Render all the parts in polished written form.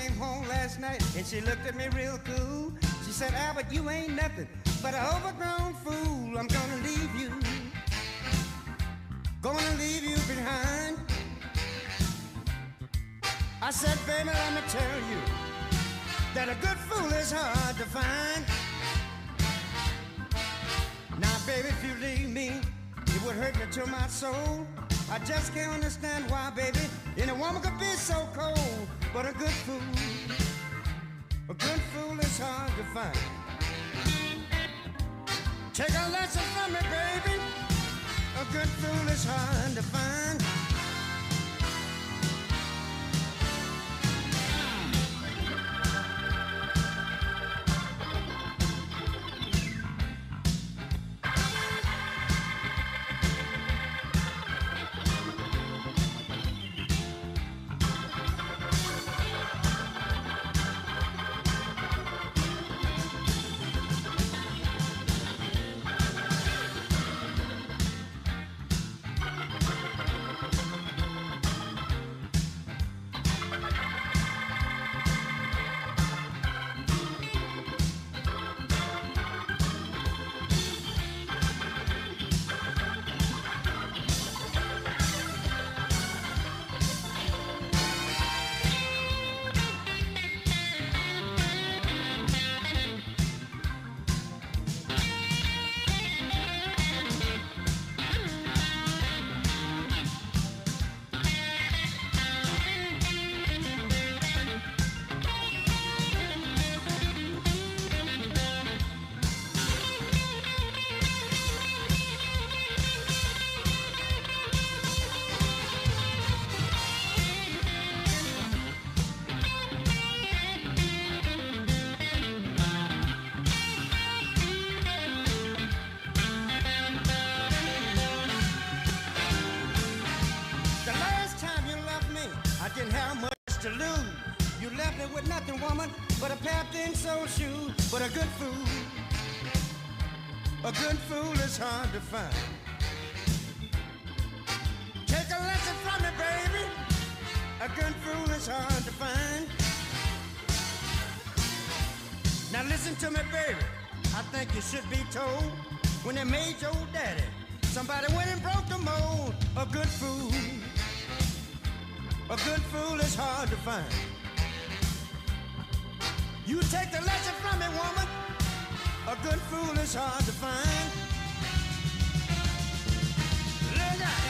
came home last night and she looked at me real cool. She said, Albert, you ain't nothing but an overgrown fool. I'm gonna leave you, gonna leave you behind. I said, baby, let me tell you that a good fool is hard to find. Now, baby, if you leave me, it would hurt me to my soul. I just can't understand why, baby, any woman could be so cold. But a good fool is hard to find. Take a lesson from me, baby. A good fool is hard to find. But a good fool is hard to find. Take a lesson from me, baby. A good fool is hard to find. Now listen to me, baby. I think you should be told when they made your daddy, somebody went and broke the mold. A good fool is hard to find. You take the lesson from me, woman. A good fool is hard to find. Look out.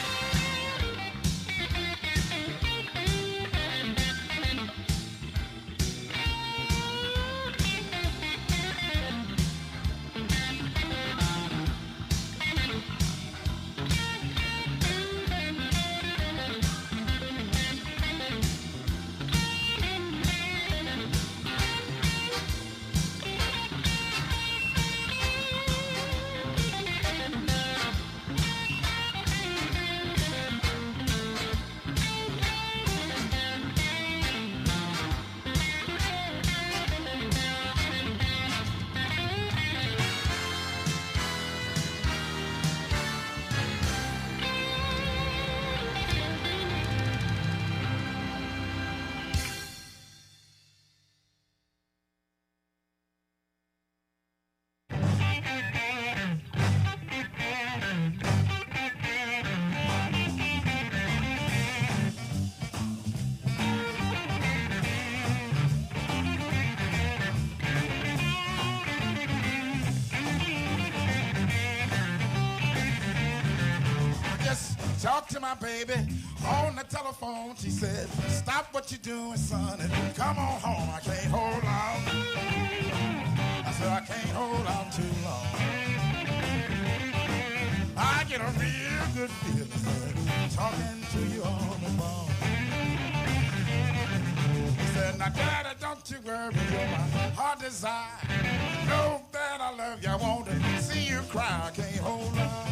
Talk to my baby on the telephone. She said, stop what you're doing, son, and come on home. I can't hold on. I said, I can't hold on too long. I get a real good feeling talking to you on the phone. He said, now, Daddy, don't you worry, you're my heart desire. Know that I love you, I want to see you cry. I can't hold on.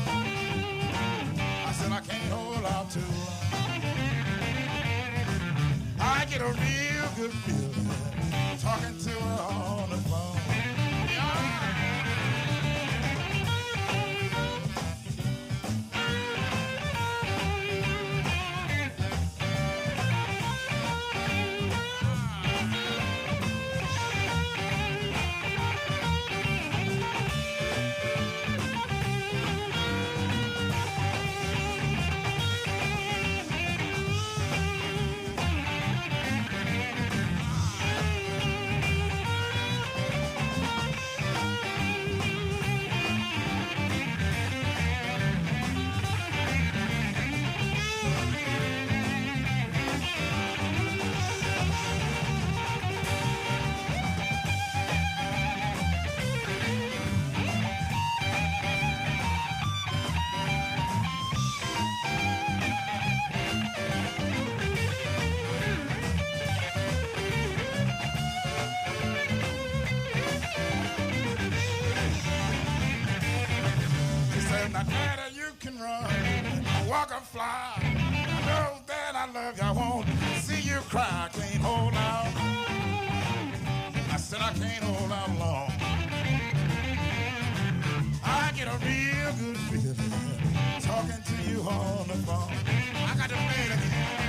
I said I can't hold out too long. I get a real good feeling talking to her on the phone. Yeah. why. I know that I love you. I won't see you cry. I can't hold out. I said I can't hold out long. I get a real good feeling talking to you on the phone. I got to play it again.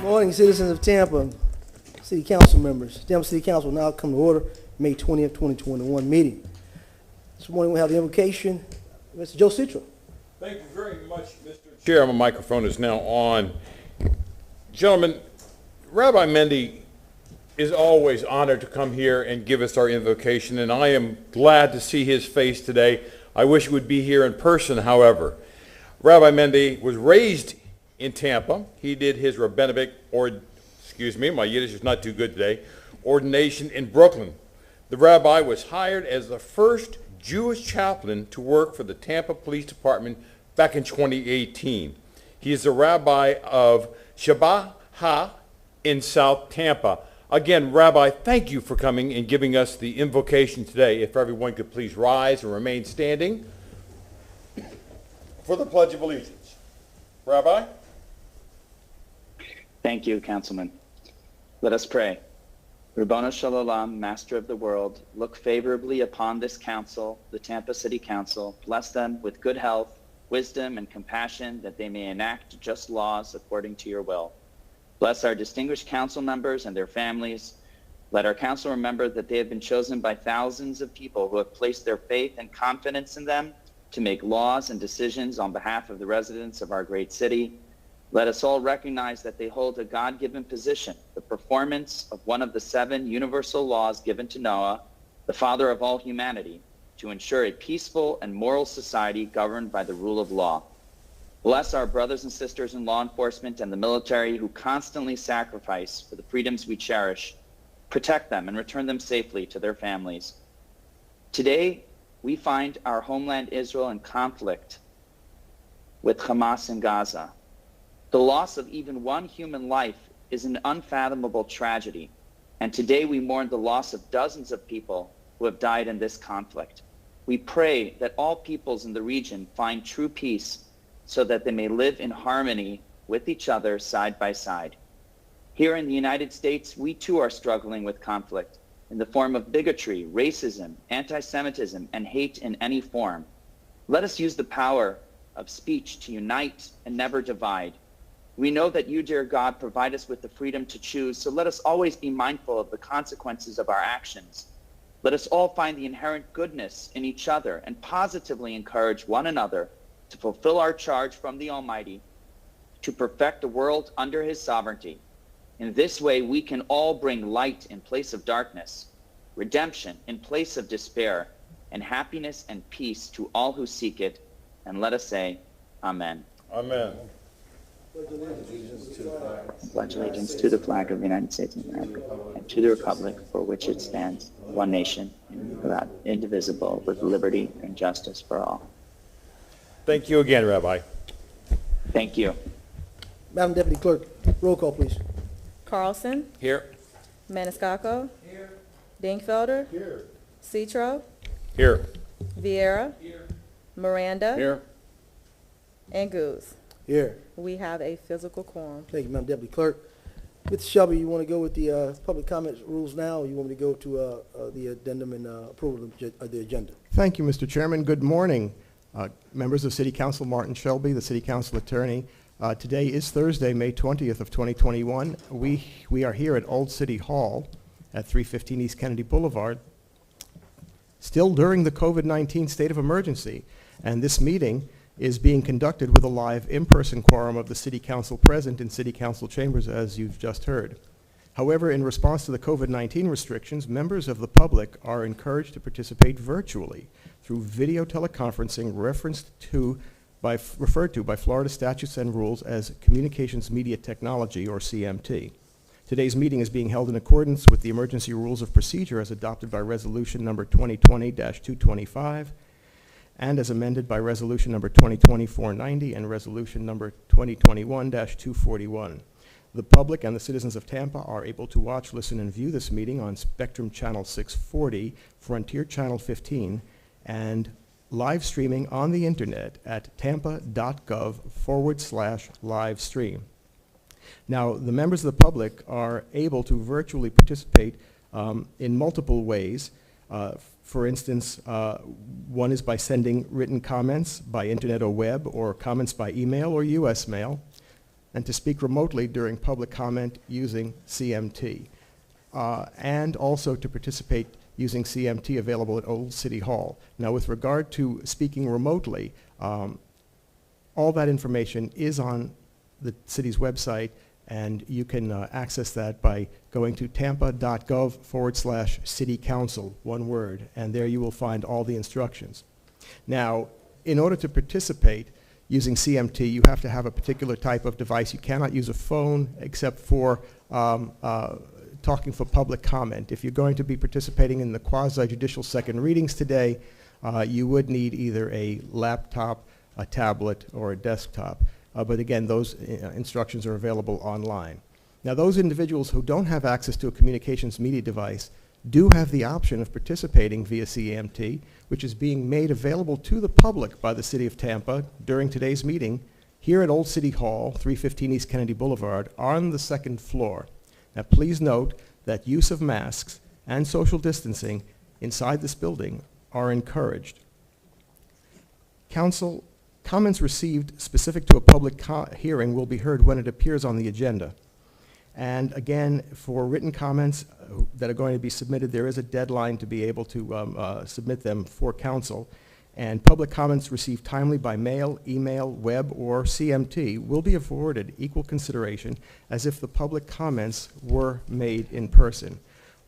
Morning, citizens of Tampa, City Council members. Tampa City Council will now come to order, May 20th, 2021 meeting. This morning we have the invocation, Mr. Joe Citro. Thank you very much, Mr. Chair. My microphone is now on. Gentlemen, Rabbi Mendy is always honored to come here and give us our invocation, and I am glad to see his face today. I wish he would be here in person, however. Rabbi Mendy was raised in Tampa. He did his rabbinic, my Yiddish is not too good today, ordination in Brooklyn. The rabbi was hired as the first Jewish chaplain to work for the Tampa Police Department back in 2018. He is the rabbi of Shabbat Ha in South Tampa. Again, Rabbi, thank you for coming and giving us the invocation today. If everyone could please rise and remain standing for the Pledge of Allegiance. Rabbi? Thank you, Councilman. Let us pray. Ribono Shel Olam, Master of the world, look favorably upon this council, the Tampa City Council. Bless them with good health, wisdom, and compassion, that they may enact just laws according to your will. Bless our distinguished council members and their families. Let our council remember that they have been chosen by thousands of people who have placed their faith and confidence in them to make laws and decisions on behalf of the residents of our great city. Let us all recognize that they hold a God-given position, the performance of one of the 7 universal laws given to Noah, the father of all humanity, to ensure a peaceful and moral society governed by the rule of law. Bless our brothers and sisters in law enforcement and the military who constantly sacrifice for the freedoms we cherish. Protect them and return them safely to their families. Today, we find our homeland Israel in conflict with Hamas in Gaza. The loss of even one human life is an unfathomable tragedy, and today we mourn the loss of dozens of people who have died in this conflict. We pray that all peoples in the region find true peace so that they may live in harmony with each other side by side. Here in the United States, we too are struggling with conflict in the form of bigotry, racism, anti-Semitism, and hate in any form. Let us use the power of speech to unite and never divide. We know that you, dear God, provide us with the freedom to choose, so let us always be mindful of the consequences of our actions. Let us all find the inherent goodness in each other and positively encourage one another to fulfill our charge from the Almighty to perfect the world under his sovereignty. In this way, we can all bring light in place of darkness, redemption in place of despair, and happiness and peace to all who seek it. And let us say, Amen. Amen. Pledge allegiance to the flag of the United States of America and to the republic for which it stands, one nation, indivisible, with liberty and justice for all. Thank you again, Rabbi. Thank you. Madam Deputy Clerk, roll call, please. Carlson. Here. Maniscalco. Here. Dingfelder. Here. Citro. Here. Vieira. Here. Miranda. Here. And Goose. Here. We have a physical quorum. Thank you, Madam Deputy Clerk. Mr. Shelby, you want to go with the public comment rules now, or you want me to go to the addendum and approval of the agenda? Thank you, Mr. Chairman. Good morning, members of City Council. Martin Shelby, the City Council Attorney. Today is Thursday, May 20th of 2021. We are here at Old City Hall at 315 East Kennedy Boulevard, still during the COVID-19 state of emergency, and this meeting is being conducted with a live in-person quorum of the City Council present in City Council chambers, as you've just heard. However, in response to the COVID-19 restrictions, members of the public are encouraged to participate virtually through video teleconferencing referred to by Florida statutes and rules as Communications Media Technology, or CMT. Today's meeting is being held in accordance with the emergency rules of procedure as adopted by Resolution number 2020-225 and as amended by Resolution number 2020-490 and Resolution number 2021-241. The public and the citizens of Tampa are able to watch, listen, and view this meeting on Spectrum Channel 640, Frontier Channel 15, and live streaming on the internet at tampa.gov/live stream. Now, the members of the public are able to virtually participate in multiple ways. For instance, one is by sending written comments by internet or web, or comments by email or U.S. mail. and to speak remotely during public comment using CMT, and also to participate using CMT available at Old City Hall. Now, with regard to speaking remotely, all that information is on the city's website, and you can access that by going to tampa.gov/city council, one word, and there you will find all the instructions. Now, in order to participate using CMT, you have to have a particular type of device. You cannot use a phone except for talking for public comment. If you're going to be participating in the quasi-judicial second readings today, you would need either a laptop, a tablet, or a desktop. But again, those instructions are available online. Now, those individuals who don't have access to a communications media device do have the option of participating via CMT, which is being made available to the public by the City of Tampa during today's meeting here at Old City Hall, 315 East Kennedy Boulevard, on the second floor. Now, please note that use of masks and social distancing inside this building are encouraged. Council, comments received specific to a public hearing will be heard when it appears on the agenda. And again, for written comments that are going to be submitted, there is a deadline to be able to submit them for council. And public comments received timely by mail, email, web, or CMT will be afforded equal consideration as if the public comments were made in person.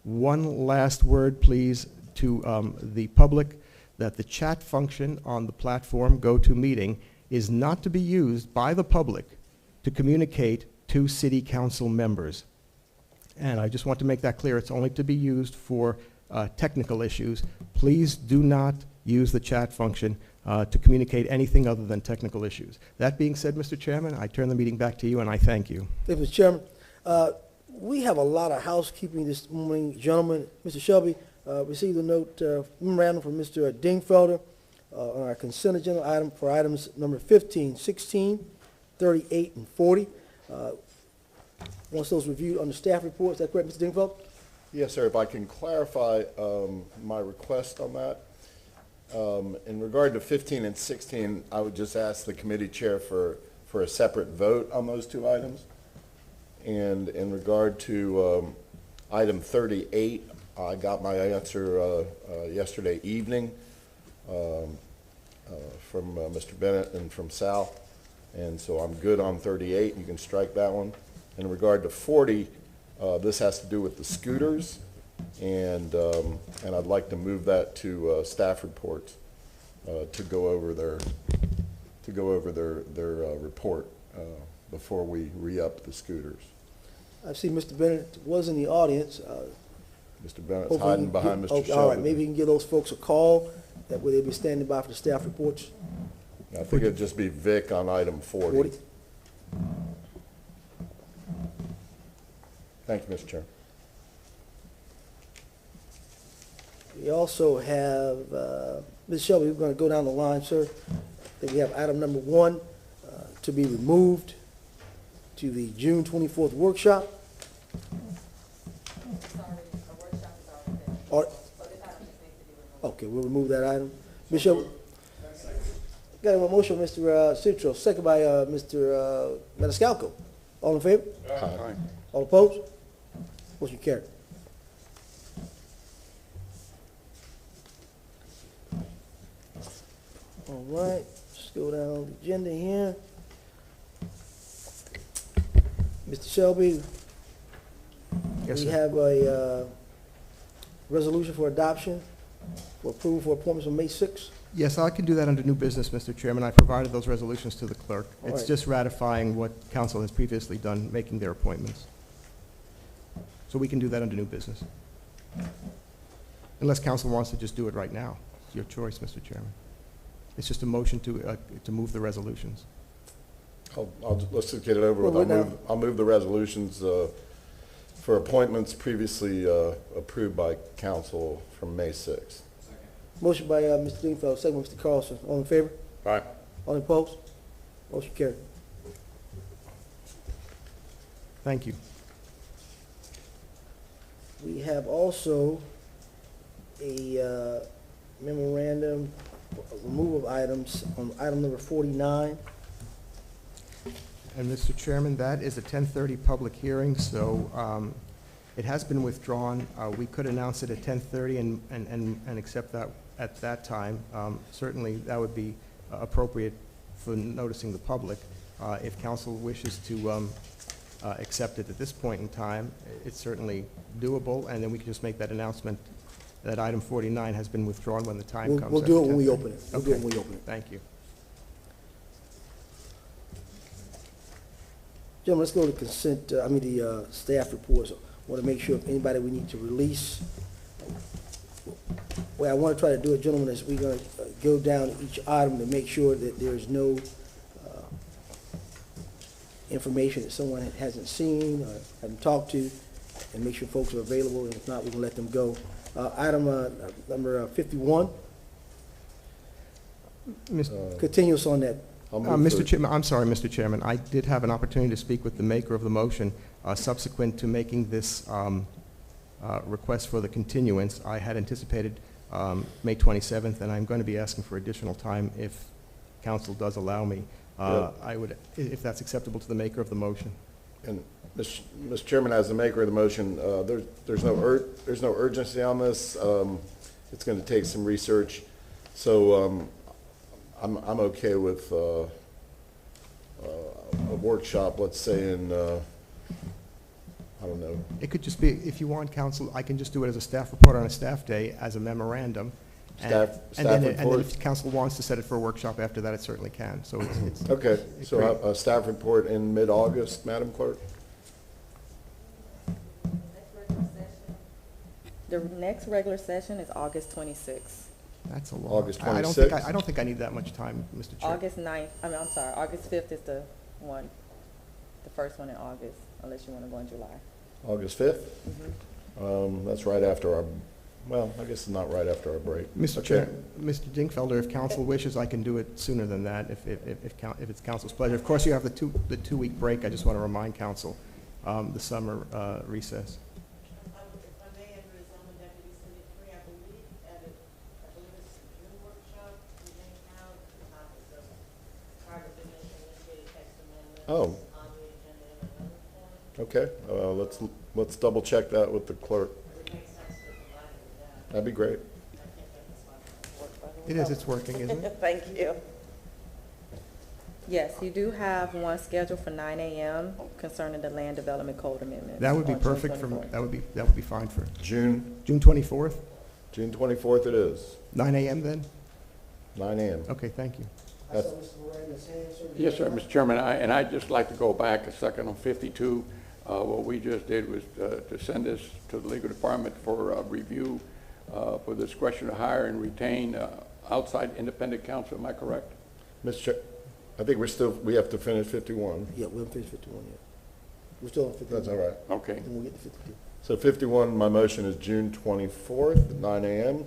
One last word, please, to the public, that the chat function on the platform GoToMeeting is not to be used by the public to communicate to city council members. And I just want to make that clear. It's only to be used for technical issues. Please do not use the chat function to communicate anything other than technical issues. That being said, Mr. Chairman, I turn the meeting back to you, and I thank you. Thank you, Mr. Chairman. We have a lot of housekeeping this morning. Gentlemen, Mr. Shelby received a note, memorandum from Mr. Dingfelder on our consent agenda item for items number 15, 16, 38, and 40. Once those reviewed under staff reports, is that correct, Mr. Dingfelder? Yes, sir. If I can clarify my request on that. In regard to 15 and 16, I would just ask the committee chair for a separate vote on those two items. And in regard to item 38, I got my answer yesterday evening from Mr. Bennett and from Sal. And so I'm good on 38. You can strike that one. In regard to 40, this has to do with the scooters, and I'd like to move that to staff reports to go over their report before we re-up the scooters. I see Mr. Bennett was in the audience. Mr. Bennett's Hopefully hiding you behind get- Mr. okay, Shelby. all right, maybe you can give those folks a call. That way they'll be standing by for the staff reports. I think it'd just be Vic on item 40. 40. Thank you, Mr. Chair. We also have, Ms. Shelby, we're going to go down the line, sir. Then we have item number 1 to be removed to the June 24th workshop. Or- Okay, we'll remove that item. Ms. Shelby? Got a motion, Mr. Citro, second by Mr. Maniscalco. All in favor? Aye. All opposed? Motion carried. All right, let's go down the agenda here. Mr. Shelby, Yes, we sir. have a resolution for adoption for approval for appointments on May 6th. Yes, I can do that under new business, Mr. Chairman. I provided those resolutions to the clerk. All It's right. just ratifying what council has previously done, making their appointments. So we can do that under new business. Unless council wants to just do it right now. It's your choice, Mr. Chairman. It's just a motion to move the resolutions. Let's just get it over with. Well, we're now- I'll move the resolutions for appointments previously approved by council from May 6th. Motion by Mr. Dingfellow, second by Mr. Carlson. All in favor? Aye. All opposed? Motion carried. Thank you. We have also a memorandum of removal of items on item number 49. And Mr. Chairman, that is a 10:30 public hearing, so it has been withdrawn. We could announce it at 10:30 and accept that at that time. Certainly, that would be appropriate for noticing the public. If council wishes to accept it at this point in time, it's certainly doable, and then we can just make that announcement that item 49 has been withdrawn when the time comes. We'll do it when we open it. We'll do it Okay. when we open it. Thank you. Gentlemen, let's go to consent, the staff reports. Want to make sure if anybody we need to release. Well, I want to try to do it, gentlemen, is we're going to go down each item to make sure that there's no information that someone hasn't seen or hasn't talked to, and make sure folks are available, and if not, we can let them go. Item number 51, continuous on that. I'll move Mr. for- Chairman, I'm sorry, Mr. Chairman. I did have an opportunity to speak with the maker of the motion subsequent to making this request for the continuance. I had anticipated May 27th, and I'm going to be asking for additional time if council does allow me. I would, if that's acceptable to the maker of the motion. And Mr. Chairman, as the maker of the motion, there's no urgency on this. It's going to take some research, so I'm okay with a workshop. Let's say in I don't know. It could just be, if you want, council, I can just do it as a staff report on a staff day as a memorandum. Staff And then report? if council wants to set it for a workshop after that, it certainly can. So it's Okay, it's so great. a staff report in mid-August, Madam Clerk? The next regular session is August 26th. That's a lot. August I don't think 26th? I don't think I need that much time, Mr. Chair. August 9th, I'm sorry, August 5th is the one, the first one in August, unless you want to go in July. August 5th? That's right after our, well, I guess it's not right after our break. Mr. Okay. Chair, Mr. Dingfelder, if council wishes, I can do it sooner than that, if it's council's pleasure. Of course, you have the two-week break. I just want to remind council, the summer recess. If I may, Andrew, as I'm a deputy city attorney, I believe it's the June workshop, we may have the topics of prior to initiated text amendments Oh, on the agenda at another point. okay, let's double check that with the clerk. It makes sense to provide it with that. That'd be great. I think that's my. It is, it's working, isn't it? Thank you. Yes, you do have one scheduled for 9 a.m. concerning the Land Development Code amendment. That would be on June perfect for, 24th. that would be fine for June 24th, June 24th it is, 9 a.m. then? 9 a.m. Okay, thank you. I saw Mr. Miranda's hand, sir. Yes, sir, Mr. Chairman, I'd just like to go back a second on 52. What we just did was to send this to the legal department for review for discretion to hire and retain outside independent counsel. Am I correct? Mr. Chair, I think we have to finish 51. Yeah, we haven't finished 51 yet. We're still on 51. That's all right. Okay. Then we'll get to 52. So 51, my motion is June 24th at 9 a.m.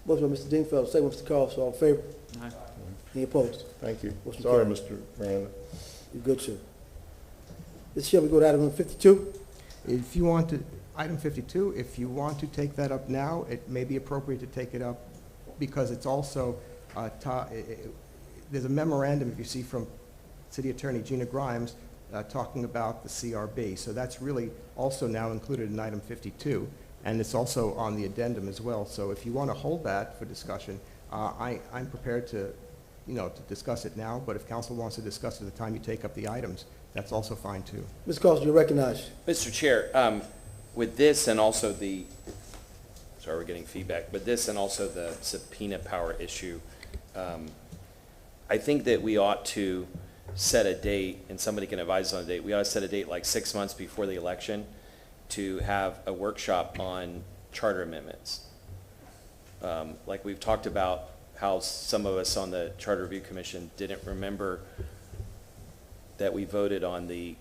Motion by Mr. Dingfelder, second by Mr. Carlson, all in favor? Aye. Any opposed? Thank you. Motion Sorry, carried. Mr. Miranda. You're good, sir. This shall we go to item number 52? If you want to, item 52, if you want to take that up now, it may be appropriate to take it up because it's also, there's a memorandum, if you see, from City Attorney Gina Grimes talking about the CRB. So that's really also now included in item 52, and it's also on the addendum as well. So if you want to hold that for discussion, I'm prepared to, to discuss it now, but if council wants to discuss it at the time you take up the items, that's also fine too. Mr. Carlson, you're recognized. Mr. Chair, with this and also the, sorry, we're getting feedback, but this and also the subpoena power issue, I think that we ought to set a date, and somebody can advise on a date, we ought to set a date like 6 months before the election to have a workshop on charter amendments. Like we've talked about how some of us on the Charter Review Commission didn't remember that we voted on the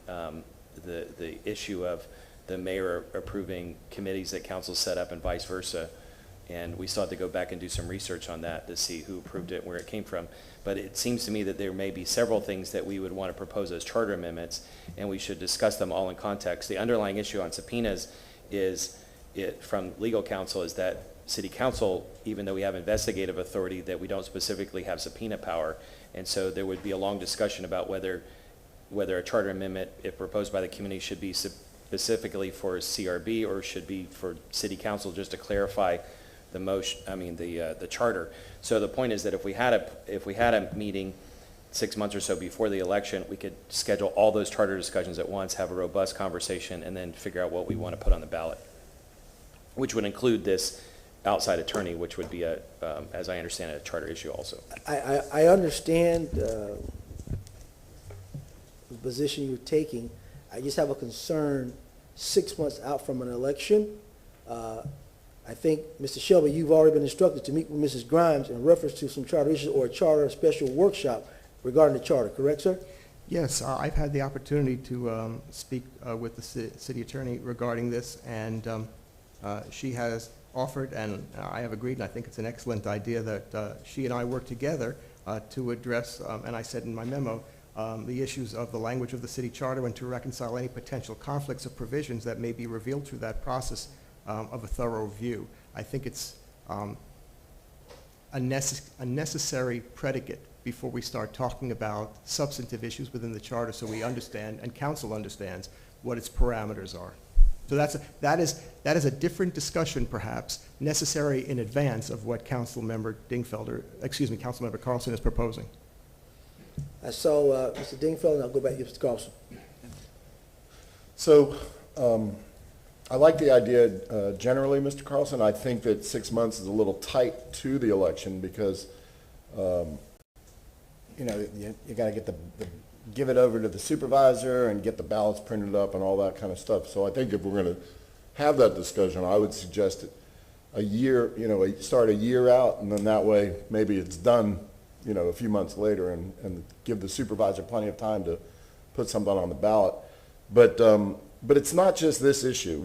issue of the mayor approving committees that council set up and vice versa. And we still have to go back and do some research on that to see who approved it and where it came from. But it seems to me that there may be several things that we would want to propose as charter amendments, and we should discuss them all in context. The underlying issue on subpoenas is, from legal counsel, is that city council, even though we have investigative authority, that we don't specifically have subpoena power. And so there would be a long discussion about whether whether a charter amendment, if proposed by the committee, should be specifically for CRB or should be for city council, just to clarify the motion, the charter. So the point is that if we had a meeting 6 months or so before the election, we could schedule all those charter discussions at once, have a robust conversation, and then figure out what we want to put on the ballot, which would include this outside attorney, which would be as I understand it, a charter issue also. I understand the position you're taking. I just have a concern 6 months out from an election. I think, Mr. Shelby, you've already been instructed to meet with Mrs. Grimes in reference to some charter issues or a charter special workshop regarding the charter, correct, sir? Yes, I've had the opportunity to speak with the city attorney regarding this, and she has offered, and I have agreed, and I think it's an excellent idea that she and I work together to address, and I said in my memo, the issues of the language of the city charter and to reconcile any potential conflicts of provisions that may be revealed through that process of a thorough view. I think it's a necessary predicate before we start talking about substantive issues within the charter, so we understand and council understands what its parameters are. So that is a different discussion, perhaps, necessary in advance of what Councilmember Carlson is proposing. I saw Mr. Dingfelder, and I'll go back to Mr. Carlson. So I like the idea generally, Mr. Carlson. I think that 6 months is a little tight to the election because, you got to get give it over to the supervisor and get the ballots printed up and all that kind of stuff. So I think if we're going to have that discussion, I would suggest a year, start a year out, and then that way maybe it's done, a few months later, and give the supervisor plenty of time to put something on the ballot. But it's not just this issue.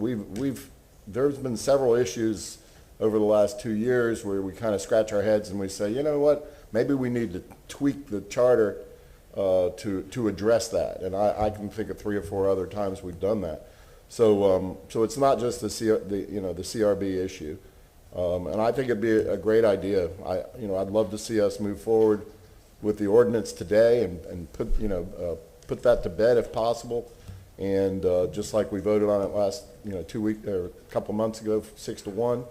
There's been several issues over the last 2 years where we kind of scratch our heads and we say, you know what, maybe we need to tweak the charter to address that. And I can think of 3 or 4 other times we've done that. So it's not just the CRB issue. And I think it'd be a great idea. I'd love to see us move forward with the ordinance today and put that to bed if possible. And just like we voted on it last 2 weeks or a couple months ago, 6-1.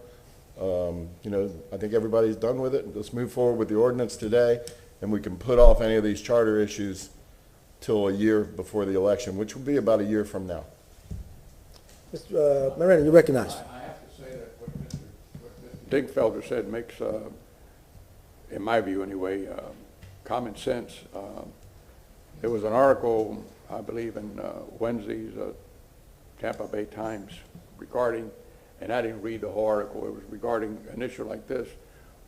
I think everybody's done with it. Let's move forward with the ordinance today, and we can put off any of these charter issues till a year before the election, which will be about a year from now. Mr. Moreno, you recognize. I have to say that what Mr. Dingfelder said makes, in my view anyway, common sense. There was an article, I believe, in Wednesday's Tampa Bay Times regarding, and I didn't read the whole article, it was regarding an issue like this,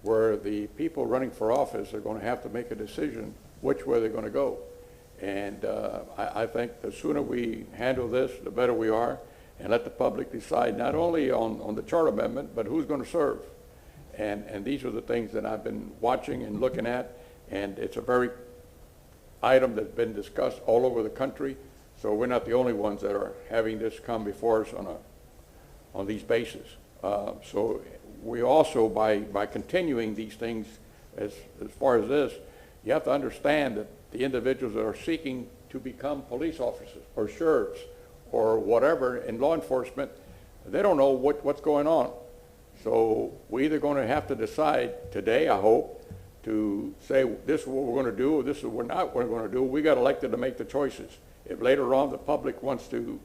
where the people running for office are going to have to make a decision which way they're going to go. And I think the sooner we handle this, the better we are, and let the public decide not only on the charter amendment, but who's going to serve. And these are the things that I've been watching and looking at, and it's a very item that's been discussed all over the country, so we're not the only ones that are having this come before us on these bases. So we also, by continuing these things as far as this, you have to understand that the individuals that are seeking to become police officers or sheriffs or whatever in law enforcement, they don't know what's going on. So we're either going to have to decide today, I hope, to say this is what we're going to do or this is what we're not going to do. We got elected to make the choices. If later on the public wants to,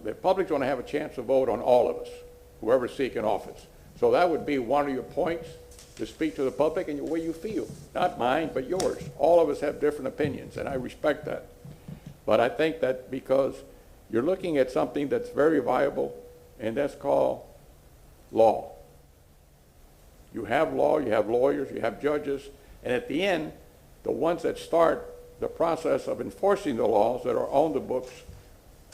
the public's going to have a chance to vote on all of us, whoever's seeking office. So that would be one of your points, to speak to the public and the way you feel. Not mine, but yours. All of us have different opinions, and I respect that. But I think that because you're looking at something that's very viable, and that's called law. You have law, you have lawyers, you have judges, and at the end, the ones that start the process of enforcing the laws that are on the books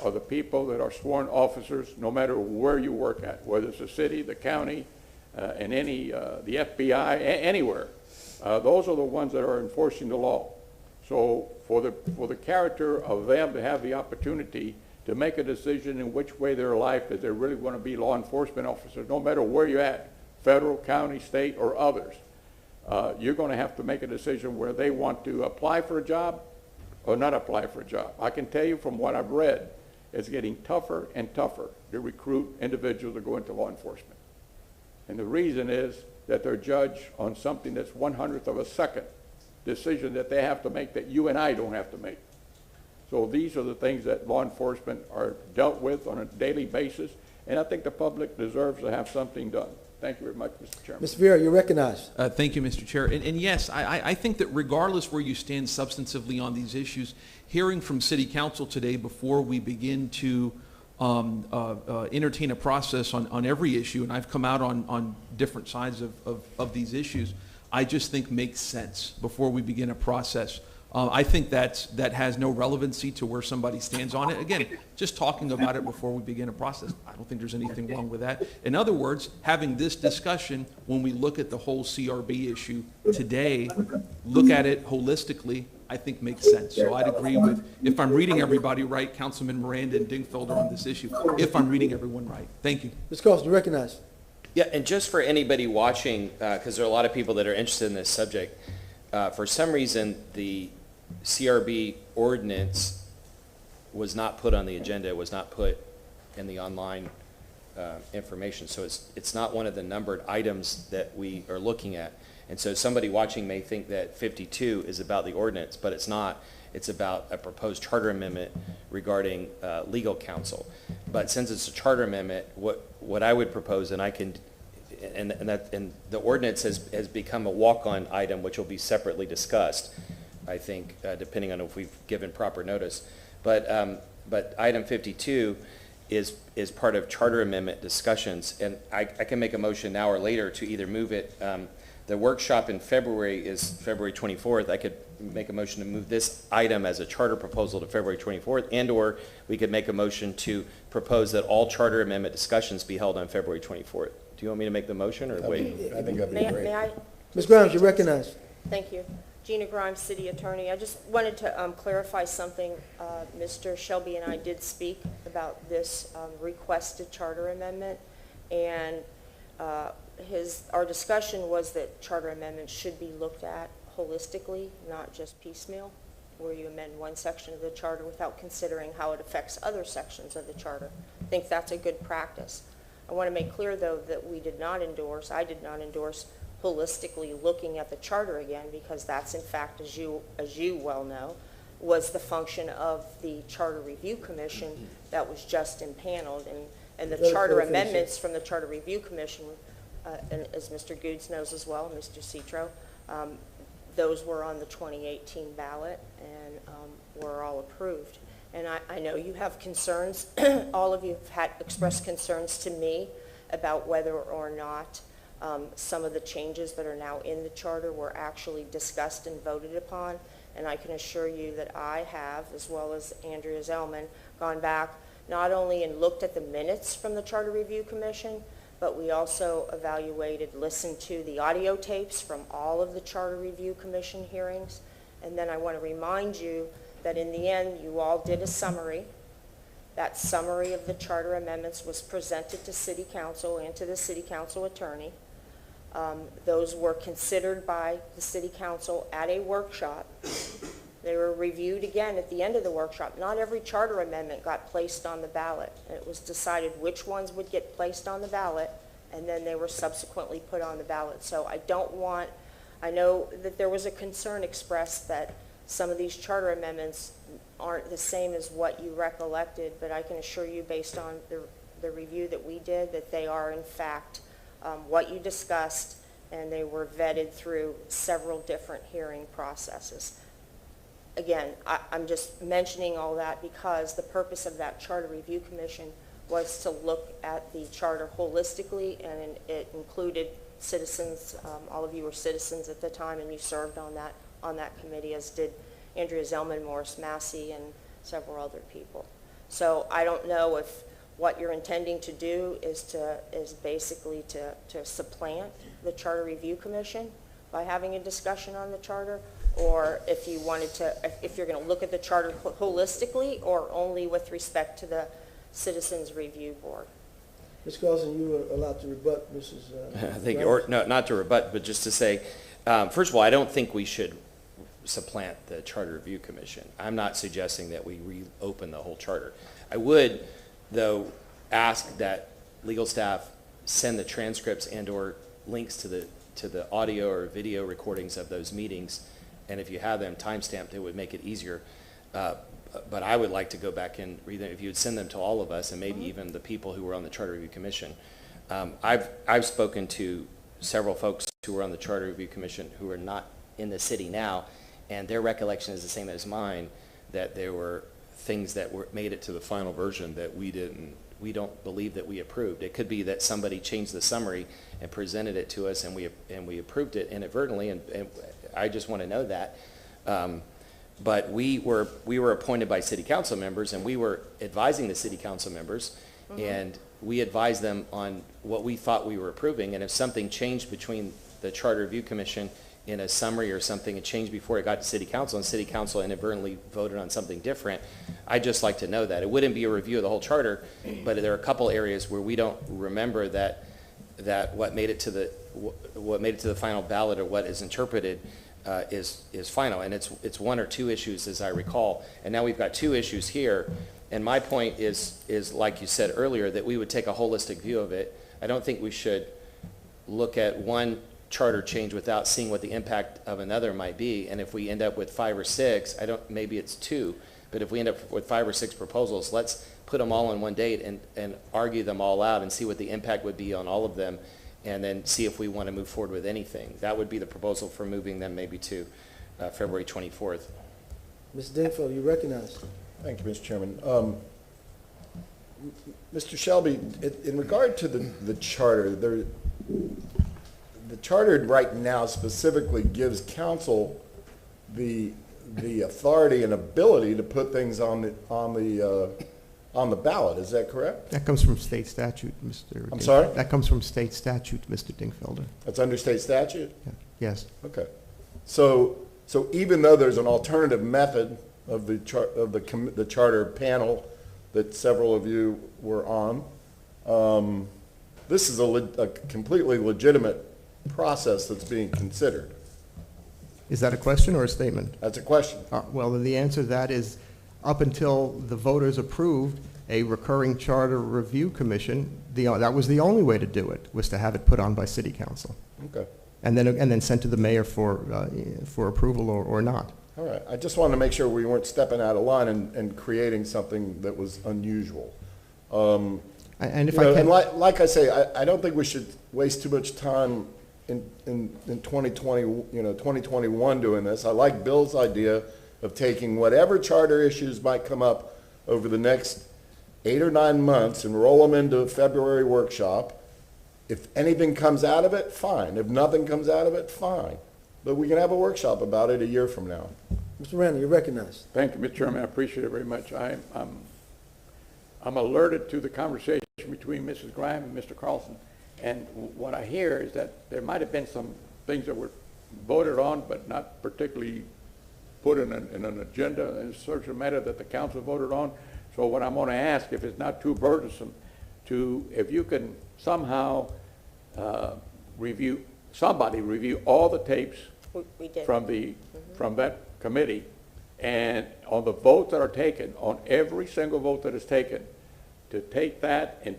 are the people that are sworn officers, no matter where you work at, whether it's the city, the county, and the FBI, anywhere. Those are the ones that are enforcing the law. So for the character of them to have the opportunity to make a decision in which way their life that they really want to be law enforcement officers, no matter where you're at, federal, county, state, or others, you're going to have to make a decision where they want to apply for a job or not apply for a job. I can tell you from what I've read, it's getting tougher and tougher to recruit individuals to go into law enforcement. And the reason is that they're judged on something that's 1/100th of a second decision that they have to make that you and I don't have to make. So these are the things that law enforcement are dealt with on a daily basis, and I think the public deserves to have something done. Thank you very much, Mr. Chairman. Mr. Vera, you're recognized. Thank you, Mr. Chair. And yes, I think that regardless where you stand substantively on these issues, hearing from City Council today before we begin to entertain a process on every issue, and I've come out on different sides of these issues, I just think makes sense before we begin a process. I think that has no relevancy to where somebody stands on it. Again, just talking about it before we begin a process, I don't think there's anything wrong with that. In other words, having this discussion when we look at the whole CRB issue today, look at it holistically, I think makes sense. So I'd agree with, if I'm reading everybody right, Councilman Miranda and Dingfelder on this issue, if I'm reading everyone right. Thank you. Ms. Carlson, you're recognized. Yeah, and just for anybody watching, because there are a lot of people that are interested in this subject, for some reason, the CRB ordinance was not put on the agenda, it was not put in the online information. So it's not one of the numbered items that we are looking at. And so somebody watching may think that 52 is about the ordinance, but it's not. It's about a proposed charter amendment regarding legal counsel. But since it's a charter amendment, what I would propose, and I can, and the ordinance has become a walk-on item, which will be separately discussed, I think, depending on if we've given proper notice. But item 52 is part of charter amendment discussions, and I can make a motion now or later to either move it. The workshop in February is February 24th. I could make a motion to move this item as a charter proposal to February 24th, and/or we could make a motion to propose that all charter amendment discussions be held on February 24th. Do you want me to make the motion or wait? I think that'd be great. May I? Ms. Grimes, you're recognized. Thank you. Gina Grimes, City Attorney. I just wanted to clarify something. Mr. Shelby and I did speak about this requested charter amendment, and our discussion was that charter amendments should be looked at holistically, not just piecemeal, where you amend one section of the charter without considering how it affects other sections of the charter. I think that's a good practice. I want to make clear, though, that I did not endorse holistically looking at the charter again, because that's in fact, as you well know, was the function of the Charter Review Commission that was just impaneled, and the charter amendments from the Charter Review Commission, and as Mr. Goods knows as well, Mr. Citro, those were on the 2018 ballot and were all approved. And I know you have concerns. All of you have expressed concerns to me about whether or not some of the changes that are now in the charter were actually discussed and voted upon. And I can assure you that I have, as well as Andrea Zellman, gone back not only and looked at the minutes from the Charter Review Commission, but we also listened to the audio tapes from all of the Charter Review Commission hearings. And then I want to remind you that in the end, you all did a summary. That summary of the charter amendments was presented to City Council and to the City Council attorney. Those were considered by the City Council at a workshop. They were reviewed again at the end of the workshop. Not every charter amendment got placed on the ballot. It was decided which ones would get placed on the ballot, and then they were subsequently put on the ballot. So I know that there was a concern expressed that some of these charter amendments aren't the same as what you recollected, but I can assure you, based on the review that we did, that they are in fact what you discussed, and they were vetted through several different hearing processes. Again, I'm just mentioning all that because the purpose of that Charter Review Commission was to look at the charter holistically, and it included citizens. All of you were citizens at the time, and you served on that committee, as did Andrea Zellman, Morris Massey, and several other people. So I don't know if what you're intending to do is basically to supplant the Charter Review Commission by having a discussion on the charter, or if you're going to look at the charter holistically, or only with respect to the Citizens Review Board. Ms. Carlson, you are allowed to rebut Mrs. I think, or no, not to rebut, but just to say, first of all, I don't think we should supplant the Charter Review Commission. I'm not suggesting that we reopen the whole charter. I would, though, ask that legal staff send the transcripts and/or links to the audio or video recordings of those meetings, and if you have them timestamped, it would make it easier. But I would like to go back and read them, if you would send them to all of us, and maybe even the people who were on the Charter Review Commission. I've spoken to several folks who were on the Charter Review Commission who are not in the city now, and their recollection is the same as mine, that there were things that made it to the final version that we don't believe that we approved. It could be that somebody changed the summary and presented it to us, and we approved it inadvertently, and I just want to know that. But we were appointed by city council members, and we were advising the city council members, and we advised them on what we thought we were approving, and if something changed between the Charter Review Commission in a summary or something, it changed before it got to city council, and city council inadvertently voted on something different, I'd just like to know that. It wouldn't be a review of the whole charter, but there are a couple areas where we don't remember that what made it to the final ballot, or what is interpreted is final, and it's one or two issues, as I recall, and now we've got two issues here. And my point is like you said earlier, that we would take a holistic view of it. I don't think we should look at one charter change without seeing what the impact of another might be. And if we end up with 5 or 6, maybe it's 2, but if we end up with 5 or 6 proposals, let's put them all on one date and argue them all out and see what the impact would be on all of them, and then see if we want to move forward with anything. That would be the proposal for moving them maybe to February 24th. Mr. Dingfelder, you recognize. Thank you, Mr. Chairman. Mr. Shelby, in regard to the charter, the charter right now specifically gives council the authority and ability to put things on the ballot. Is that correct? That comes from state statute, Mr. I'm sorry? That comes from state statute, Mr. Dingfelder. That's under state statute? Yeah. Yes. Okay. So even though there's an alternative method of the charter panel that several of you were on, this is a completely legitimate process that's being considered. Is that a question or a statement? That's a question. Well, the answer to that is, up until the voters approved a recurring charter review commission, that was the only way to do it, was to have it put on by city council. Okay. And then sent to the mayor for approval or not. All right. I just wanted to make sure we weren't stepping out of line and creating something that was unusual. And if I can, and like I say, I don't think we should waste too much time in 2020, 2021 doing this. I like Bill's idea of taking whatever charter issues might come up over the next 8 or 9 months and roll them into a February workshop. If anything comes out of it, fine. If nothing comes out of it, fine. But we can have a workshop about it a year from now. Mr. Randall, you're recognized. Thank you, Mr. Chairman. I appreciate it very much. I'm alerted to the conversation between Mrs. Graham and Mr. Carlson. And what I hear is that there might have been some things that were voted on, but not particularly put in an agenda in such a matter that the council voted on. So what I'm going to ask, if it's not too burdensome, if you can somehow review all the tapes We did. from that committee, and on the votes that are taken, on every single vote that is taken, to take that and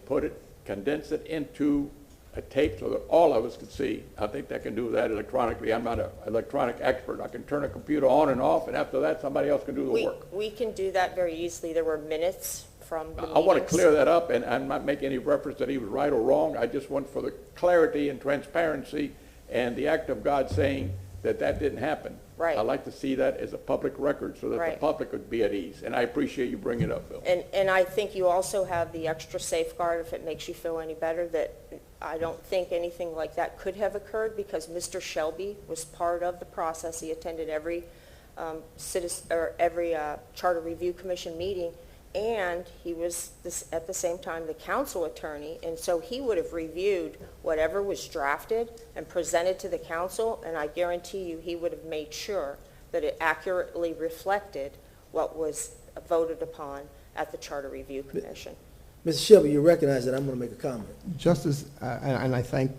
condense it into a tape so that all of us can see. I think they can do that electronically. I'm not an electronic expert. I can turn a computer on and off, and after that, somebody else can do the work. We can do that very easily. There were minutes from the I want to meetings. clear that up, and I'm not making any reference that he was right or wrong. I just want for the clarity and transparency and the act of God saying that didn't happen. Right. I like to see that as a public record so that Right. the public would be at ease, and I appreciate you bringing it up, Bill. And I think you also have the extra safeguard, if it makes you feel any better, that I don't think anything like that could have occurred because Mr. Shelby was part of the process. He attended every Charter Review Commission meeting, and he was at the same time the council attorney, and so he would have reviewed whatever was drafted and presented to the council, and I guarantee you he would have made sure that it accurately reflected what was voted upon at the Charter Review Commission. Mr. Shelby, you recognize that I'm going to make a comment. just as, and I thank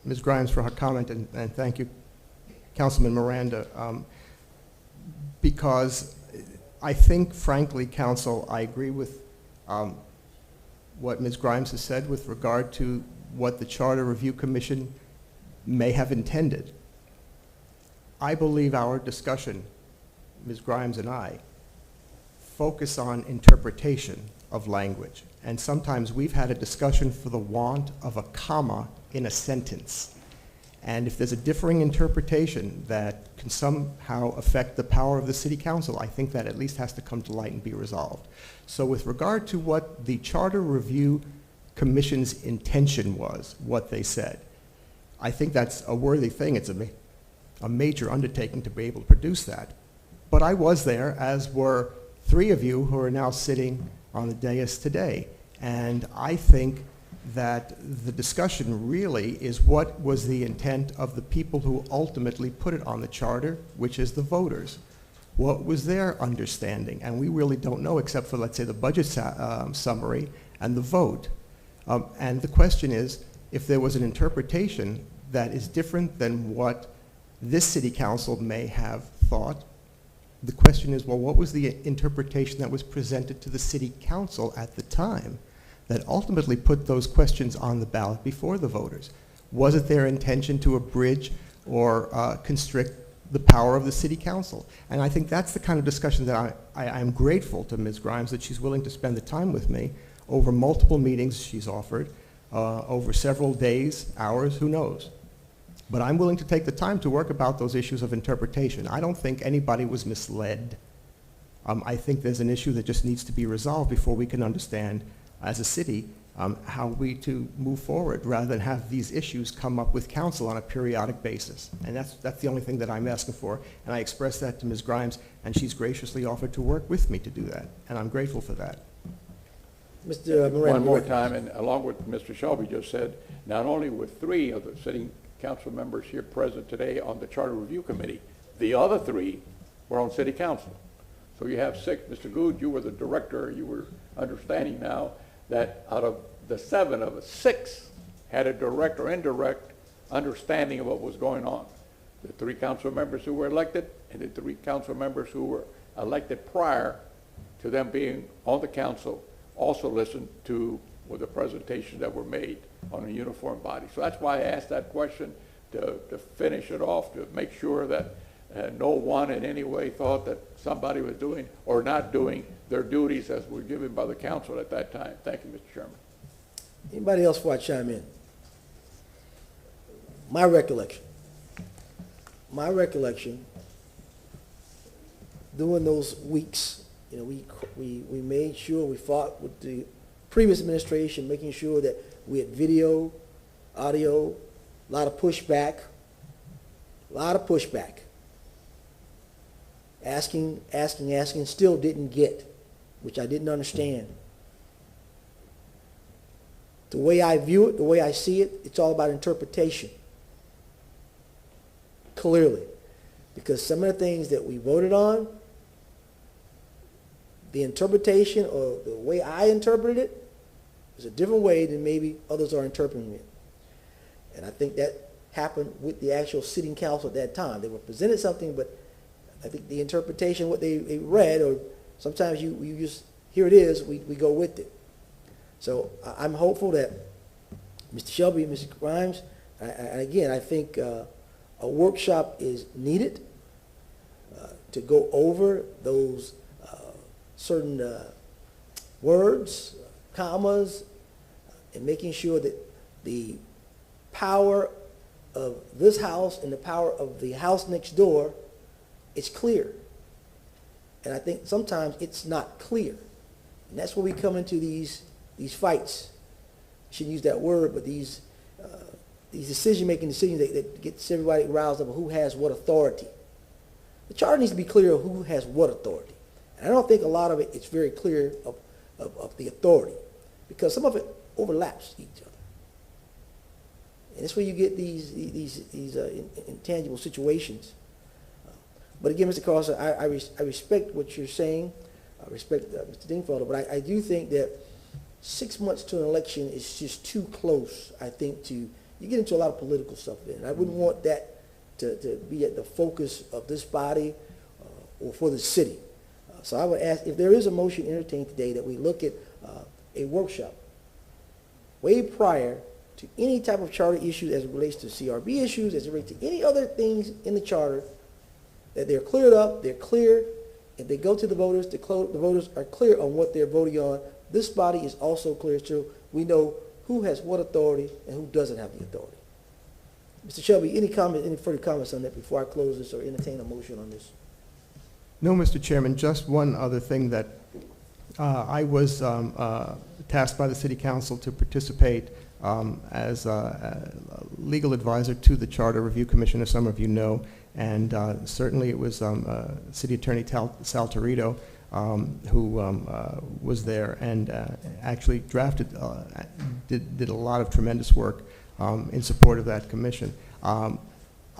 Ms. Grimes for her comment, and thank you, Councilman Miranda. because I think, frankly, Council, I agree with what Ms. Grimes has said with regard to what the Charter Review Commission may have intended. I believe our discussion, Ms. Grimes and I, focus on interpretation of language. And sometimes we've had a discussion for the want of a comma in a sentence. And if there's a differing interpretation that can somehow affect the power of the City Council, I think that at least has to come to light and be resolved. So with regard to what the Charter Review Commission's intention was, what they said, I think that's a worthy thing. It's a major undertaking to be able to produce that. But I was there, as were three of you who are now sitting on the dais today. And I think that the discussion really is what was the intent of the people who ultimately put it on the charter, which is the voters. What was their understanding? And we really don't know, except for, let's say, the budget summary and the vote. And the question is, if there was an interpretation that is different than what this City Council may have thought, the question is, well, what was the interpretation that was presented to the City Council at the time that ultimately put those questions on the ballot before the voters? Was it their intention to abridge or constrict the power of the City Council? And I think that's the kind of discussion that I'm grateful to Ms. Grimes that she's willing to spend the time with me over multiple meetings she's offered, over several days, hours, who knows. But I'm willing to take the time to work about those issues of interpretation. I don't think anybody was misled. I think there's an issue that just needs to be resolved before we can understand, as a city, how we to move forward rather than have these issues come up with council on a periodic basis. And that's the only thing that I'm asking for. And I expressed that to Ms. Grimes, and she's graciously offered to work with me to do that. And I'm grateful for that. Mr. Moran. One more time, and along with Mr. Shelby just said, not only with three of the sitting council members here present today on the Charter Review Committee, the other three were on City Council. So you have six. Mr. Good, you were the director. You were understanding now that out of the 7 of us, 6 had a direct or indirect understanding of what was going on. The 3 council members who were elected and the 3 council members who were elected prior to them being on the council also listened to the presentations that were made on a uniform body. So that's why I asked that question, to finish it off, to make sure that no one in any way thought that somebody was doing or not doing their duties as were given by the council at that time. Thank you, Mr. Chairman. Anybody else before I chime in? My recollection, during those weeks, you know, we made sure we fought with the previous administration, making sure that we had video, audio, a lot of pushback, asking, still didn't get, which I didn't understand. The way I view it, the way I see it, it's all about interpretation. Clearly. Because some of the things that we voted on, the interpretation or the way I interpreted it is a different way than maybe others are interpreting it. And I think that happened with the actual sitting council at that time. They were presented something, but I think the interpretation, what they read, or sometimes you just, here it is, we go with it. So I'm hopeful that Mr. Shelby and Mr. Grimes, and again, I think a workshop is needed to go over those certain words, commas, and making sure that the power of this house and the power of the house next door is clear. And I think sometimes it's not clear. And that's where we come into these fights. I shouldn't use that word, but these decision-making decisions that gets everybody roused up of who has what authority. The charter needs to be clear of who has what authority. And I don't think a lot of it is very clear of the authority, because some of it overlaps each other. And that's where you get these intangible situations. But again, Mr. Carlson, I respect what you're saying. I respect Mr. Dingfelder, but I do think that 6 months to an election is just too close, I think, you get into a lot of political stuff then. I wouldn't want that to be at the focus of this body or for the city. So I would ask, if there is a motion entertained today, that we look at a workshop way prior to any type of charter issue as it relates to CRB issues, as it relates to any other things in the charter, that they're cleared up, they're clear, and they go to the voters, the voters are clear on what they're voting on. This body is also clear, so we know who has what authority and who doesn't have the authority. Mr. Shelby, any further comments on that before I close this or entertain a motion on this? No, Mr. Chairman, just one other thing that I was tasked by the City Council to participate as a legal advisor to the Charter Review Commission, as some of you know, and certainly it was City Attorney Sal Torito who was there and actually drafted, did a lot of tremendous work in support of that commission.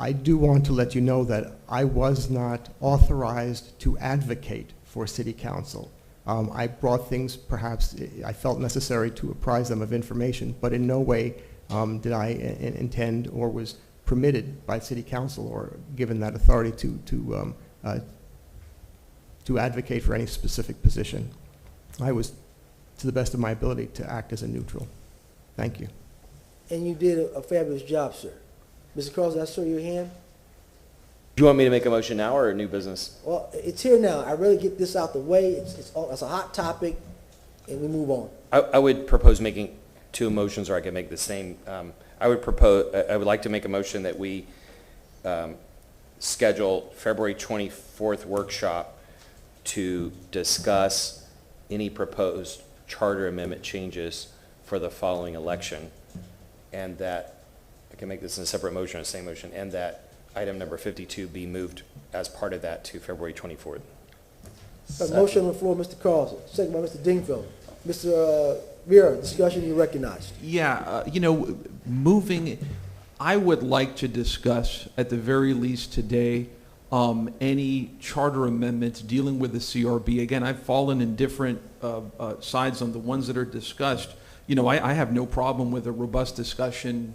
I do want to let you know that I was not authorized to advocate for City Council. I brought things perhaps I felt necessary to apprise them of information, but in no way did I intend or was permitted by City Council or given that authority to advocate for any specific position. I was, to the best of my ability, to act as a neutral. Thank you. And you did a fabulous job, sir. Mr. Carlson, I saw your hand. Do you want me to make a motion now or a new business? Well, it's here now. I really get this out the way. It's a hot topic, and we move on. I would propose making two motions, or I could make the same. I would like to make a motion that we schedule February 24th workshop to discuss any proposed charter amendment changes for the following election, and that I can make this in a separate motion, a same motion, and that item number 52 be moved as part of that to February 24th. A motion on the floor, Mr. Carlson, second by Mr. Dingfelder. Mr. Vera, discussion, you recognized. Yeah, moving, I would like to discuss at the very least today any charter amendments dealing with the CRB. Again, I've fallen in different sides on the ones that are discussed. I have no problem with a robust discussion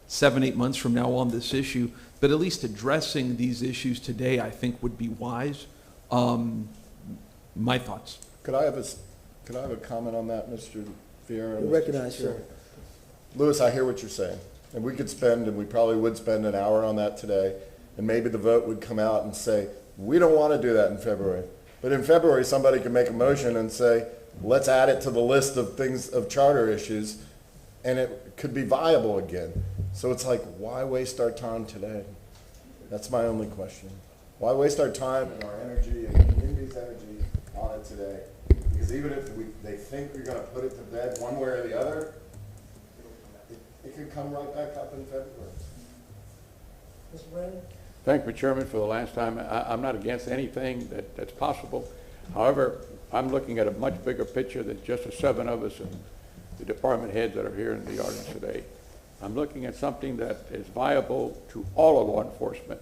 7-8 months from now on this issue, but at least addressing these issues today I think would be wise. My thoughts. Could I have a comment on that, Mr. Vieira? You recognize, sir. Louis, I hear what you're saying, and we could spend, and we probably would spend an hour on that today, and maybe the vote would come out and say, we don't want to do that in February. But in February, somebody could make a motion and say, let's add it to the list of things, of charter issues, and it could be viable again. So it's like, why waste our time today? That's my only question. Why waste our time and our energy and the community's energy on it today? Because even if they think we're going to put it to bed one way or the other, it could come right back up in February. Mr. Brandon? Thank you, Chairman, for the last time. I'm not against anything that's possible. However, I'm looking at a much bigger picture than just the 7 of us and the department heads that are here in the audience today. I'm looking at something that is viable to all of law enforcement,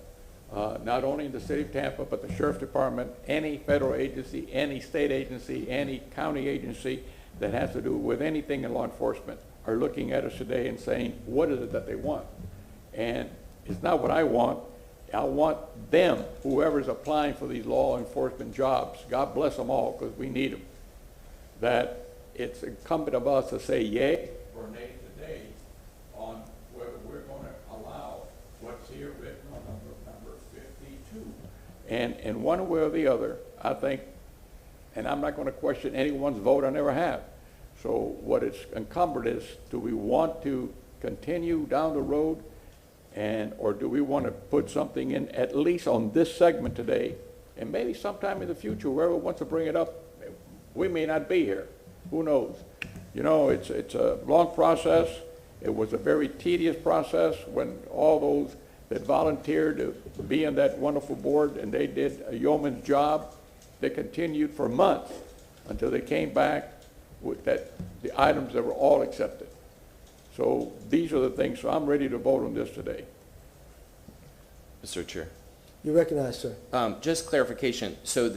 not only in the city of Tampa, but the Sheriff's Department, any federal agency, any state agency, any county agency that has to do with anything in law enforcement are looking at us today and saying, what is it that they want? And it's not what I want. I want them, whoever's applying for these law enforcement jobs, God bless them all, because we need them, that it's incumbent of us to say yay or nay today on whether we're going to allow what's here written on number 52. And one way or the other, I think, and I'm not going to question anyone's vote, I never have. So what it's incumbent is, do we want to continue down the road, or do we want to put something in at least on this segment today, and maybe sometime in the future, whoever wants to bring it up, we may not be here. Who knows? It's a long process. It was a very tedious process when all those that volunteered to be on that wonderful board, and they did a yeoman's job. They continued for months until they came back with the items that were all accepted. So these are the things. So I'm ready to vote on this today. Mr. Chair. You recognize, sir. Just clarification. So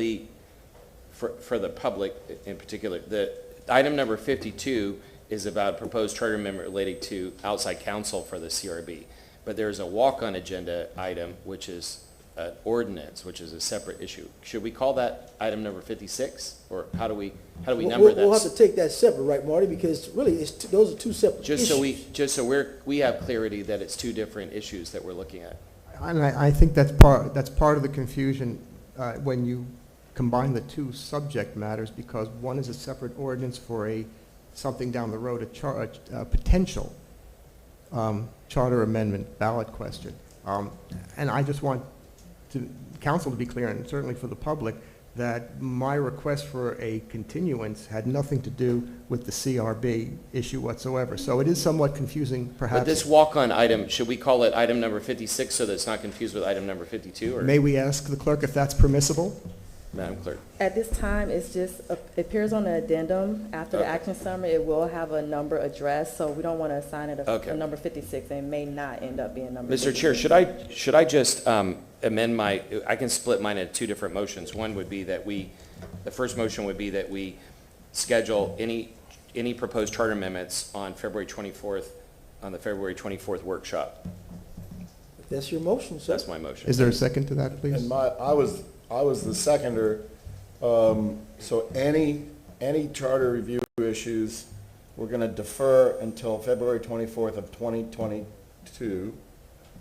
for the public in particular, the item number 52 is about proposed charter amendment related to outside counsel for the CRB. But there's a walk-on agenda item, which is an ordinance, which is a separate issue. Should we call that item number 56, or how do we number that? We'll have to take that separate, right, Marty? Because really, those are two separate issues. Just so we have clarity that it's two different issues that we're looking at. And I think that's part of the confusion when you combine the two subject matters, because one is a separate ordinance for something down the road, a potential charter amendment ballot question. And I just want council to be clear, and certainly for the public, that my request for a continuance had nothing to do with the CRB issue whatsoever. So it is somewhat confusing, perhaps. But this walk-on item, should we call it item number 56 so that it's not confused with item number 52? Or? May we ask the clerk if that's permissible? Madam Clerk. At this time, it's just, it appears on the addendum after the action summary, it will have a number addressed, so we don't want to assign it a number 56, and it may not end up being number 56. Mr. Chair, should I just amend I can split mine into two different motions. One would be that the first motion would be that we schedule any proposed charter amendments on February 24th, on the February 24th workshop. If that's your motion, sir. That's my motion. Is there a second to that, please? And I was the seconder, so any charter review issues, we're going to defer until February 24th of 2022.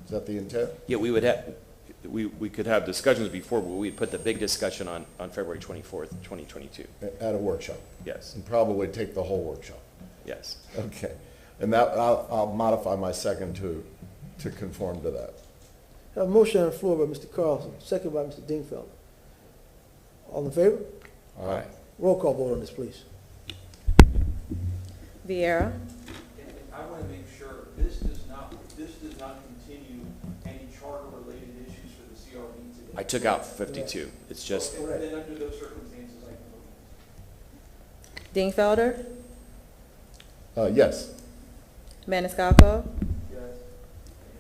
Is that the intent? Yeah, we could have discussions before, but we'd put the big discussion on February 24th, 2022. At a workshop? Yes. And probably take the whole workshop? Yes. Okay. And that, I'll modify my second to conform to that. I have a motion on the floor by Mr. Carlson, second by Mr. Dingfelder. All in favor? All right. Roll call vote on this, please. Vieira. I want to make sure this does not continue any charter-related issues for the CRB today. I took out 52. It's just. Then under those circumstances, I can vote. Dingfelder. Yes. Maniscalco. Yes.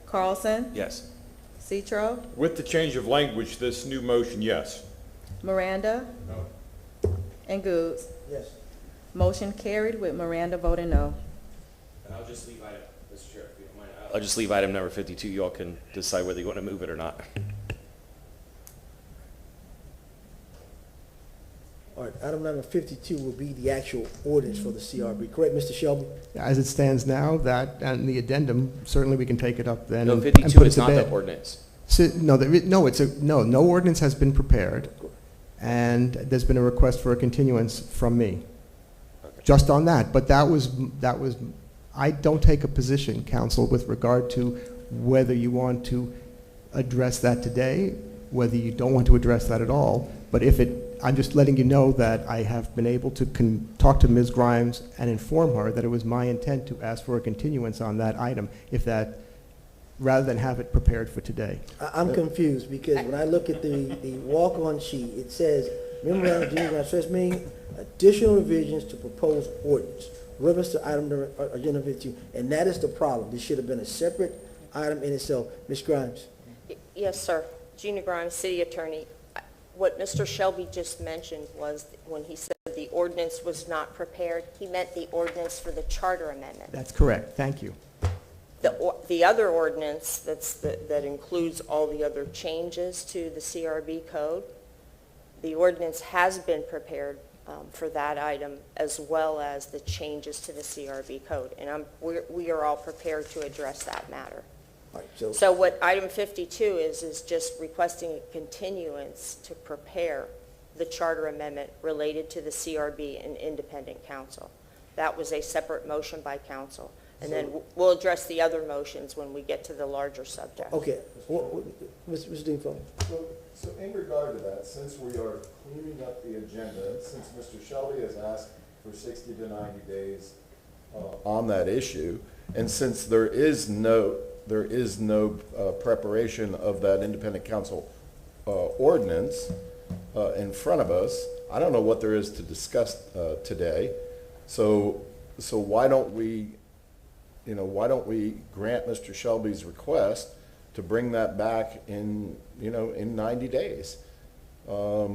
Carlson. Yes. Citro. With the change of language, this new motion, yes. Miranda. No. And Goods. Yes. Motion carried with Miranda voting no. And I'll just leave item, Mr. Chair, if you don't mind. I'll just leave item number 52. You all can decide whether you want to move it or not. All right, item number 52 will be the actual ordinance for the CRB. Correct, Mr. Shelby? As it stands now, that and the addendum, certainly we can take it up then. No, and 52 put it is to not bed. the ordinance. So, no ordinance has been prepared, and there's been a request for a continuance from me. Okay. Just on that, but that was, I don't take a position, council, with regard to whether you want to address that today, whether you don't want to address that at all, but I'm just letting you know that I have been able to talk to Ms. Grimes and inform her that it was my intent to ask for a continuance on that item, rather than have it prepared for today. I'm confused because when I look at the walk-on sheet, it says, memorandum of Gina Grimes, first meeting, additional revisions to proposed ordinance, reference to item number, agenda 52, and that is the problem. This should have been a separate item in itself. Ms. Grimes? Yes, sir. Gina Grimes, City Attorney. What Mr. Shelby just mentioned was when he said the ordinance was not prepared, he meant the ordinance for the charter amendment. That's correct. Thank you. The other ordinance that includes all the other changes to the CRB code, the ordinance has been prepared for that item as well as the changes to the CRB code. And we are all prepared to address that matter. All right, So what item 52 is just requesting a continuance to prepare the charter amendment related to the CRB and independent counsel. That was a separate motion by council. And then we'll address the other motions when we get to the larger subject. Okay. Mr. Dingfelder? So in regard to that, since we are cleaning up the agenda, since Mr. Shelby has asked for 60 to 90 days on that issue, and since there is no preparation of that independent counsel ordinance in front of us, I don't know what there is to discuss today. So why don't we grant Mr. Shelby's request to bring that back in 90 days? Or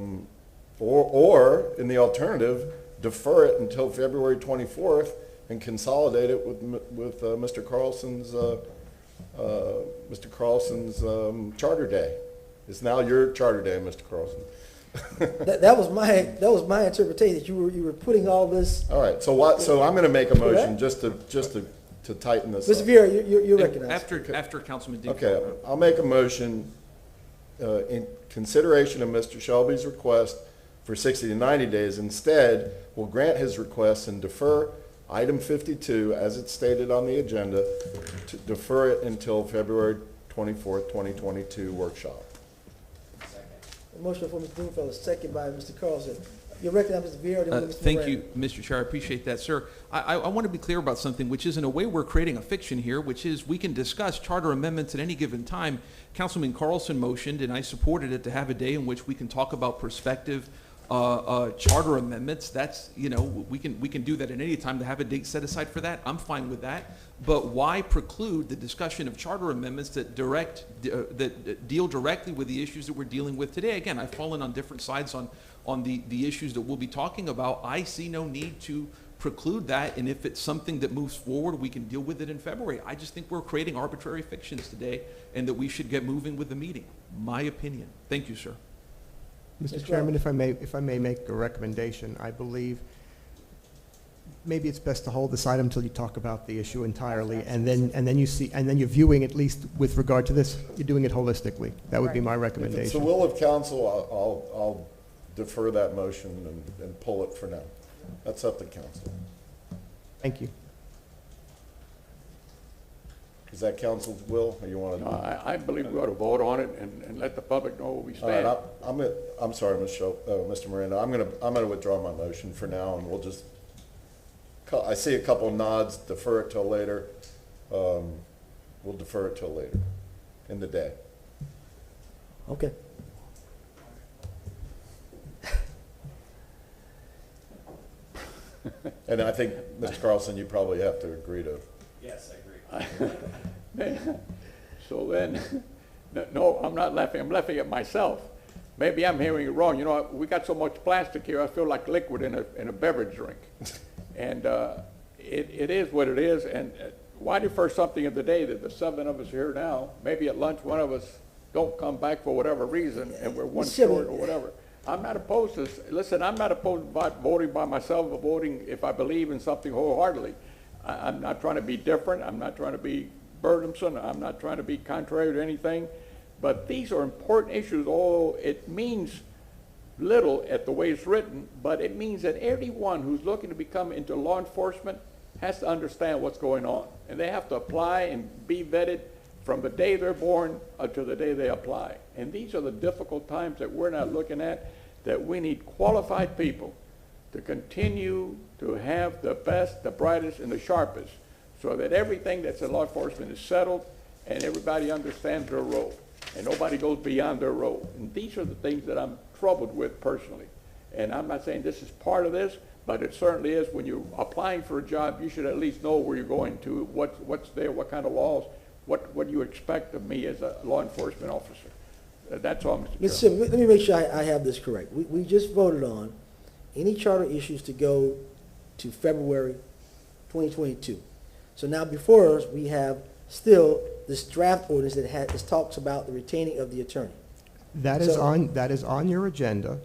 in the alternative, defer it until February 24th and consolidate it with Mr. Carlson's charter day. It's now your charter day, Mr. Carlson. That was my interpretation, that you were putting all this. All right, so I'm gonna make a motion just to tighten this up. Mr. Vieira, you're recognized. After Councilman Dingfelder. Okay, I'll make a motion, in consideration of Mr. Shelby's request for 60 to 90 days. Instead, we'll grant his request and defer item 52, as it's stated on the agenda, to defer it until February 24th, 2022 workshop. A motion for Mr. Dingfelder, second by Mr. Carlson. You're recognized, Mr. Vieira, then Mr. Thank Moran. you, Mr. Chair. I appreciate that, sir. I want to be clear about something, which is, in a way, we're creating a fiction here, which is we can discuss charter amendments at any given time. Councilman Carlson motioned, and I supported it, to have a day in which we can talk about prospective charter amendments. That's, we can do that at any time. To have a date set aside for that, I'm fine with that. But why preclude the discussion of charter amendments that deal directly with the issues that we're dealing with today? Again, I've fallen on different sides on the issues that we'll be talking about. I see no need to preclude that, and if it's something that moves forward, we can deal with it in February. I just think we're creating arbitrary fictions today, and that we should get moving with the meeting. My opinion. Thank you, sir. Mr. Chairman, if I may make a recommendation, I believe maybe it's best to hold this item until you talk about the issue entirely, and then you're viewing, at least with regard to this, you're doing it holistically. That would be my If recommendation. it's the will of council, I'll defer that motion and pull it for now. That's up to council. Thank you. Is that council's will, or you want to? No, I believe we ought to vote on it and let the public know where we All right, stand. I'm sorry, Mr. Miranda. I'm gonna withdraw my motion for now, and we'll just. I see a couple nods. Defer it till later. We'll defer it till later in the day. Okay. And I think, Mr. Carlson, you probably have to agree to. Yes, I agree. So then, no, I'm not laughing. I'm laughing at myself. Maybe I'm hearing it wrong. We got so much plastic here, I feel like liquid in a beverage drink. And it is what it is. And why defer something of the day that the 7 of us here now, maybe at lunch one of us don't come back for whatever reason, and we're one short or whatever. I'm not opposed to this. Listen, I'm not opposed to voting by myself or voting if I believe in something wholeheartedly. I'm not trying to be different. I'm not trying to be burdensome. I'm not trying to be contrary to anything. But these are important issues. Although it means little at the way it's written, but it means that everyone who's looking to become into law enforcement has to understand what's going on. And they have to apply and be vetted from the day they're born to the day they apply. And these are the difficult times that we're not looking at, that we need qualified people to continue to have the best, the brightest, and the sharpest, so that everything that's in law enforcement is settled and everybody understands their role and nobody goes beyond their role. And these are the things that I'm troubled with personally. And I'm not saying this is part of this, but it certainly is. When you're applying for a job, you should at least know where you're going to, what's there, what kind of laws, what you expect of me as a law enforcement officer. That's all, Mr. Chairman. Let me make sure I have this correct. We just voted on any charter issues to go to February 2022. So now before us, we have still this draft ordinance that talks about the retaining of the attorney. That is on your agenda,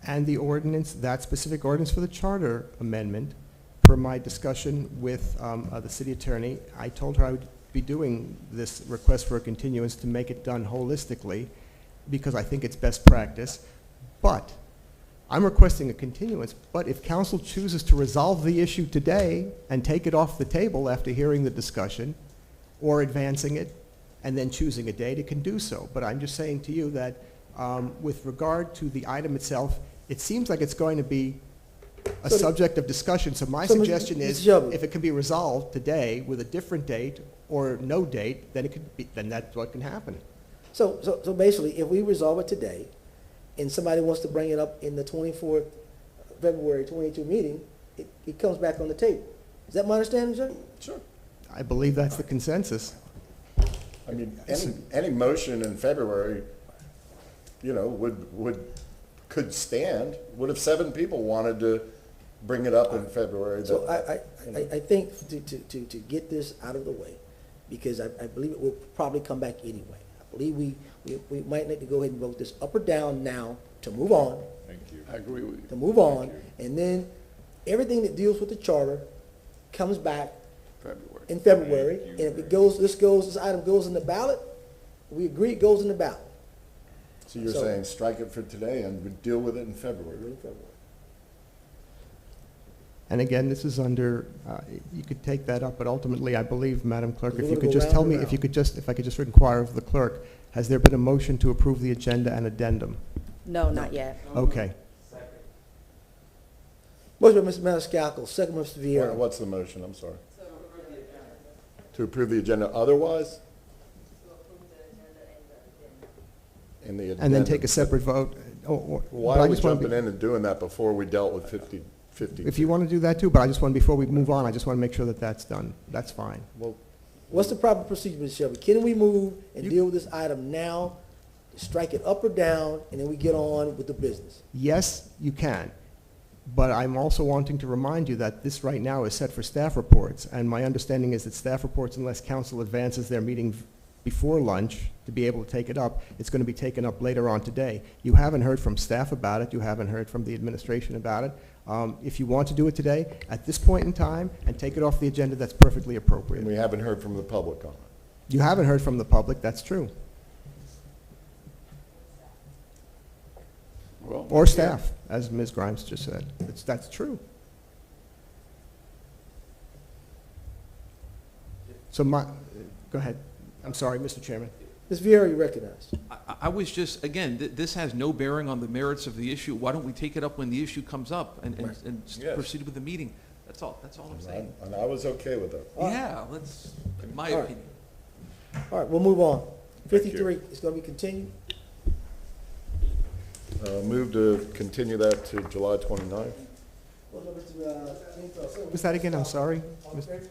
and the ordinance, that specific ordinance for the charter amendment, per my discussion with the city attorney, I told her I would be doing this request for a continuance to make it done holistically, because I think it's best practice. But I'm requesting a continuance, but if council chooses to resolve the issue today and take it off the table after hearing the discussion, or advancing it and then choosing a date, it can do so. But I'm just saying to you that with regard to the item itself, it seems like it's going to be a subject of discussion. So my suggestion is, if it can be resolved today with a different date or no date, then it could be, then that's what can happen. So basically, if we resolve it today, and somebody wants to bring it up in the 24th February 22 meeting, it comes back on the table. Is that my understanding, sir? Sure. I believe that's the consensus. I mean, any motion in February, could stand. What if 7 people wanted to bring it up in February? So I think to get this out of the way, because I believe it will probably come back anyway. I believe we might need to go ahead and vote this up or down now to move on, Thank you. I agree with you. to move on, and then everything that deals with the charter comes back February. in February, and if it goes, this item goes in the ballot, we agree it goes in the ballot. So you're So- saying strike it for today and we deal with it in February? In February. And again, this is under, you could take that up, but ultimately, I believe, Madam Clerk, We're if you gonna could go just round tell and me, round. if I could just inquire of the clerk, has there been a motion to approve the agenda and addendum? No, not yet. Okay. Motion by Mr. Maniscalco, second by Mr. Viera. What's the motion? I'm sorry. To approve the agenda otherwise? In the And then addendum. take a separate vote? Why are we jumping in and doing that before we dealt with 50? If you want to do that too, but I just want, before we move on, I just want to make sure that that's done. That's fine. Well, What's the proper procedure, Mr. Shelby? Can we move and deal with this item now, strike it up or down, and then we get on with the business? Yes, you can. But I'm also wanting to remind you that this right now is set for staff reports, and my understanding is that staff reports, unless council advances their meeting before lunch to be able to take it up, it's going to be taken up later on today. You haven't heard from staff about it. You haven't heard from the administration about it. If you want to do it today, at this point in time, and take it off the agenda, that's perfectly appropriate. and we haven't heard from the public on it. You haven't heard from the public, that's true. Well, Or staff, as Ms. Grimes just said. That's true. So go ahead. I'm sorry, Mr. Chairman. Ms. Viera, you recognize. I was just, again, this has no bearing on the merits of the issue. Why don't we take it up when the issue comes up and Yes. proceed with the meeting? That's all I'm saying. And I was okay with it. Yeah, let's, in my All right. opinion. All right, we'll move on. Thank you. 53 is going to be continued. Move to continue that to July 29th. Motion by Mr. Greenfield, second by Was that again? I'm sorry. All in favor?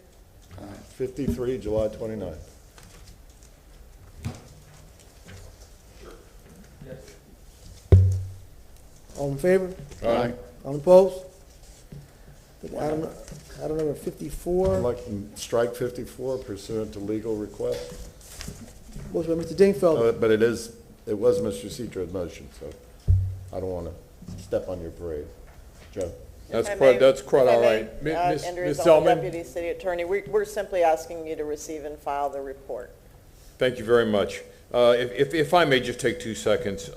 53, July 29th. All in favor? Aye. All opposed? Item number I'd 54. like to strike 54 pursuant to legal request. Motion by Mr. Dingfelder. But it was Mr. Citro's motion, so I don't want to step on your parade. Joe? That's If I quite, may- that's quite if I all may, right. Ms. Ender Ms. Izzo, Selman? Deputy City Attorney, we're simply asking you to receive and file the report. Thank you very much. If I may just take 2 seconds.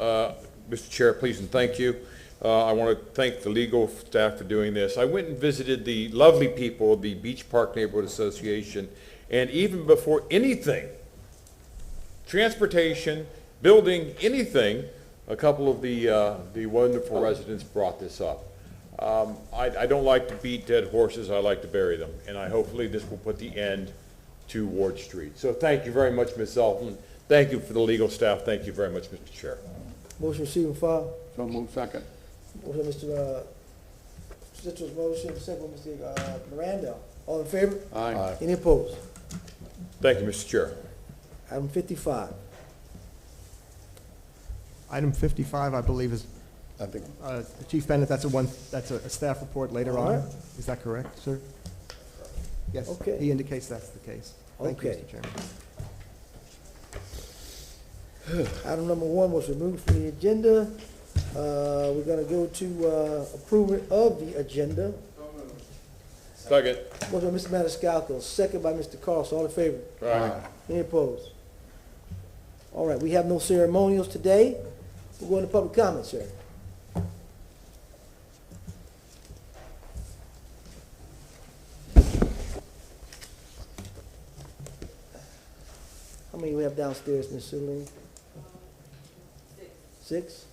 Mr. Chair, please and thank you. I want to thank the legal staff for doing this. I went and visited the lovely people of the Beach Park Neighborhood Association, and even before anything, transportation, building, anything, a couple of the wonderful residents brought this up. I don't like to beat dead horses, I like to bury them, and hopefully this will put the end to Ward Street. So thank you very much, Ms. Sullivan. Thank you for the legal staff. Thank you very much, Mr. Chair. Motion received and filed. So move second. Motion by Mr. Citro's motion, second by Mr. Miranda. All in favor? Aye. Any opposed? Thank you, Mr. Chair. Item 55. Item 55, I believe, is, I think, Chief Bennett, that's a staff report later All on. right. Is that correct, sir? Yes. Okay. He indicates that's the case. Thank you, Okay. Mr. Chairman. Item number 1 was removed from the agenda. We're going to go to approval of the agenda. Second. Motion by Mr. Maniscalco, second by Mr. Carlson. All in favor? Aye. Any opposed? All right, we have no ceremonials today. We're going to public comment, sir. How many we have downstairs, Ms. Celine? 6.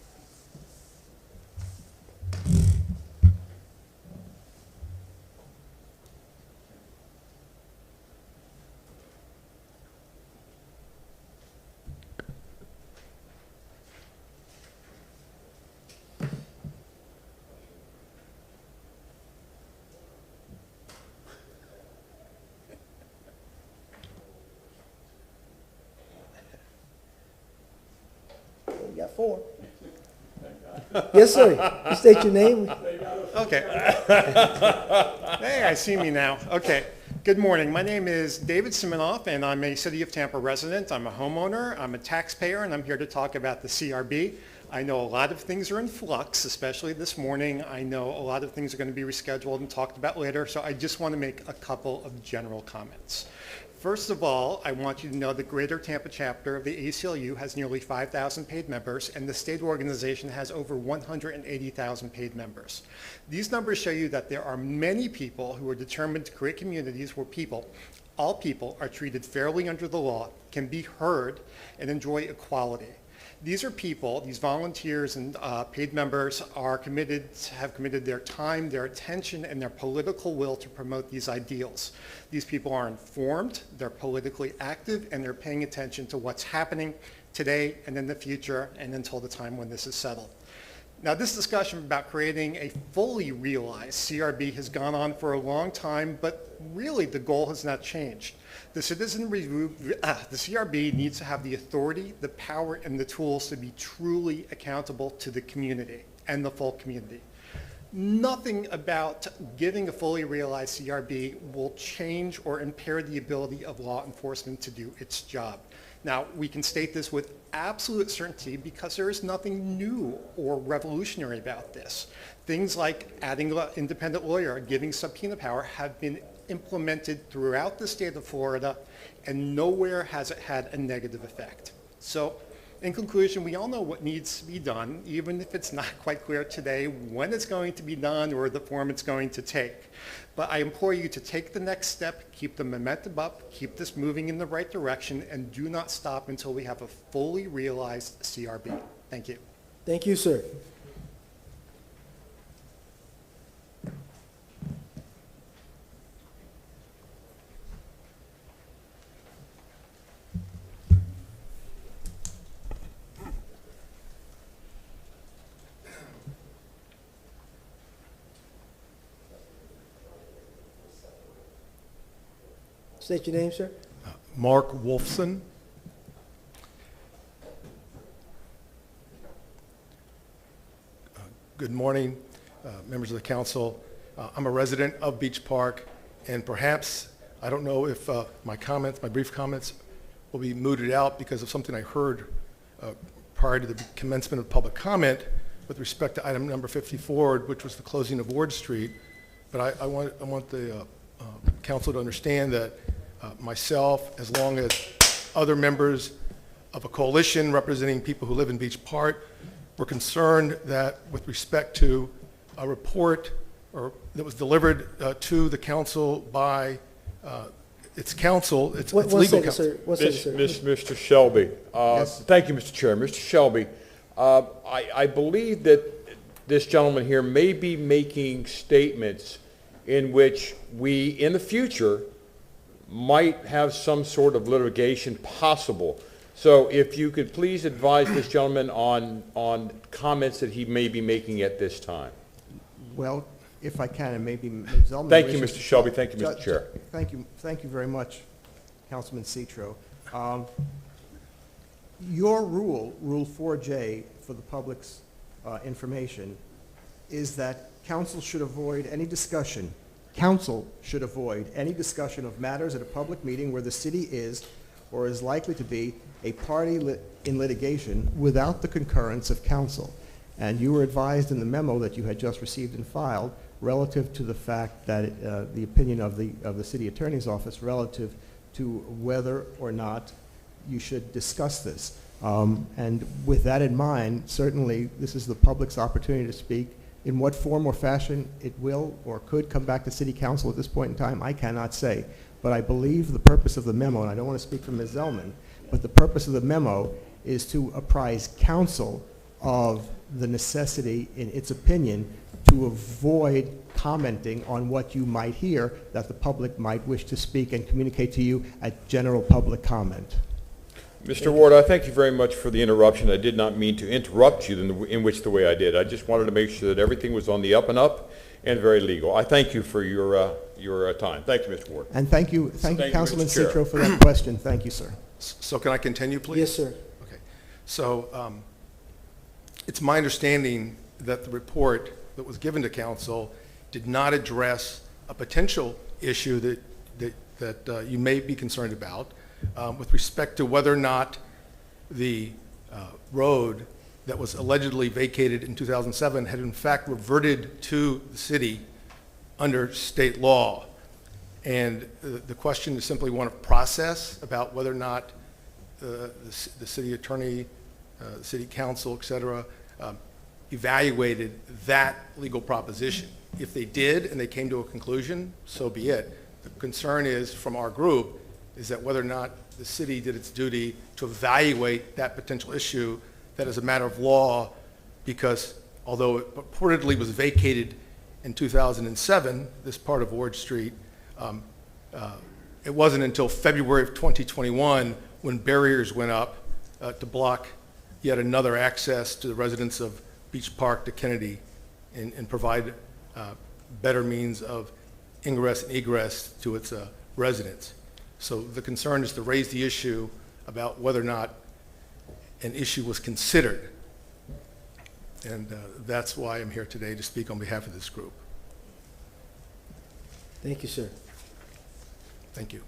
We got 4. Yes, sir. You state your name. Okay. Hey, I see me now. Okay. Good morning. My name is David Siminoff, and I'm a City of Tampa resident. I'm a homeowner, I'm a taxpayer, and I'm here to talk about the CRB. I know a lot of things are in flux, especially this morning. I know a lot of things are going to be rescheduled and talked about later, so I just want to make a couple of general comments. First of all, I want you to know the Greater Tampa chapter of the ACLU has nearly 5,000 paid members, and the state organization has over 180,000 paid members. These numbers show you that there are many people who are determined to create communities where all people are treated fairly under the law, can be heard, and enjoy equality. These are people, these volunteers and paid members have committed their time, their attention, and their political will to promote these ideals. These people are informed, they're politically active, and they're paying attention to what's happening today and in the future and until the time when this is settled. Now, this discussion about creating a fully realized CRB has gone on for a long time, but really the goal has not changed. The CRB needs to have the authority, the power, and the tools to be truly accountable to the community and the full community. Nothing about giving a fully realized CRB will change or impair the ability of law enforcement to do its job. Now, we can state this with absolute certainty because there is nothing new or revolutionary about this. Things like adding an independent lawyer, giving subpoena power have been implemented throughout the state of Florida, and nowhere has it had a negative effect. So, in conclusion, we all know what needs to be done, even if it's not quite clear today when it's going to be done or the form it's going to take. But I implore you to take the next step, keep the momentum up, keep this moving in the right direction, and do not stop until we have a fully realized CRB. Thank you. Thank you, sir. State your name, sir. Mark Wolfson. Good morning, members of the council. I'm a resident of Beach Park, and perhaps, I don't know if my brief comments will be mooted out because of something I heard prior to the commencement of public comment with respect to item number 54, which was the closing of Ward Street. But I want the council to understand that myself, as long as other members of a coalition representing people who live in Beach Park, were concerned that with respect to a report that was delivered to the council by its counsel, its legal counsel. Mr. Shelby. Yes. Thank you, Mr. Chair. Mr. Shelby, I believe that this gentleman here may be making statements in which we, in the future, might have some sort of litigation possible. So if you could please advise this gentleman on comments that he may be making at this time. Well, if I can, and maybe Ms. Zellman. Thank you, Mr. Shelby. Thank you, Mr. Chair. Thank you very much, Councilman Citro. Your Rule 4J, for the public's information, is that council should avoid any discussion of matters at a public meeting where the city is or is likely to be a party in litigation without the concurrence of council. And you were advised in the memo that you had just received and filed relative to the fact that the opinion of the city attorney's office relative to whether or not you should discuss this. And with that in mind, certainly this is the public's opportunity to speak. In what form or fashion it will or could come back to City Council at this point in time, I cannot say. But I believe the purpose of the memo, and I don't want to speak for Ms. Zellman, but the purpose of the memo is to apprise council of the necessity, in its opinion, to avoid commenting on what you might hear that the public might wish to speak and communicate to you at general public comment. Mr. Ward, I thank you very much for the interruption. I did not mean to interrupt you in which the way I did. I just wanted to make sure that everything was on the up and up and very legal. I thank you for your time. Thank you, Mr. Ward. And thank you, Councilman Citro, for that question. Thank you, sir. So can I continue, please? Yes, sir. Okay. So it's my understanding that the report that was given to council did not address a potential issue that you may be concerned about with respect to whether or not the road that was allegedly vacated in 2007 had in fact reverted to the city under state law. And the question is simply one of process about whether or not the city attorney, the city council, et cetera, evaluated that legal proposition. If they did and they came to a conclusion, so be it. The concern is, from our group, is that whether or not the city did its duty to evaluate that potential issue, that is a matter of law, because although it purportedly was vacated in 2007, this part of Ward Street, it wasn't until February of 2021 when barriers went up to block yet another access to the residents of Beach Park to Kennedy and provide better means of ingress and egress to its residents. So the concern is to raise the issue about whether or not an issue was considered. And that's why I'm here today, to speak on behalf of this group. Thank you, sir. Thank you.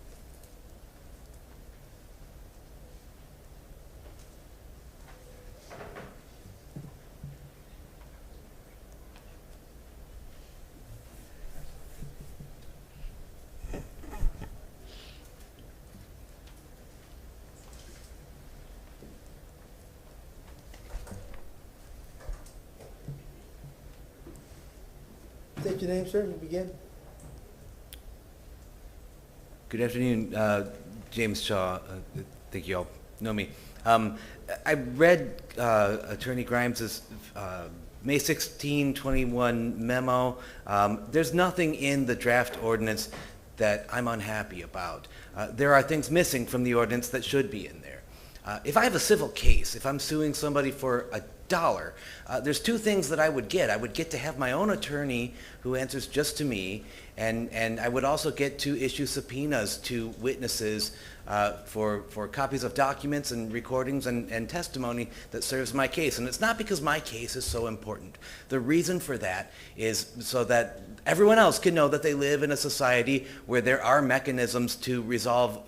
State your name, sir, and begin. Good afternoon, James Shaw. I think you all know me. I read Attorney Grimes's May 16, 21 memo. There's nothing in the draft ordinance that I'm unhappy about. There are things missing from the ordinance that should be in there. If I have a civil case, if I'm suing somebody for $1, there's two things that I would get. I would get to have my own attorney who answers just to me, and I would also get to issue subpoenas to witnesses for copies of documents and recordings and testimony that serves my case. And it's not because my case is so important. The reason for that is so that everyone else can know that they live in a society where there are mechanisms to resolve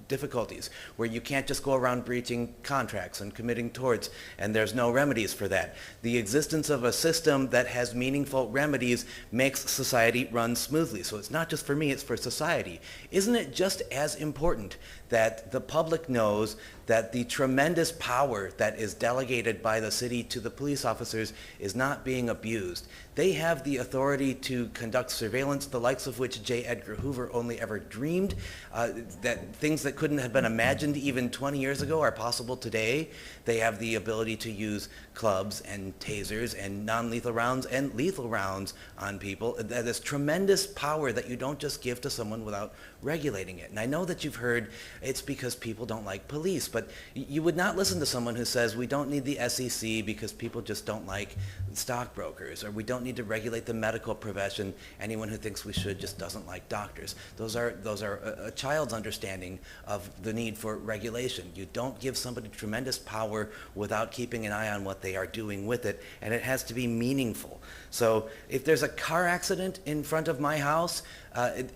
difficulties, where you can't just go around breaching contracts and committing torts, and there's no remedies for that. The existence of a system that has meaningful remedies makes society run smoothly. So it's not just for me, it's for society. Isn't it just as important that the public knows that the tremendous power that is delegated by the city to the police officers is not being abused? They have the authority to conduct surveillance, the likes of which J. Edgar Hoover only ever dreamed, that things that couldn't have been imagined even 20 years ago are possible today. They have the ability to use clubs and tasers and non-lethal rounds and lethal rounds on people. That is tremendous power that you don't just give to someone without regulating it. And I know that you've heard it's because people don't like police, but you would not listen to someone who says we don't need the SEC because people just don't like stockbrokers, or we don't need to regulate the medical profession. Anyone who thinks we should just doesn't like doctors. Those are a child's understanding of the need for regulation. You don't give somebody tremendous power without keeping an eye on what they are doing with it, and it has to be meaningful. So if there's a car accident in front of my house,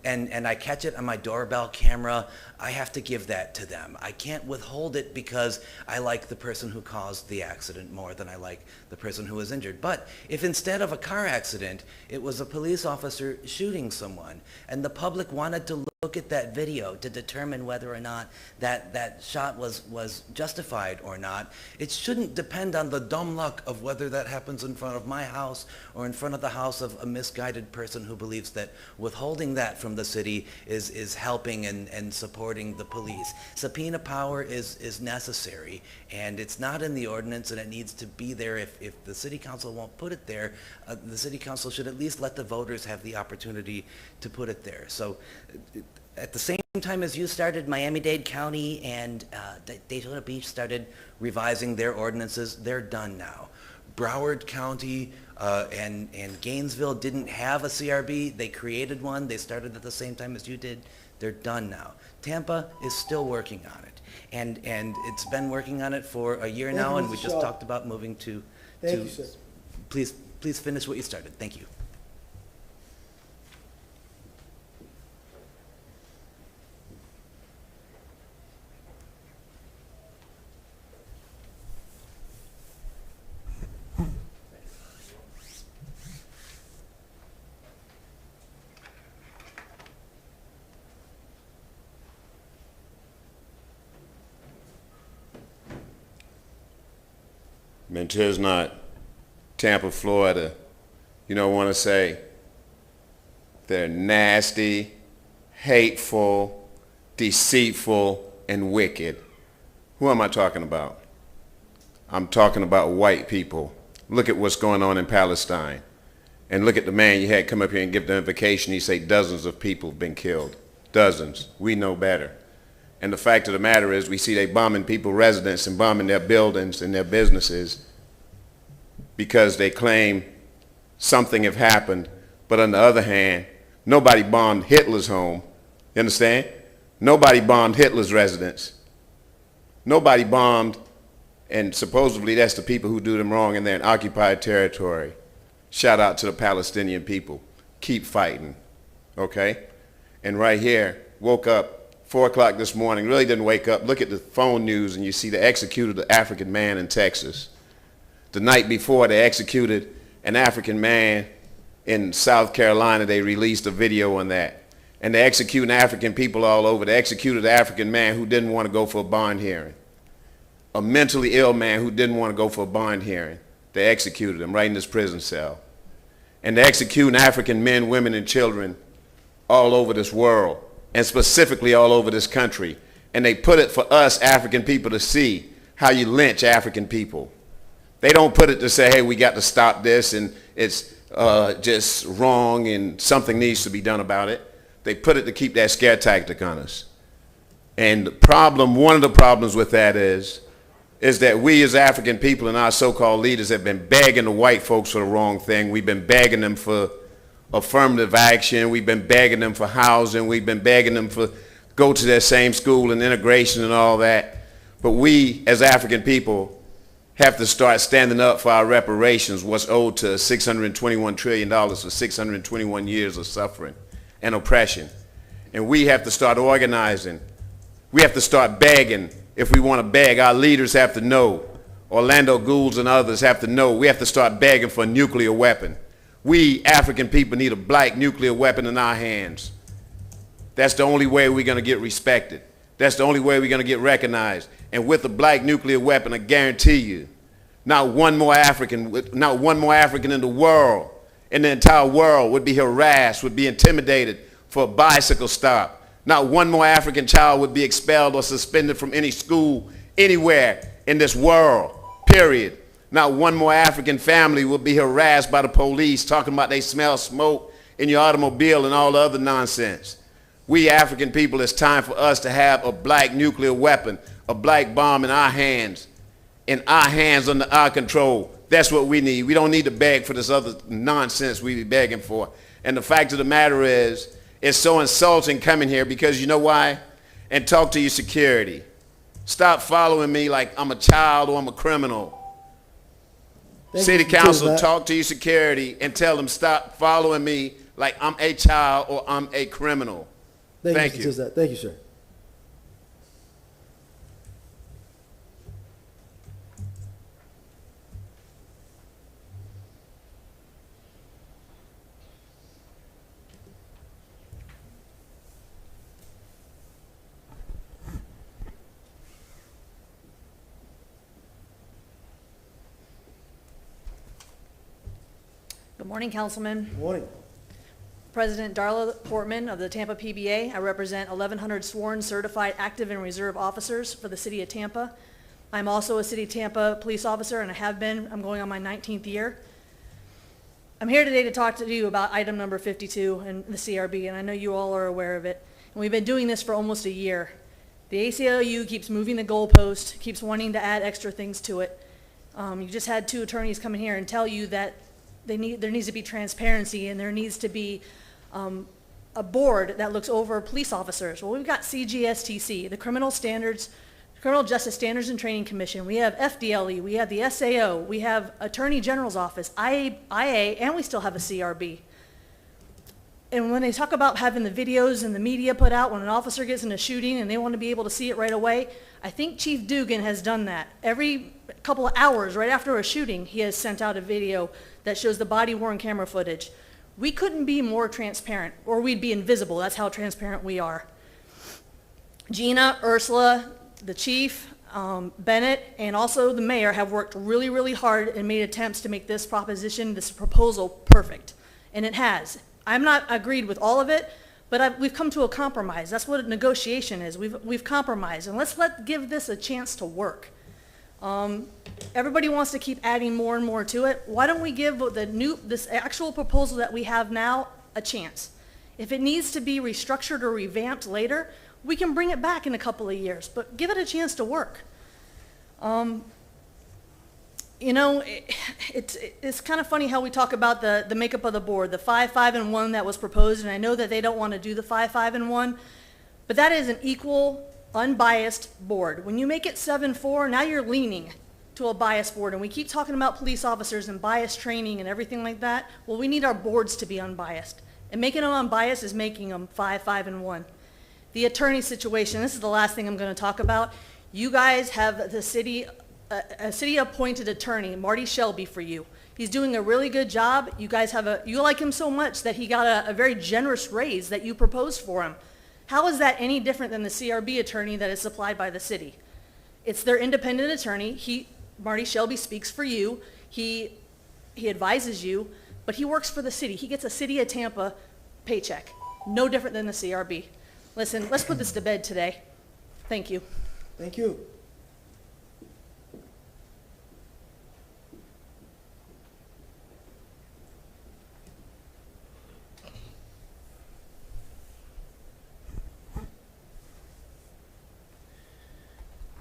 and I catch it on my doorbell camera, I have to give that to them. I can't withhold it because I like the person who caused the accident more than I like the person who was injured. But if instead of a car accident, it was a police officer shooting someone, and the public wanted to look at that video to determine whether or not that shot was justified or not, it shouldn't depend on the dumb luck of whether that happens in front of my house or in front of the house of a misguided person who believes that withholding that from the city is helping and supporting the police. Subpoena power is necessary, and it's not in the ordinance, and it needs to be there. If the city council won't put it there, the city council should at least let the voters have the opportunity to put it there. So at the same time as you started, Miami-Dade County and Daytona Beach started revising their ordinances. They're done now. Broward County and Gainesville didn't have a CRB. They created one. They started at the same time as you did. They're done now. Tampa is still working on it. And it's been working on it for a year now, and we just talked about moving to... Thank you, sir. Please finish what you started. Thank you. Mentor's not Tampa, Florida. You don't want to say they're nasty, hateful, deceitful, and wicked. Who am I talking about? I'm talking about white people. Look at what's going on in Palestine. And look at the man you had come up here and give the invocation. He say dozens of people have been killed. Dozens. We know better. And the fact of the matter is we see they bombing people's residence and bombing their buildings and their businesses because they claim something have happened. But on the other hand, nobody bombed Hitler's home. You understand? Nobody bombed Hitler's residence. Nobody bombed, and supposedly that's the people who do them wrong and they're in occupied territory. Shout out to the Palestinian people. Keep fighting, okay? And right here, woke up 4 o'clock this morning, really didn't wake up. Look at the phone news and you see they executed an African man in Texas. The night before they executed an African man in South Carolina. They released a video on that. And they're executing African people all over. They executed an African man who didn't want to go for a bond hearing. A mentally ill man who didn't want to go for a bond hearing. They executed him right in this prison cell. And they're executing African men, women, and children all over this world, and specifically all over this country. And they put it for us African people to see how you lynch African people. They don't put it to say, hey, we got to stop this and it's just wrong and something needs to be done about it. They put it to keep that scare tactic on us. And the problem, one of the problems with that is that we as African people and our so-called leaders have been begging the white folks for the wrong thing. We've been begging them for affirmative action. We've been begging them for housing. We've been begging them for go to their same school and integration and all that. But we as African people have to start standing up for our reparations, what's owed to $621 trillion for 621 years of suffering and oppression. And we have to start organizing. We have to start begging. If we want to beg, our leaders have to know. Orlando Goulds and others have to know. We have to start begging for a nuclear weapon. We African people need a black nuclear weapon in our hands. That's the only way we're going to get respected. That's the only way we're going to get recognized. And with a black nuclear weapon, I guarantee you, not one more African in the world, in the entire world, would be harassed, would be intimidated for a bicycle stop. Not one more African child would be expelled or suspended from any school anywhere in this world, period. Not one more African family would be harassed by the police talking about they smell smoke in your automobile and all the other nonsense. We African people, it's time for us to have a black nuclear weapon, a black bomb in our hands under our control. That's what we need. We don't need to beg for this other nonsense we be begging for. And the fact of the matter is, it's so insulting coming here because you know why? And talk to your security. Stop following me like I'm a child or I'm a criminal. City Council, talk to your security and tell them stop following me like I'm a child or I'm a criminal. Thank you. Thank you, sir. Good morning, Councilman. Good morning. President Darla Portman of the Tampa PBA. I represent 1,100 sworn, certified, active, and reserve officers for the city of Tampa. I'm also a city of Tampa police officer, and I have been. I'm going on my 19th year. I'm here today to talk to you about item number 52 and the CRB, and I know you all are aware of it. And we've been doing this for almost a year. The ACLU keeps moving the goalpost, keeps wanting to add extra things to it. You just had 2 attorneys come in here and tell you that there needs to be transparency and there needs to be a board that looks over police officers. Well, we've got CGSTC, the Criminal Justice Standards and Training Commission. We have FDLE, we have the SAO, we have Attorney General's Office, IA, and we still have a CRB. And when they talk about having the videos and the media put out when an officer gets in a shooting and they want to be able to see it right away, I think Chief Dugan has done that. Every couple of hours right after a shooting, he has sent out a video that shows the body-worn camera footage. We couldn't be more transparent, or we'd be invisible. That's how transparent we are. Gina, Ursula, the chief, Bennett and also the mayor have worked really, really hard and made attempts to make this proposal perfect. And it has. I'm not agreed with all of it, but we've come to a compromise. That's what a negotiation is. We've compromised, and let's give this a chance to work. Everybody wants to keep adding more and more to it. Why don't we give this actual proposal that we have now a chance? If it needs to be restructured or revamped later, we can bring it back in a couple of years, but give it a chance to work. You know, it's kind of funny how we talk about the makeup of the board, the 5-5-1 that was proposed, and I know that they don't want to do the 5-5-1, but that is an equal, unbiased board. When you make it 7-4, now you're leaning to a biased board, and we keep talking about police officers and bias training and everything like that. Well, we need our boards to be unbiased, and making them unbiased is making them 5-5-1. The attorney situation, this is the last thing I'm going to talk about. You guys have a city-appointed attorney, Marty Shelby, for you. He's doing a really good job. You guys you like him so much that he got a very generous raise that you proposed for him. How is that any different than the CRB attorney that is supplied by the city? It's their independent attorney. Marty Shelby speaks for you. He advises you, but he works for the city. He gets a City of Tampa paycheck, no different than the CRB. Listen, let's put this to bed today. Thank you. Thank you.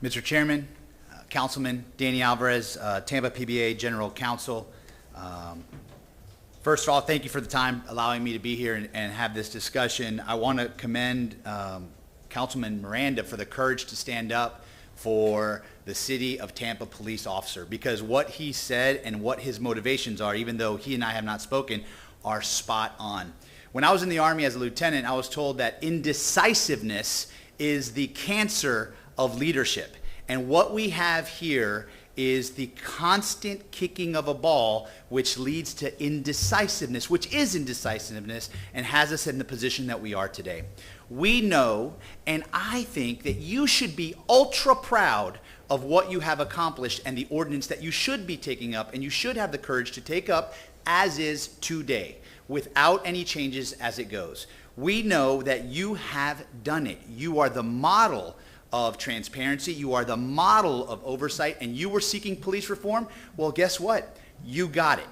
Mr. Chairman, Councilman Danny Alvarez, Tampa PBA General Counsel. First of all, thank you for the time allowing me to be here and have this discussion. I want to commend Councilman Miranda for the courage to stand up for the City of Tampa police officer, because what he said and what his motivations are, even though he and I have not spoken, are spot on. When I was in the Army as a lieutenant, I was told that indecisiveness is the cancer of leadership. And what we have here is the constant kicking of a ball, which leads to indecisiveness, which is indecisiveness, and has us in the position that we are today. We know, and I think that you should be ultra proud of what you have accomplished and the ordinance that you should be taking up, and you should have the courage to take up as is today, without any changes as it goes. We know that you have done it. You are the model of transparency. You are the model of oversight, and you were seeking police reform. Well, guess what? You got it.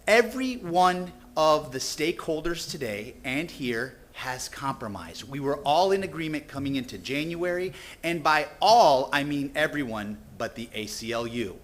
Every one of the stakeholders today and here has compromised. We were all in agreement coming into January, and by all, I mean everyone but the ACLU.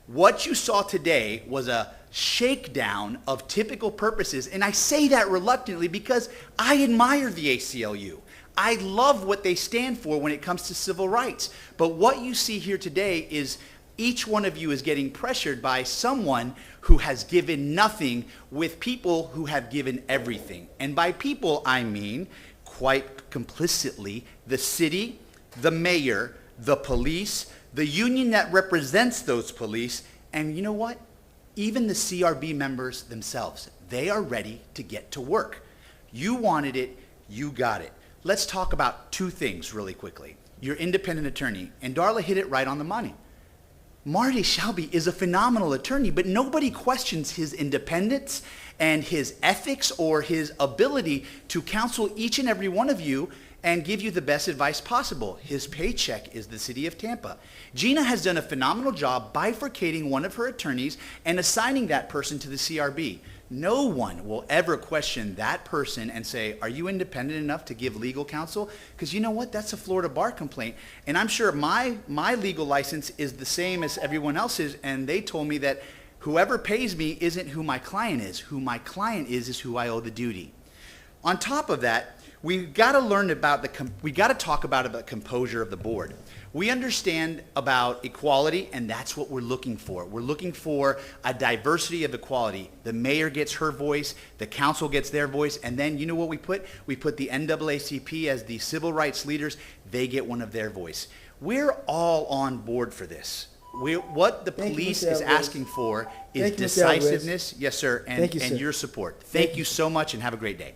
What you saw today was a shakedown of typical purposes, and I say that reluctantly because I admire the ACLU. I love what they stand for when it comes to civil rights. But what you see here today is each one of you is getting pressured by someone who has given nothing with people who have given everything. And by people, I mean, quite complicitly, the city, the mayor, the police, the union that represents those police, and you know what? Even the CRB members themselves. They are ready to get to work. You wanted it, you got it. Let's talk about two things really quickly. Your independent attorney, and Darla hit it right on the money. Marty Shelby is a phenomenal attorney, but nobody questions his independence and his ethics or his ability to counsel each and every one of you and give you the best advice possible. His paycheck is the City of Tampa. Gina has done a phenomenal job bifurcating one of her attorneys and assigning that person to the CRB. No one will ever question that person and say, are you independent enough to give legal counsel? Because you know what? That's a Florida bar complaint. And I'm sure my legal license is the same as everyone else's, and they told me that whoever pays me isn't who my client is. Who my client is who I owe the duty. On top of that, we've got to learn about we got to talk about the composure of the board. We understand about equality, and that's what we're looking for. We're looking for a diversity of equality. The mayor gets her voice, the council gets their voice, and then you know what we put? We put the NAACP as the civil rights leaders. They get one of their voice. We're all on board for this. What the police is asking for is decisiveness, yes sir, and your support. Thank you so much, and have a great day.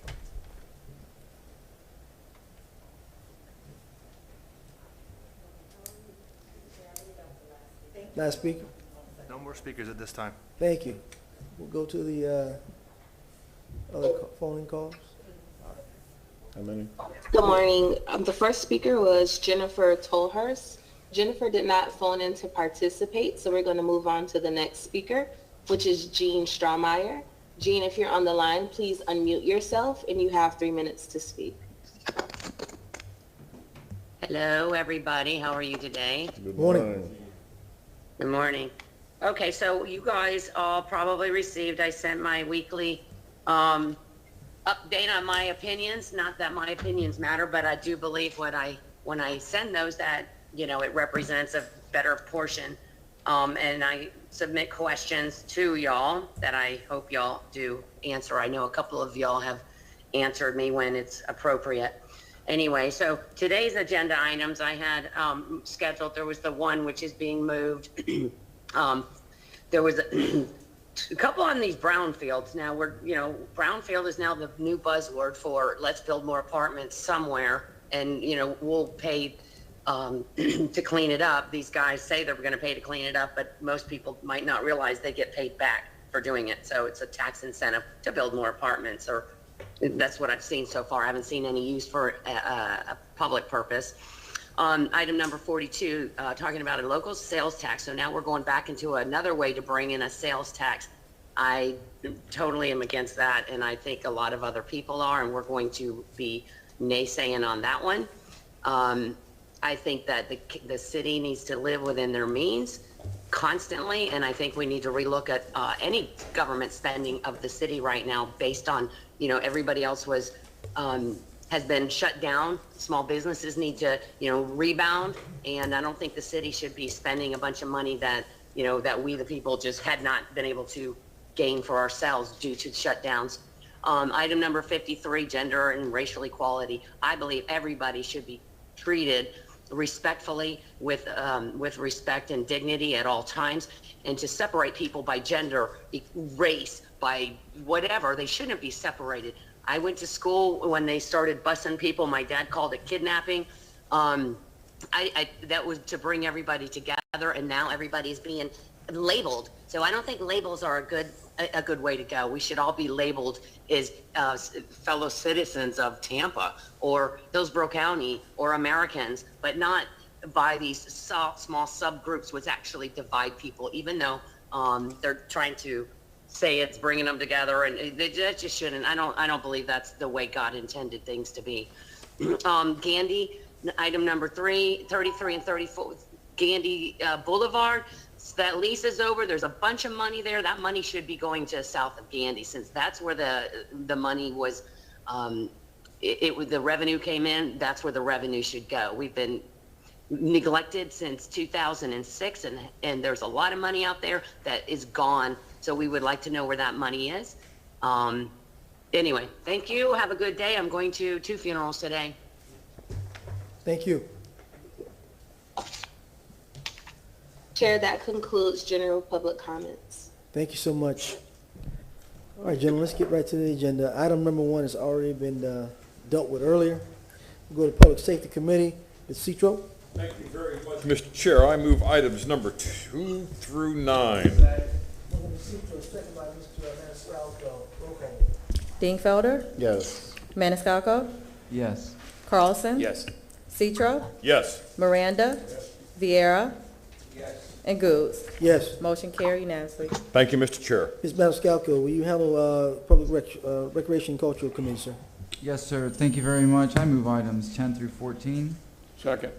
Last speaker. No more speakers at this time. Thank you. We'll go to the other phone calls. How many? Good morning. The first speaker was Jennifer Tolhurst. Jennifer did not phone in to participate, so we're going to move on to the next speaker, which is Jean Strawmeyer. Jean, if you're on the line, please unmute yourself, and you have 3 minutes to speak. Hello, everybody. How are you today? Good morning. Good morning. Okay, so you guys all probably received, I sent my weekly update on my opinions. Not that my opinions matter, but I do believe when I send those that, you know, it represents a better portion. And I submit questions to y'all that I hope y'all do answer. I know a couple of y'all have answered me when it's appropriate. Anyway, so today's agenda items I had scheduled, there was the one which is being moved. There was a couple on these brownfields. Now brownfield is now the new buzzword for let's build more apartments somewhere and, you know, we'll pay to clean it up. These guys say they're going to pay to clean it up, but most people might not realize they get paid back for doing it. So it's a tax incentive to build more apartments, or that's what I've seen so far. I haven't seen any use for a public purpose. Item number 42, talking about a local sales tax. So now we're going back into another way to bring in a sales tax. I totally am against that, and I think a lot of other people are, and we're going to be naysaying on that one. I think that the city needs to live within their means constantly, and I think we need to relook at any government spending of the city right now based on, you know, everybody else has been shut down. Small businesses need to, you know, rebound, and I don't think the city should be spending a bunch of money that, you know, that we the people just had not been able to gain for ourselves due to shutdowns. Item number 53, gender and racial equality. I believe everybody should be treated respectfully with respect and dignity at all times, and to separate people by gender, race, by whatever, they shouldn't be separated. I went to school when they started busing people. My dad called it kidnapping. That was to bring everybody together, and now everybody's being labeled. So I don't think labels are a good way to go. We should all be labeled as fellow citizens of Tampa or Hillsborough County or Americans, but not by these small subgroups which actually divide people, even though they're trying to say it's bringing them together, and that just shouldn't. I don't believe that's the way God intended things to be. Gandy, item number 33 and 34, Gandy Boulevard. That lease is over. There's a bunch of money there. That money should be going to south of Gandy, since that's where the money was. The revenue came in. That's where the revenue should go. We've been neglected since 2006, and there's a lot of money out there that is gone. So we would like to know where that money is. Anyway, thank you. Have a good day. I'm going to 2 funerals today. Thank you. Chair, that concludes general public comments. Thank you so much. All right, gentlemen, let's get right to the agenda. Item number 1 has already been dealt with earlier. We'll go to Public Safety Committee. Ms. Citro. Thank you very much, Mr. Chair. I move items number 2 through 9. Dingfelder? Yes. Maniscalco? Yes. Carlson? Yes. Citro? Yes. Miranda? Vieira? And Goods? Yes. Motion carried unanimously. Thank you, Mr. Chair. Ms. Maniscalco, will you handle Recreation and Cultural Committee, sir? Yes, sir. Thank you very much. I move items 10 through 14. Second.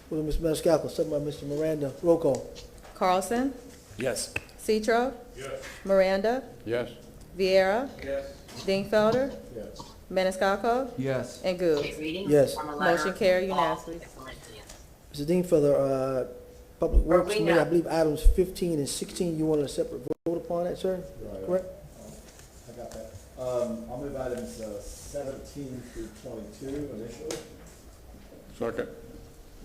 Well, Ms. Maniscalco, second by Mr. Miranda. Roll call. Carlson? Yes. Citro? Yes. Miranda? Yes. Vieira? Yes. Dingfelder? Yes. Maniscalco? Yes. And Goods? Yes. Motion carried unanimously. Mr. Dingfelder, Public Works Committee, I believe items 15 and 16, you want a separate vote upon that, sir? Right. Correct? I got that. I'll move items 17 through 22 initially. Second.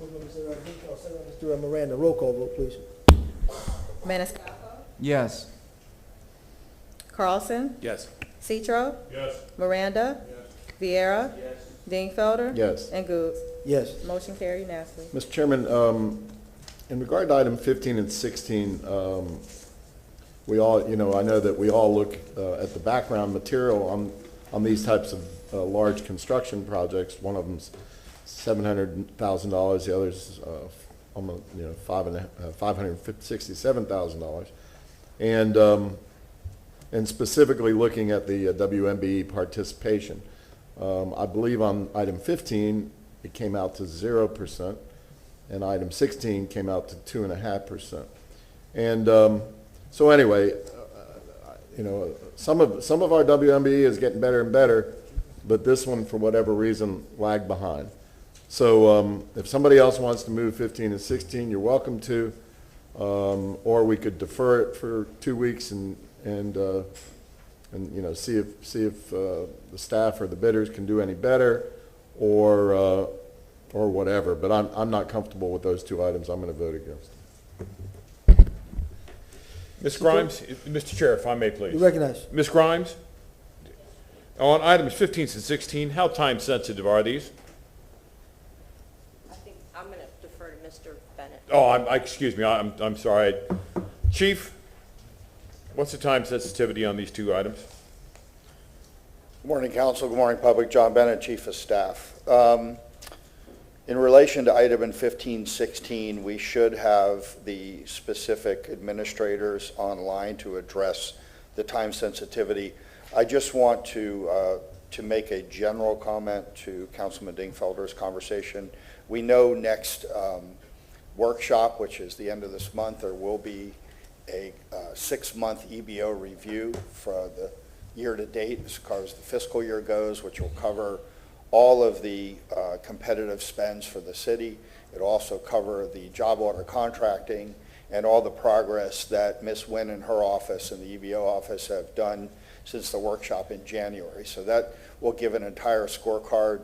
Mr. Miranda, roll call vote, please. Maniscalco? Yes. Carlson? Yes. Citro? Yes. Miranda? Vieira? Dingfelder? Yes. And Goods? Yes. Motion carried unanimously. Mr. Chairman, In regard to item 15 and 16, we all, I know that we all look at the background material on these types of large construction projects. One of them's $700,000, the other's almost, $567,000. And specifically looking at the WMBE participation. I believe on item 15, it came out to 0%, and item 16 came out to 2.5%. And so anyway, some of our WMBE is getting better and better, but this one, for whatever reason, lagged behind. So if somebody else wants to move 15 and 16, you're welcome to, or we could defer it for 2 weeks and see if the staff or the bidders can do any better, or whatever. But I'm not comfortable with those two items. I'm going to vote against. Ms. Grimes, Mr. Chair, if I may, please. You recognize. Ms. Grimes, on items 15 and 16, how time sensitive are these? I think I'm going to defer to Mr. Bennett. Oh, excuse me, I'm sorry. Chief, what's the time sensitivity on these two items? Good morning, Council. Good morning, public. John Bennett, Chief of Staff. In relation to item 1516, we should have the specific administrators online to address the time sensitivity. I just want to make a general comment to Councilman Dingfelder's conversation. We know next workshop, which is the end of this month, there will be a 6-month EBO review for the year to date as far as the fiscal year goes, which will cover all of the competitive spends for the city. It'll also cover the job order contracting and all the progress that Ms. Wynn and her office and the EBO office have done since the workshop in January. So that will give an entire scorecard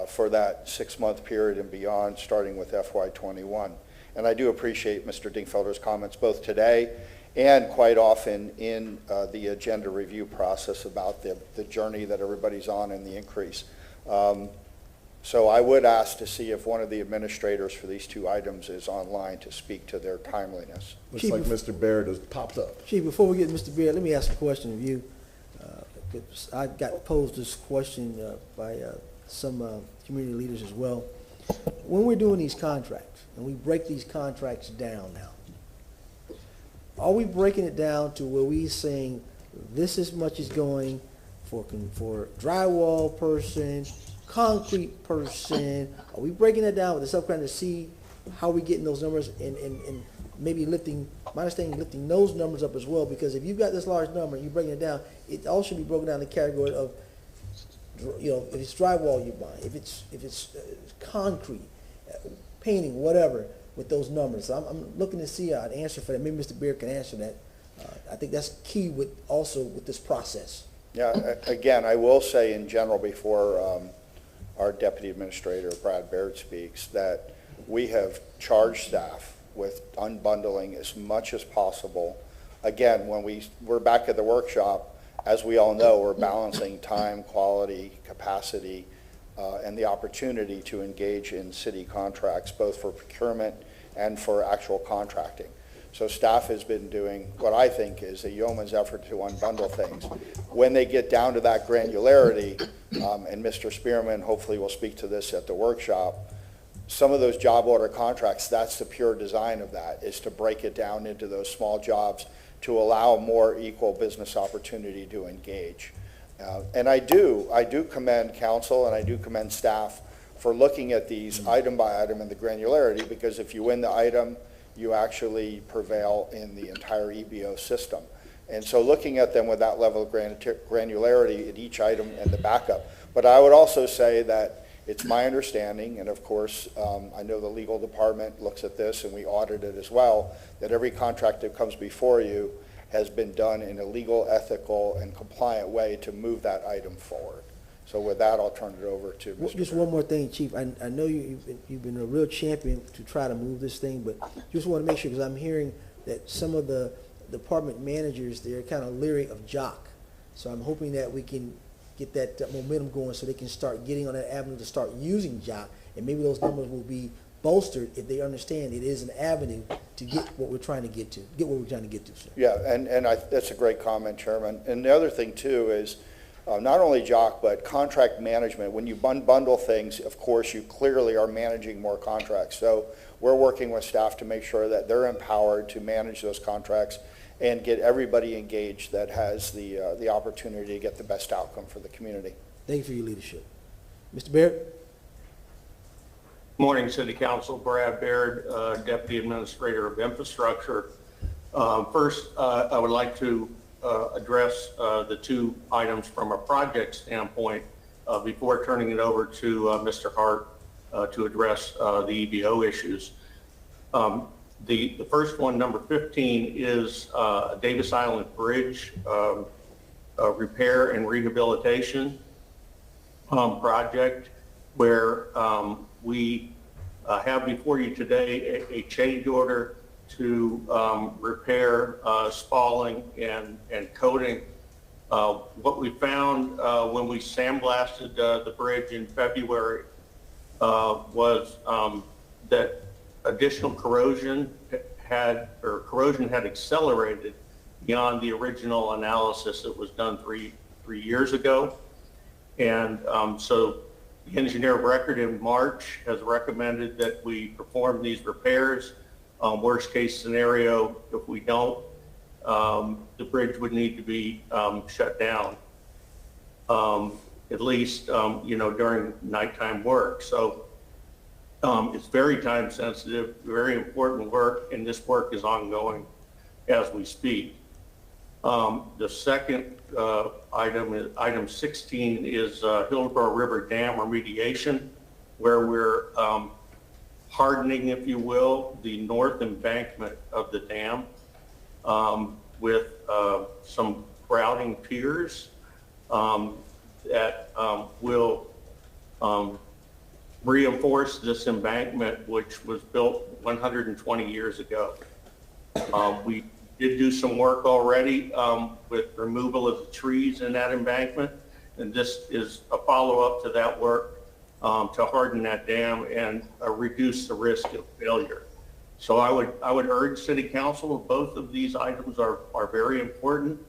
for that 6-month period and beyond, starting with FY21. And I do appreciate Mr. Dingfelder's comments both today and quite often in the agenda review process about the journey that everybody's on and the increase. So I would ask to see if one of the administrators for these two items is online to speak to their timeliness. Looks like Mr. Baird has popped up. Chief, before we get to Mr. Baird, let me ask a question of you. I got posed this question by some community leaders as well. When we're doing these contracts, and we break these contracts down now, are we breaking it down to where we saying this is much is going for drywall person, concrete person? Are we breaking it down with the subcontractor to see how we getting those numbers and maybe lifting those numbers up as well? Because if you've got this large number and you're breaking it down, it all should be broken down in the category of, if it's drywall you're buying, if it's concrete, painting, whatever, with those numbers. So I'm looking to see an answer for that. Maybe Mr. Baird can answer that. I think that's key with this process. Yeah, again, I will say in general before our Deputy Administrator, Brad Baird, speaks, that we have charged staff with unbundling as much as possible. Again, when we're back at the workshop, as we all know, we're balancing time, quality, capacity, and the opportunity to engage in city contracts, both for procurement and for actual contracting. So staff has been doing what I think is a yeoman's effort to unbundle things. When they get down to that granularity, and Mr. Spearman hopefully will speak to this at the workshop, some of those job order contracts, that's the pure design of that, is to break it down into those small jobs to allow more equal business opportunity to engage. And I do commend council and I do commend staff for looking at these item by item and the granularity, because if you win the item, you actually prevail in the entire EBO system. And so looking at them with that level of granularity at each item and the backup. But I would also say that it's my understanding, and of course, I know the legal department looks at this and we audit it as well, that every contract that comes before you has been done in a legal, ethical, and compliant way to move that item forward. So with that, I'll turn it over to Mr. Just one more thing, Chief. I know you've been a real champion to try to move this thing, but just want to make sure, because I'm hearing that some of the department managers, they're kind of leery of JOC. So I'm hoping that we can get that momentum going so they can start getting on that avenue to start using JOC, and maybe those numbers will be bolstered if they understand it is an avenue to get what we're trying to get to, sir. Yeah, and that's a great comment, Chairman. And the other thing too is, not only Jock, but contract management. When you bundle things, of course, you clearly are managing more contracts. So we're working with staff to make sure that they're empowered to manage those contracts and get everybody engaged that has the opportunity to get the best outcome for the community. Thank you for your leadership. Mr. Baird? Morning, City Council. Brad Baird, Deputy Administrator of Infrastructure. First, I would like to address the two items from a project standpoint before turning it over to Mr. Hart to address the EBO issues. The first one, number 15, is Davis Island Bridge repair and rehabilitation project, where we have before you today a change order to repair spalling and coating. What we found when we sandblasted the bridge in February was that additional corrosion had accelerated beyond the original analysis that was done three years ago. And so the engineer of record in March has recommended that we perform these repairs. Worst case scenario, if we don't, the bridge would need to be shut down, at least during nighttime work. So it's very time sensitive, very important work, and this work is ongoing as we speak. The second item 16, is Hillsborough River Dam remediation, where we're hardening, if you will, the north embankment of the dam with some grouting piers that will reinforce this embankment, which was built 120 years ago. We did do some work already with removal of the trees in that embankment, and this is a follow-up to that work to harden that dam and reduce the risk of failure. So I would urge City Council, both of these items are very important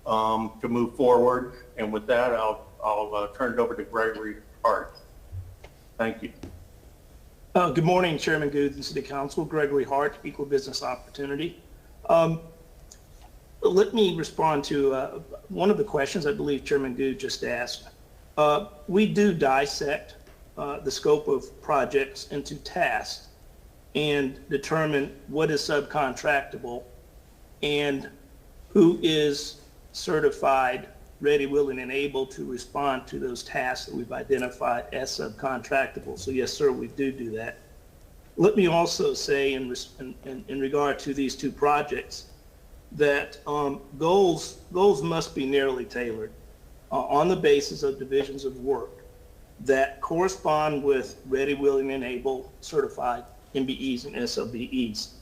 to move forward. And with that, I'll turn it over to Gregory Hart. Thank you. Good morning, Chairman Good and City Council. Gregory Hart, Equal Business Opportunity. Let me respond to one of the questions I believe Chairman Good just asked. We do dissect the scope of projects into tasks and determine what is subcontractable and who is certified, ready, willing, and able to respond to those tasks that we've identified as subcontractable. So yes, sir, we do that. Let me also say in regard to these two projects that goals must be narrowly tailored on the basis of divisions of work that correspond with ready, willing, and able certified MBEs and SLBEs.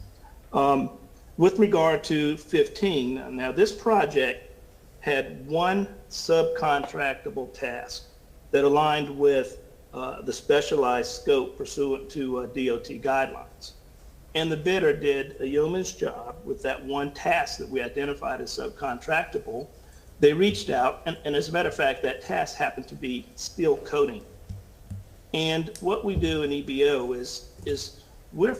With regard to 15, now this project had one subcontractable task that aligned with the specialized scope pursuant to DOT guidelines. And the bidder did a yeoman's job with that one task that we identified as subcontractable. They reached out, and as a matter of fact, that task happened to be steel coating. And what we do in EBO is we're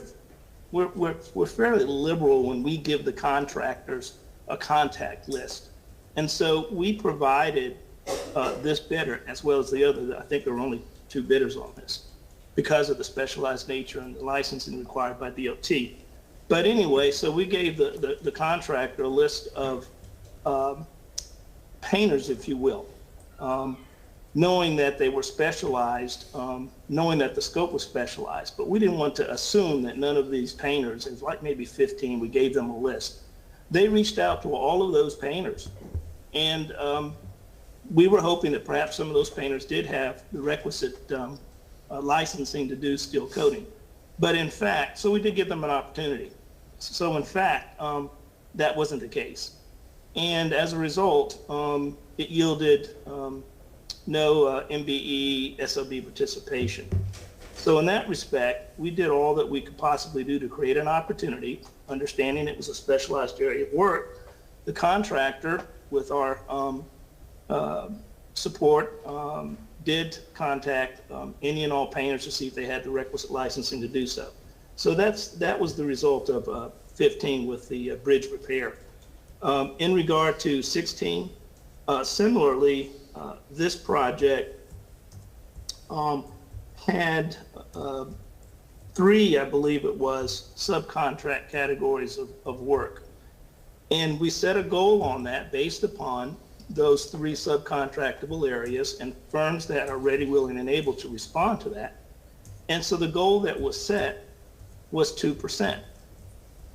fairly liberal when we give the contractors a contact list. And so we provided this bidder, as well as the other, I think there were only 2 bidders on this, because of the specialized nature and the licensing required by DOT. But anyway, so we gave the contractor a list of painters, if you will, knowing that they were specialized, knowing that the scope was specialized. But we didn't want to assume that none of these painters, it was like maybe 15, we gave them a list. They reached out to all of those painters. And we were hoping that perhaps some of those painters did have the requisite licensing to do steel coating. But in fact, so we did give them an opportunity. So in fact, that wasn't the case. And as a result, it yielded no MBE SLB participation. So in that respect, we did all that we could possibly do to create an opportunity, understanding it was a specialized area of work. The contractor, with our support, did contact any and all painters to see if they had the requisite licensing to do so. So that was the result of 15 with the bridge repair. In regard to 16, similarly, this project had 3, I believe it was, subcontract categories of work. And we set a goal on that based upon those 3 subcontractable areas and firms that are ready, willing, and able to respond to that. And so the goal that was set was 2%.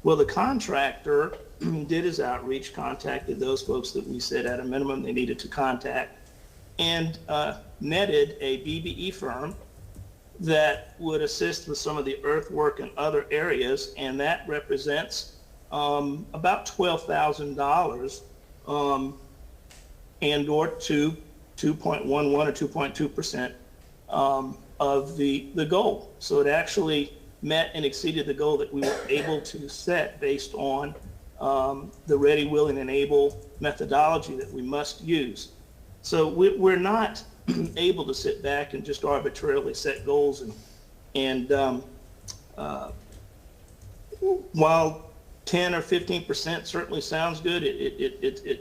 Well, the contractor did his outreach, contacted those folks that we said at a minimum they needed to contact, and netted a BBE firm that would assist with some of the earthwork and other areas, and that represents about $12,000 and or 2.11 or 2.2% of the goal. So it actually met and exceeded the goal that we were able to set based on the ready, willing, and able methodology that we must use. So we're not able to sit back and just arbitrarily set goals and while 10 or 15% certainly sounds good,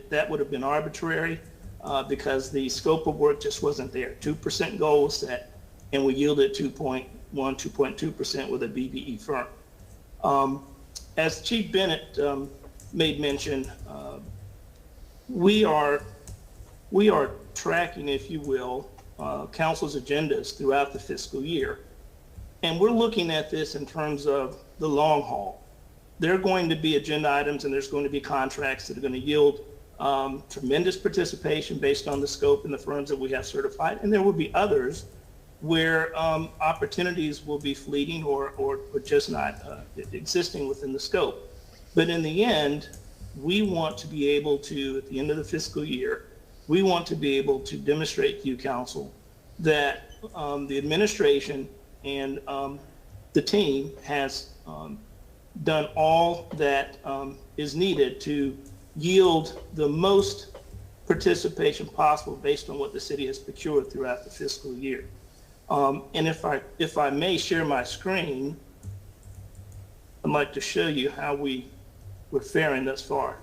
that would have been arbitrary because the scope of work just wasn't there. 2% goal was set, and we yielded 2.1, 2.2% with a BBE firm. As Chief Bennett made mention, we are tracking, if you will, council's agendas throughout the fiscal year. And we're looking at this in terms of the long haul. There are going to be agenda items and there's going to be contracts that are going to yield tremendous participation based on the scope and the firms that we have certified. And there will be others where opportunities will be fleeting or just not existing within the scope. But in the end, we want to be able to, at the end of the fiscal year, we want to be able to demonstrate to you, council, that the administration and the team has done all that is needed to yield the most participation possible based on what the city has procured throughout the fiscal year. And if I may share my screen, I'd like to show you how we're faring thus far.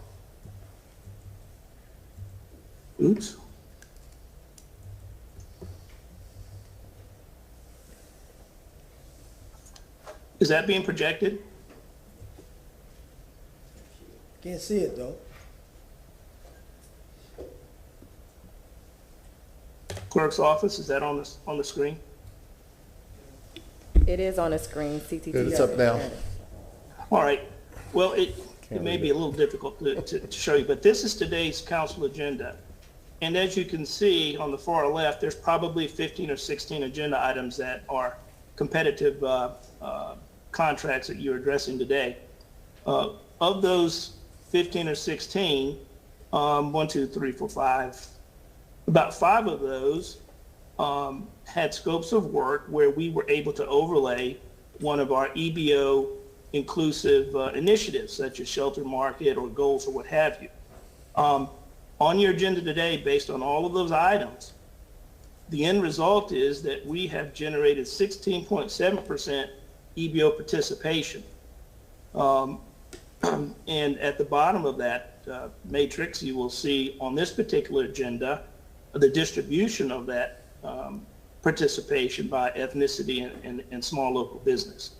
Oops. Is that being projected? Can't see it though. Clerk's office, is that on the screen? It is on the screen, CTT. It's up now. All right. Well, it may be a little difficult to show you, but this is today's council agenda. And as you can see on the far left, there's probably 15 or 16 agenda items that are competitive contracts that you're addressing today. Of those 15 or 16, 1, 2, 3, 4, 5, about 5 of those had scopes of work where we were able to overlay one of our EBO inclusive initiatives, such as shelter market or goals or what have you. On your agenda today, based on all of those items, the end result is that we have generated 16.7% EBO participation. And at the bottom of that matrix, you will see on this particular agenda, the distribution of that participation by ethnicity and small local business.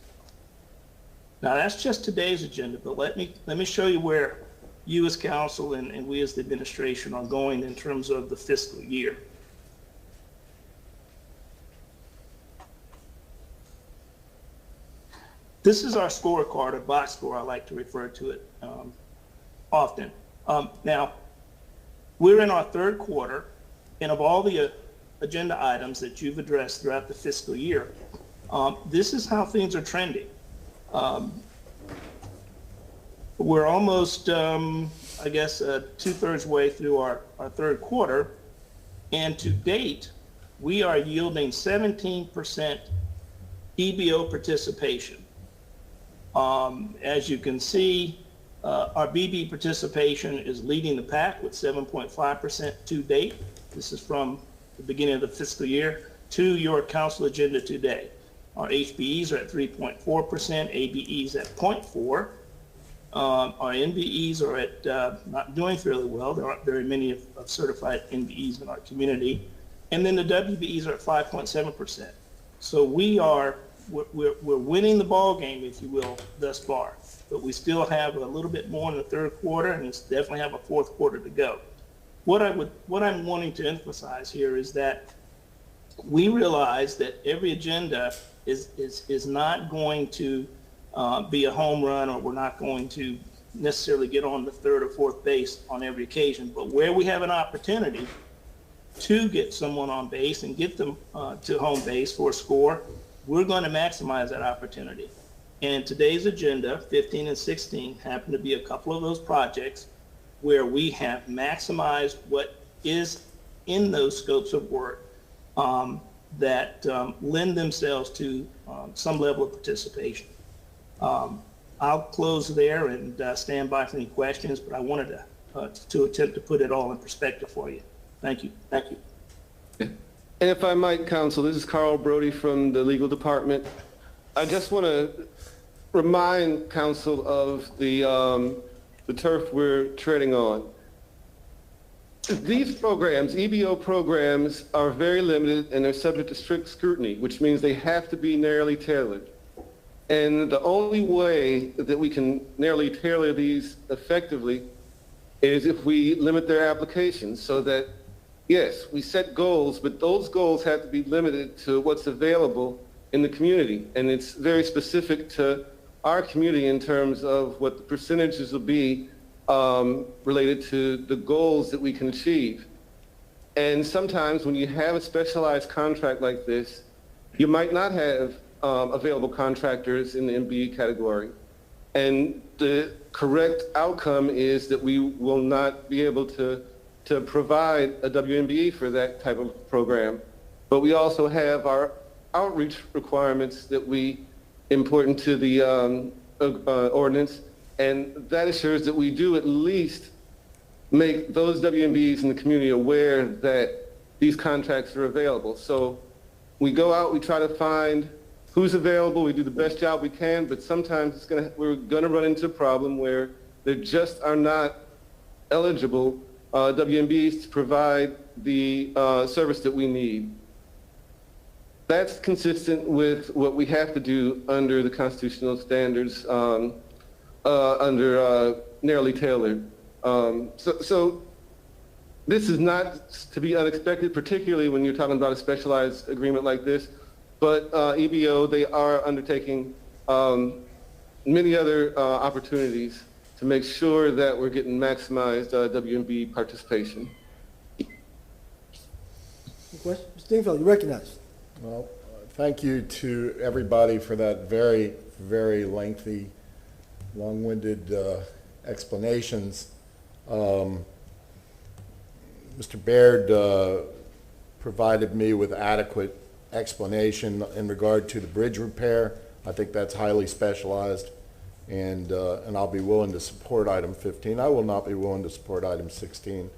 Now that's just today's agenda, but let me show you where you as council and we as the administration are going in terms of the fiscal year. This is our scorecard, or box score, I like to refer to it often. Now, we're in our 3rd quarter, and of all the agenda items that you've addressed throughout the fiscal year, this is how things are trending. We're almost, I guess, 2/3 way through our 3rd quarter, and to date, we are yielding 17% EBO participation. As you can see, our BB participation is leading the pack with 7.5% to date. This is from the beginning of the fiscal year to your council agenda today. Our HBEs are at 3.4%, ABEs at 0.4%. Our NBEs are at not doing fairly well. There aren't very many of certified NBEs in our community. And then the WBEs are at 5.7%. So we're winning the ball game, if you will, thus far. But we still have a little bit more in the third quarter, and we definitely have a fourth quarter to go. What I'm wanting to emphasize here is that we realize that every agenda is not going to be a home run, or we're not going to necessarily get on the third or fourth base on every occasion. But where we have an opportunity to get someone on base and get them to home base for a score, we're going to maximize that opportunity. And today's agenda, 15 and 16, happen to be a couple of those projects where we have maximized what is in those scopes of work that lend themselves to some level of participation. I'll close there and stand by for any questions, but I wanted to attempt to put it all in perspective for you. Thank you. Thank you. And if I might, Counsel, this is Carl Brody from the Legal Department. I just want to remind Counsel of the turf we're treading on. These programs, EBO programs, are very limited and they're subject to strict scrutiny, which means they have to be narrowly tailored. And the only way that we can narrowly tailor these effectively is if we limit their applications so that, yes, we set goals, but those goals have to be limited to what's available in the community. And it's very specific to our community in terms of what the percentages will be related to the goals that we can achieve. And sometimes when you have a specialized contract like this, you might not have available contractors in the MBE category. And the correct outcome is that we will not be able to provide a WMBE for that type of program. But we also have our outreach requirements that we import into the ordinance, and that assures that we do at least make those WMBs in the community aware that these contracts are available. So we go out, we try to find who's available, we do the best job we can, but sometimes we're going to run into a problem where there just are not eligible WMBs to provide the service that we need. That's consistent with what we have to do under the constitutional standards under narrowly tailored. So this is not to be unexpected, particularly when you're talking about a specialized agreement like this, but EBO, they are undertaking many other opportunities to make sure that we're getting maximized WMB participation. Question? Mr. Dingfelder, you recognize. Well, thank you to everybody for that very, very lengthy, long-winded explanations. Mr. Baird provided me with adequate explanation in regard to the bridge repair. I think that's highly specialized, and I'll be willing to support item 15. I will not be willing to support item 16.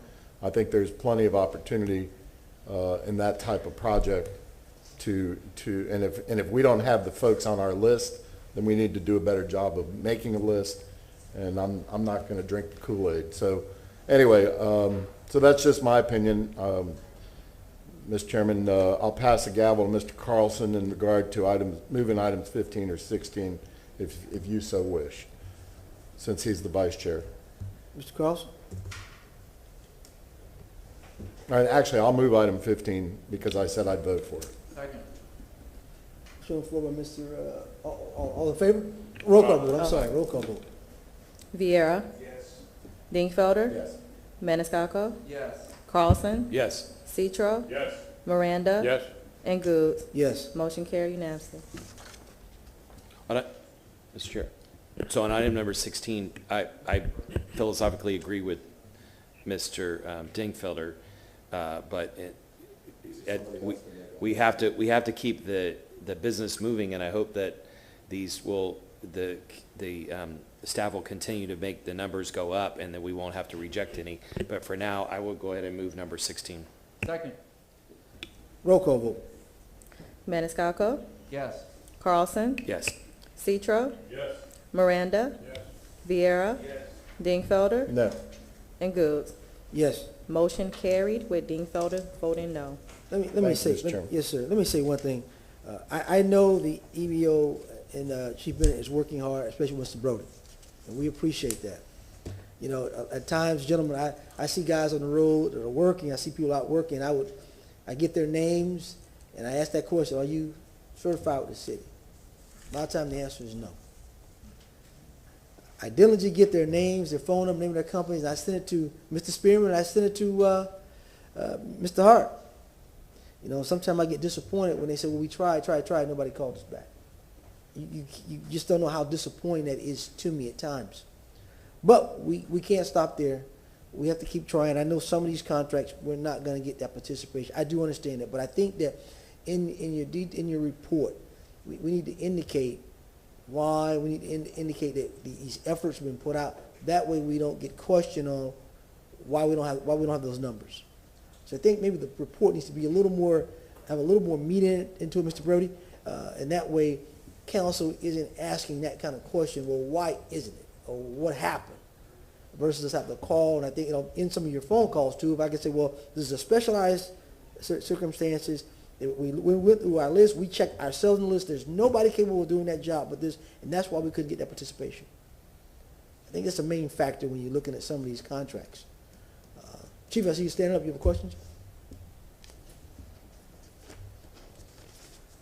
I think there's plenty of opportunity in that type of project and if we don't have the folks on our list, then we need to do a better job of making a list, and I'm not going to drink the Kool-Aid. So anyway, so that's just my opinion. Mr. Chairman, I'll pass the gavel to Mr. Carlson in regard to moving items 15 or 16, if you so wish, since he's the vice chair. Mr. Carlson? All right, actually, I'll move item 15 because I said I'd vote for it. Second. Shown floor by Mr. All in favor? Roll call vote. I'm sorry. Roll call vote. Vieira. Yes. Dingfelder. Yes. Maniscalco. Yes. Carlson. Yes. Citro. Yes. Miranda. Yes. And Goods. Yes. Motion carried unanimously. Mr. Chair, so on item number 16, I philosophically agree with Mr. Dingfelder, but we have to keep the the business moving, and I hope that these will, the staff will continue to make the numbers go up and that we won't have to reject any. But for now, I will go ahead and move number 16. Second. Roll call vote. Maniscalco, Yes. Carlson, Yes. Citro, Yes. Miranda, Vieira, Dingfelder, No. and Goods. Yes. Motion carried with Dingfelder voting no. Let me Thank you, say, Mr. Chairman. yes, sir. Let me say one thing. I know the EBO and Chief Bennett is working hard, especially Mr. Brody, and we appreciate that. You know, at times, gentlemen, I see guys on the road that are working. I see people out working. I get their names and I ask that question: are you certified with the city? A lot of times the answer is no. I diligently get their names, their phone number, name of their companies, and I send it to Mr. Spearman, and I send it to Mr. Hart. You know, sometimes I get disappointed when they say, well, we tried, nobody called us back. You just don't know how disappointing that is to me at times. But we can't stop there. We have to keep trying. I know some of these contracts, we're not going to get that participation. I do understand that, but I think that in your report, we need to indicate why. We need to indicate that these efforts have been put out. That way, we don't get questioned on why we don't have those numbers. So I think maybe the report needs to be have a little more meat into it, Mr. Brody, and that way, council isn't asking that kind of question. Well, why isn't it, or what happened? Versus us have to call, and I think in some of your phone calls too, if I could say, well, this is a specialized circumstances. We went through our list, we checked ourselves in the list. There's nobody capable of doing that job but this, and that's why we couldn't get that participation. I think that's the main factor when you're looking at some of these contracts. Chief, I see you standing up. You have questions?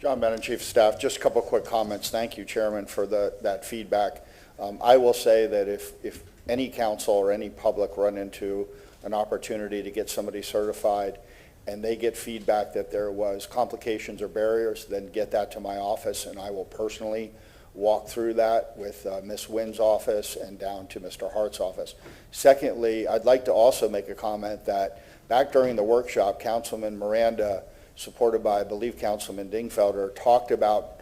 John Bennett, Chief of Staff, just a couple of quick comments. Thank you, Chairman, for that feedback. I will say that if any council or any public run into an opportunity to get somebody certified and they get feedback that there was complications or barriers, then get that to my office and I will personally walk through that with Ms. Wynn's office and down to Mr. Hart's office. Secondly, I'd like to also make a comment that back during the workshop, Councilman Miranda, supported by, I believe, Councilman Dingfelder, talked about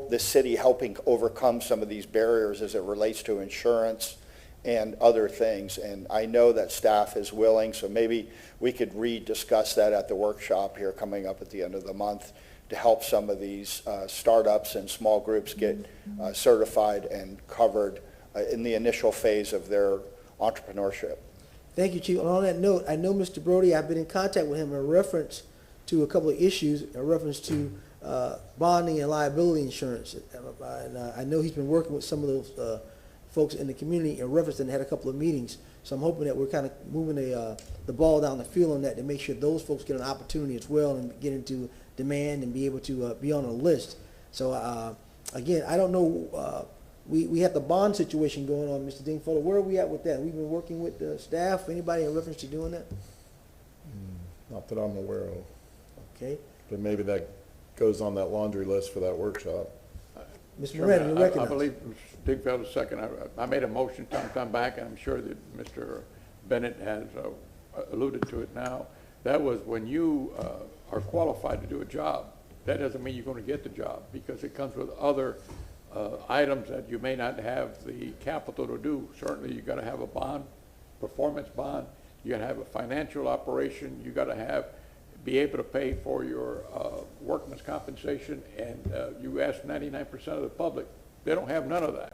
the city helping overcome some of these barriers as it relates to insurance and other things. And I know that staff is willing, so maybe we could rediscuss that at the workshop here coming up at the end of the month to help some of these startups and small groups get certified and covered in the initial phase of their entrepreneurship. Thank you, Chief. And on that note, I know Mr. Brody, I've been in contact with him in reference to a couple of issues, in reference to bonding and liability insurance. And I know he's been working with some of those folks in the community in reference and had a couple of meetings. So I'm hoping that we're kind of moving the ball down the field on that to make sure those folks get an opportunity as well and get into demand and be able to be on a list. So again, I don't know, we have the bond situation going on, Mr. Dingfelder. Where are we at with that? We've been working with the staff. Anybody in reference to doing that? Not that I'm aware of. Okay. But maybe that goes on that laundry list for that workshop. Mr. Miranda, you recognize. I believe Dingfelder's second. I made a motion sometime back, and I'm sure that Mr. Bennett has alluded to it now. That was when you are qualified to do a job. That doesn't mean you're going to get the job because it comes with other items that you may not have the capital to do. Certainly, you got to have a bond, performance bond. You got to have a financial operation. You got to be able to pay for your workman's compensation, and you ask 99% of the public, they don't have none of that.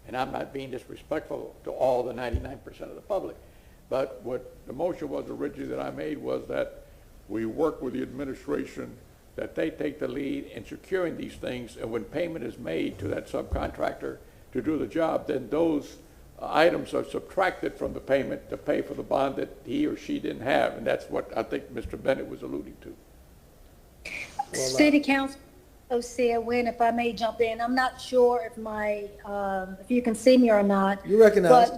And I'm not being disrespectful to all the 99% of the public, but what the motion was originally that I made was that we work with the administration, that they take the lead in securing these things, and when payment is made to that subcontractor to do the job, then those items are subtracted from the payment to pay for the bond that he or she didn't have, and that's what I think Mr. Bennett was alluding to. City Council, Osea Wynn, if I may jump in, I'm not sure if if you can see me or not. You recognize.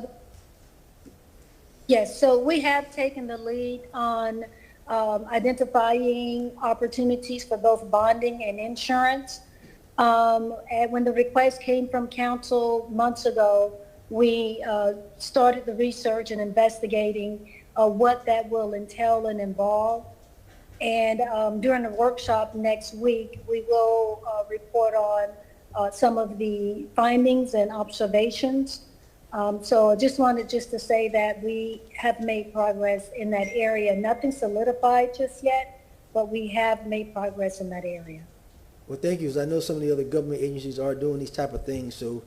Yes, so we have taken the lead on identifying opportunities for both bonding and insurance. And when the request came from council months ago, we started the research and investigating what that will entail and involve. And during the workshop next week, we will report on some of the findings and observations. So I just wanted to say that we have made progress in that area. Nothing solidified just yet, but we have made progress in that area. Well, thank you, 'cause I know some of the other government agencies are doing these type of things, so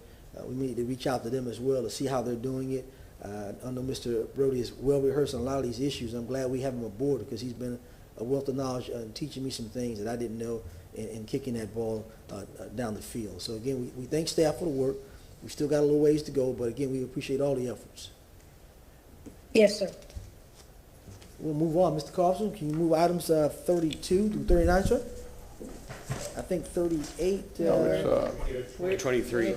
we need to reach out to them as well to see how they're doing it. I know Mr. Brody is well rehearsed on a lot of these issues. I'm glad we have him aboard because he's been a wealth of knowledge and teaching me some things that I didn't know and kicking that ball down the field. So again, we thank staff for the work. We still got a little ways to go, but again, we appreciate all the efforts. Yes, sir. We'll move on. Mr. Carlson, can you move items 32 through 39, sir? I think 38. No, it's, 23.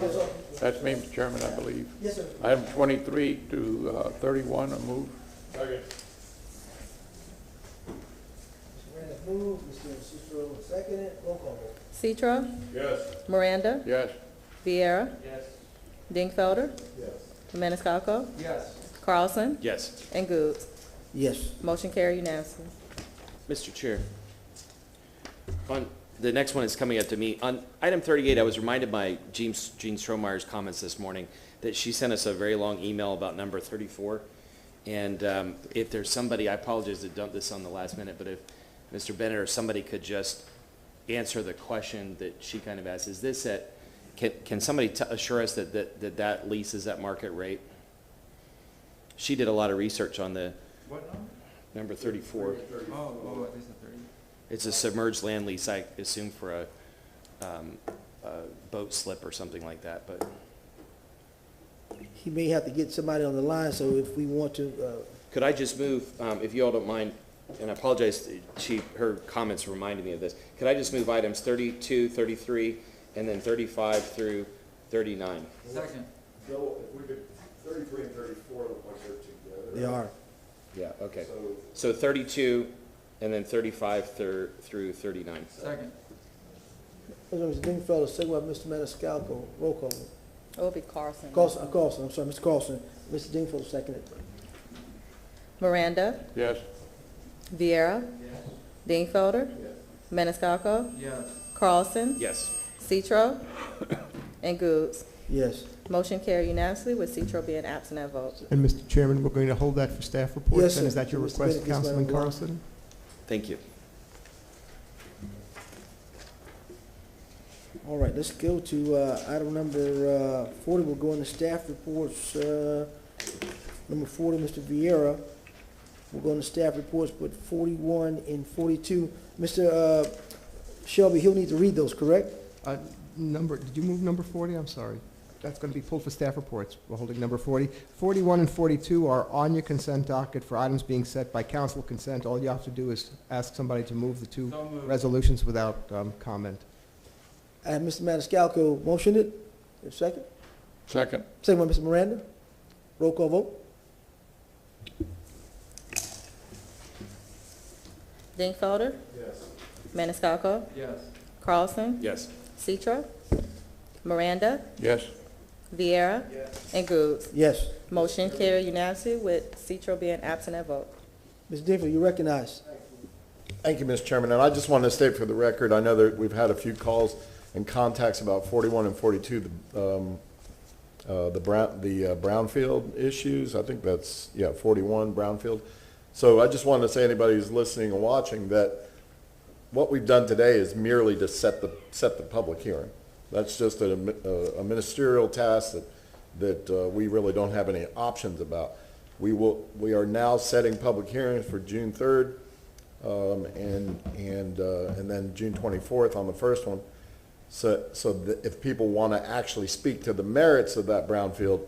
That's me, Mr. Chairman, I believe. Yes, sir. Item 23 to 31 are moved. Move, Mr. Citro, second. Roll call vote. Citro? Yes. Miranda? Yes. Vieira? Yes. Dingfelder? Yes. Maniscalco? Yes. Carlson? Yes. And Goods. Yes. Motion carried unanimously. Mr. Chair, on, the next one is coming up to me. On item 38, I was reminded by Jean Stromeyer's comments this morning that she sent us a very long email about number 34. And if there's somebody, I apologize to dump this on the last minute, but if Mr. Bennett or somebody could just answer the question that she kind of asked, is this at, can somebody assure us that lease is at market rate? She did a lot of research on the What number 34. Oh, it is a 30. It's a submerged land lease, I assume, for a boat slip or something like that, but He may have to get somebody on the line, so if we want to, could I just move, if you all don't mind, and I apologize, her comments reminded me of this. Could I just move items 32, 33, and then 35 through 39? Second. Bill, if we could, 33 and 34 look like they're together. they are. Yeah, okay. So 32, and then 35 through 39. Second. Mr. Dingfelder, second by Mr. Maniscalco. Roll call vote. It will be Carlson. Carlson, I'm sorry, Mr. Carlson. Mr. Dingfelder, seconded. Miranda? Yes. Vieira? Dingfelder? Maniscalco? Yes. Carlson? Yes. Citro? And Goods. Yes. Motion carried unanimously with Citro being absent at vote. And Mr. Chairman, we're going to hold that for staff reports? Yes, And is sir. that your Mr. request, Bennett gets Councilman that on. Carlson? Thank you. All right, let's go to item number 40. We'll go into staff reports. Number 40, Mr. Vieira. We'll go into staff reports, but 41 and 42. Mr. Shelby, he'll need to read those, correct? Did you move number 40? I'm sorry. That's going to be pulled for staff reports. We're holding number 40. 41 and 42 are on your consent docket for items being set by council consent. All you have to do is ask somebody to move the two resolutions without comment. And Mr. Maniscalco motioned it. Is there a second? Second. Second by Mr. Miranda. Roll call vote. Dingfelder? Yes. Maniscalco? Yes. Carlson? Yes. Citro? Miranda? Yes. Vieira? And Goods. Yes. Motion carried unanimously with Citro being absent at vote. Mr. Dingfelder, you recognize. Thank you, Mr. Chairman. And I just wanted to state for the record, I know that we've had a few calls and contacts about 41 and 42, the brownfield issues. I think that's, 41 brownfield. So I just wanted to say, anybody who's listening and watching, that what we've done today is merely to set the public hearing. That's just a ministerial task that we really don't have any options about. We are now setting public hearings for June 3rd, and then June 24th on the first one. So that if people want to actually speak to the merits of that brownfield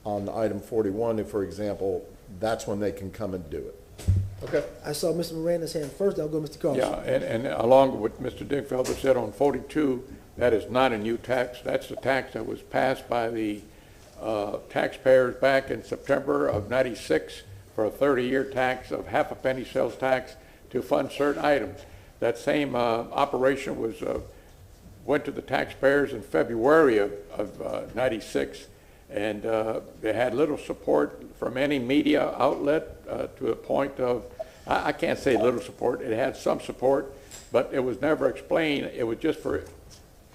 on item 41, for example, that's when they can come and do it. Okay. I saw Mr. Miranda's hand first. I'll go Mr. Carlson. Yeah, and along with Mr. Dingfelder said on 42, that is not a new tax. That's the tax that was passed by the taxpayers back in September of '96 for a 30-year tax of half a penny sales tax to fund certain items. That same operation went to the taxpayers in February of '96, and they had little support from any media outlet to a point of I can't say little support, it had some support, but it was never explained. It was just for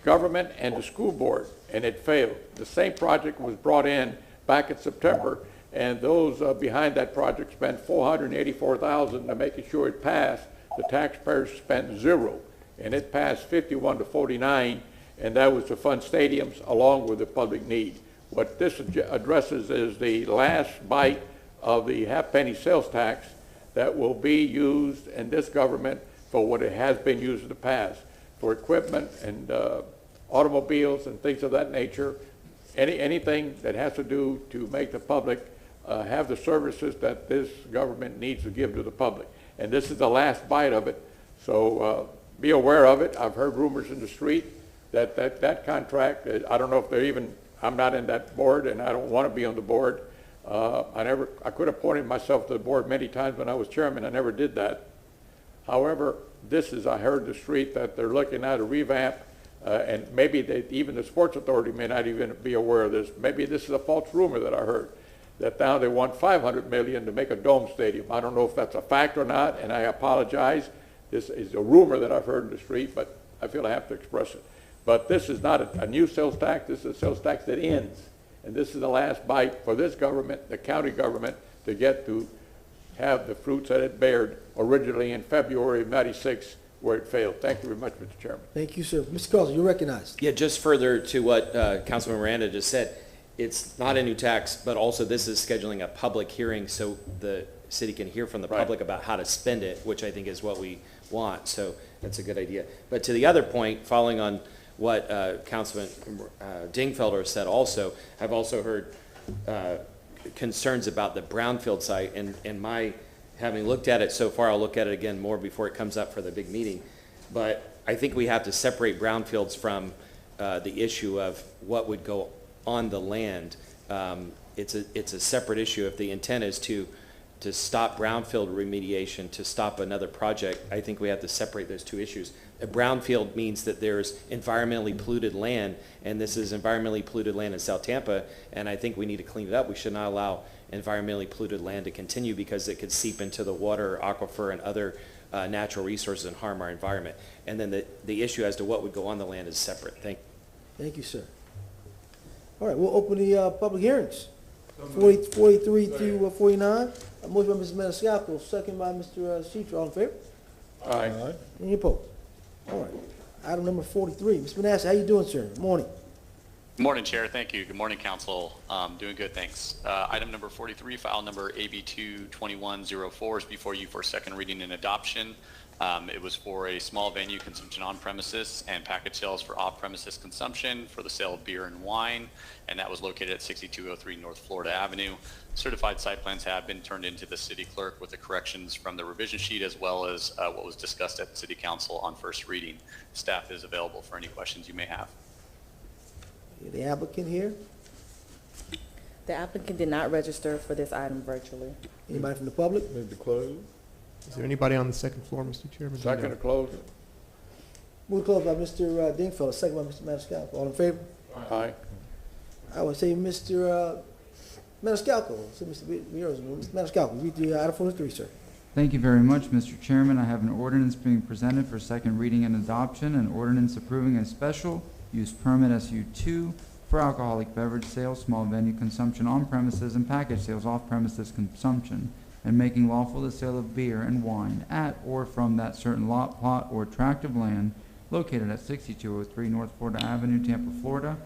government and the school board, and it failed. The same project was brought in back in September, and those behind that project spent $484,000 to making sure it passed. The taxpayers spent zero, and it passed 51 to 49, and that was to fund stadiums along with the public need. What this addresses is the last bite of the half-penny sales tax that will be used in this government for what it has been used in the past, for equipment and automobiles and things of that nature, anything that has to do to make the public have the services that this government needs to give to the public. And this is the last bite of it, so be aware of it. I've heard rumors in the street that contract, I don't know if they're even, I'm not in that board and I don't want to be on the board. I could have appointed myself to the board many times when I was chairman. I never did that. However, this is, I heard the street that they're looking at a revamp, and maybe even the Sports Authority may not even be aware of this. Maybe this is a false rumor that I heard, that now they want $500 million to make a dome stadium. I don't know if that's a fact or not, and I apologize. This is a rumor that I've heard in the street, but I feel I have to express it. But this is not a new sales tax. This is a sales tax that ends. And this is the last bite for this government, the county government, to get to have the fruits that it bared originally in February of '96, where it failed. Thank you very much, Mr. Chairman. Thank you, sir. Mr. Carlson, you're recognized. Yeah, just further to what Councilman Miranda just said, it's not a new tax, but also this is scheduling a public hearing so the city can hear from the public about how to spend it, which I think is what we want. So that's a good idea. But to the other point, following on what Councilman Dingfelder said also, I've also heard concerns about the brownfield site, and my, having looked at it so far, I'll look at it again more before it comes up for the big meeting, but I think we have to separate brownfields from the issue of what would go on the land. It's a separate issue. If the intent is to stop brownfield remediation, to stop another project, I think we have to separate those two issues. A brownfield means that there's environmentally polluted land, and this is environmentally polluted land in South Tampa, and I think we need to clean it up. We should not allow environmentally polluted land to continue because it could seep into the water, aquifer, and other natural resources and harm our environment. And then the issue as to what would go on the land is separate. Thank you, sir. All right, we'll open the public hearings. 43 to 49. A motion by Mr. Maniscalco, second by Mr. Citro. All in favor? Aye. Any opposed? All right. Item number 43. Mr. Manasseh, how you doing, sir? Good morning. Good morning, Chair. Thank you. Good morning, Council. Doing good, thanks. Item number 43, file number AB22104 is before you for second reading and adoption. It was for a small venue consumption on premises and package sales for off-premises consumption for the sale of beer and wine, and that was located at 6203 North Florida Avenue. Certified site plans have been turned into the city clerk with the corrections from the revision sheet as well as what was discussed at City Council on first reading. Staff is available for any questions you may have. The applicant here? The applicant did not register for this item virtually. Anybody from the public? Move to close. Is there anybody on the second floor, Mr. Chairman? Second to close. Move closed by Mr. Dingfelder, second by Mr. Maniscalco. All in favor? Aye. I would say Mr. Maniscalco. So Mr. Maniscalco, read the item 43, sir. Thank you very much, Mr. Chairman. I have an ordinance being presented for second reading and adoption, an ordinance approving a special use permit SU2 for alcoholic beverage sales, small venue consumption on premises, and package sales off premises consumption, and making lawful the sale of beer and wine at or from that certain lot, plot, or tract of land located at 6203 North Florida Avenue, Tampa, Florida,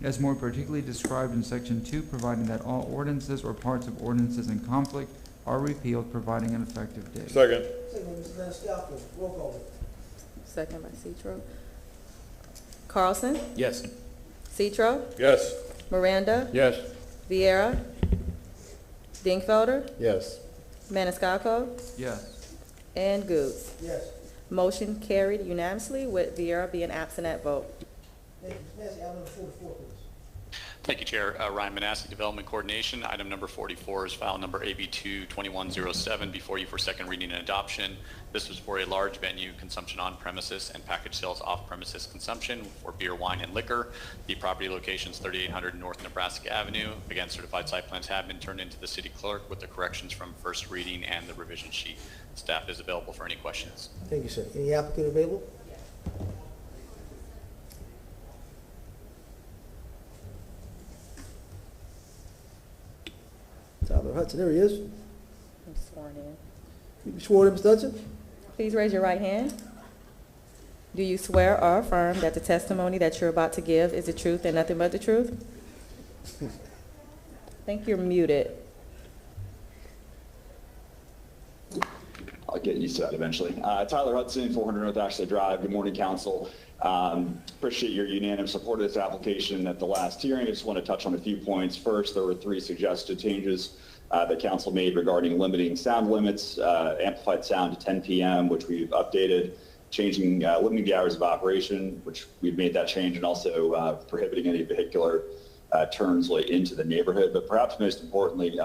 as more particularly described in Section 2, providing that all ordinances or parts of ordinances in conflict are repealed, providing an effective date. Second. Second by Mr. Maniscalco. Roll call. Second by Citro. Carlson? Yes. Citro? Yes. Miranda? Yes. Vieira? Dingfelder? Yes. Maniscalco? Yes. And Goods. Yes. Motion carried unanimously with Vieira being absent at vote. Thank you. Mr. Maniscalco, item number 44, please. Thank you, Chair. Ryan Manassi, Development Coordination. Item number 44 is file number AB22107 before you for second reading and adoption. This was for a large venue consumption on premises and package sales off premises consumption for beer, wine, and liquor. The property location is 3800 North Nebraska Avenue. Again, certified site plans have been turned into the city clerk with the corrections from first reading and the revision sheet. Staff is available for any questions. Thank you, sir. Any applicant available? Tyler Hudson, there he is. I'm sworn in. You be sworn in, Mr. Hudson? Please raise your right hand. Do you swear or affirm that the testimony that you're about to give is the truth and nothing but the truth? I think you're muted. I'll get used to that eventually. Tyler Hudson, 400 North Ashley Drive. Good morning, council. Appreciate your unanimous support of this application at the last hearing. I just want to touch on a few points. First, there were 3 suggested changes that council made regarding limiting sound limits, amplified sound to 10 p.m., which we've updated, limiting the hours of operation, which we've made that change, and also prohibiting any vehicular turns into the neighborhood. But perhaps most importantly,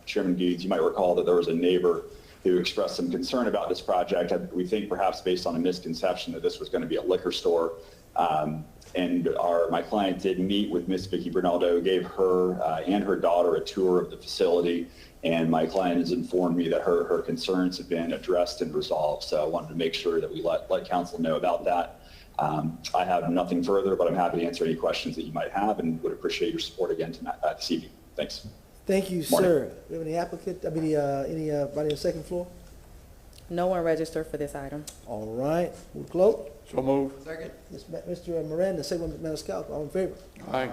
Chairman Goods, you might recall that there was a neighbor who expressed some concern about this project. We think perhaps based on a misconception that this was going to be a liquor store. And my client did meet with Miss Vicki Bernaldo, gave her and her daughter a tour of the facility, and my client has informed me that her concerns have been addressed and resolved. So I wanted to make sure that we let council know about that. I have nothing further, but I'm happy to answer any questions that you might have, and would appreciate your support again tonight, this evening. Thanks. Thank you, sir. Do you have any applicant, anybody on the second floor? No one registered for this item. All right, move close. So move. Second. Mr. Miranda, second by Mr. Maniscalco, all in favor? Aye.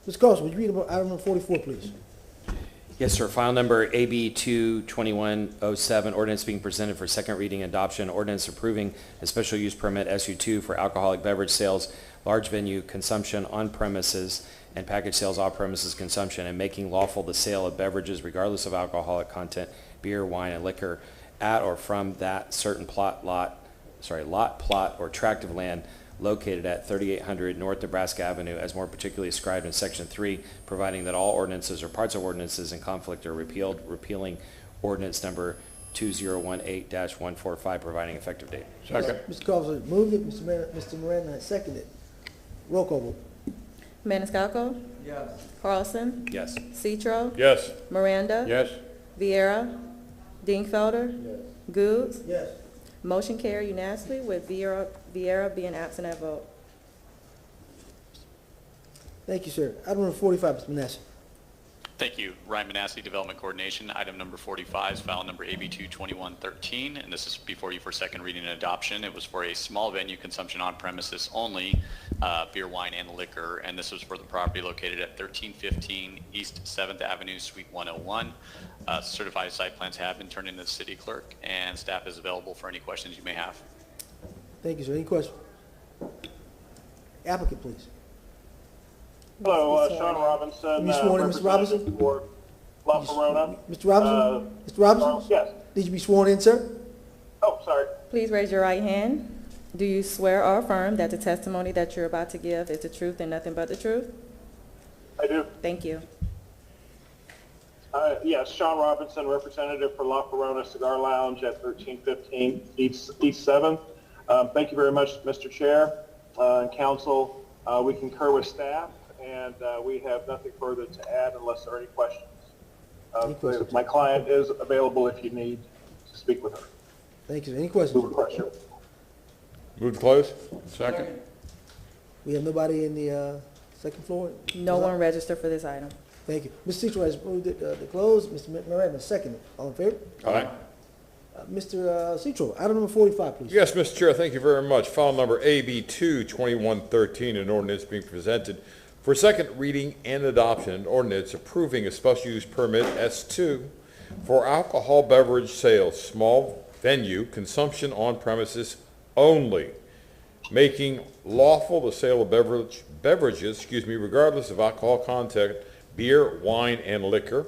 Mr. Carlson, would you read about item number 44, please? Yes, sir. File number AB 22107, ordinance being presented for second reading and adoption. Ordinance approving a special use permit SU2 for alcoholic beverage sales, large venue consumption on premises, and package sales off premises consumption, and making lawful the sale of beverages regardless of alcoholic content, beer, wine, and liquor at or from that certain lot, plot, or tract of land located at 3800 North Nebraska Avenue, as more particularly described in Section 3, providing that all ordinances or parts of ordinances in conflict are repealed, repealing ordinance number 2018-145, providing effective date. Second. Mr. Carlson moved it, Mr. Miranda has seconded. Roll call vote. Maniscalco? Yes. Carlson? Yes. Citro? Yes. Miranda? Yes. Vieira? Dingfelder? Yes. Goods? Yes. Motion carried unanimously with Vieira being absent at vote. Thank you, sir. Item number 45, Mr. Manassi. Thank you. Ryan Manassi, Development Coordination. Item number 45 is file number AB22113, and this is before you for second reading and adoption. It was for a small venue consumption on premises only, beer, wine, and liquor, and this was for the property located at 1315 East 7th Avenue, Suite 101. Certified site plans have been turned into the city clerk, and staff is available for any questions you may have. Thank you, sir. Any questions? Applicant, please. Hello, Sean Robinson. You sworn in, Mr. Robinson? For La Verona. Mr. Robinson? Mr. Robinson? Yes. Did you be sworn in, sir? Oh, sorry. Please raise your right hand. Do you swear or affirm that the testimony that you're about to give is the truth and nothing but the truth? I do. Thank you. Yes, Sean Robinson, representative for La Verona Cigar Lounge at 1315 East 7th. Thank you very much, Mr. Chair and council. We concur with staff, and we have nothing further to add unless there are any questions. My client is available if you need to speak with her. Thank you, sir. Any questions? Move to close. Second. We have nobody in the second floor? No one registered for this item. Thank you. Mr. Citro has moved it to close. Mr. Miranda seconded. All in favor? Aye. Mr. Citro, item number 45, please. Yes, Mr. Chair, thank you very much. File number AB 22113, an ordinance being presented for second reading and adoption, an ordinance approving a special use permit S2 for alcohol beverage sales, small venue, consumption on premises only, making lawful the sale of beverages, regardless of alcohol content, beer, wine, and liquor,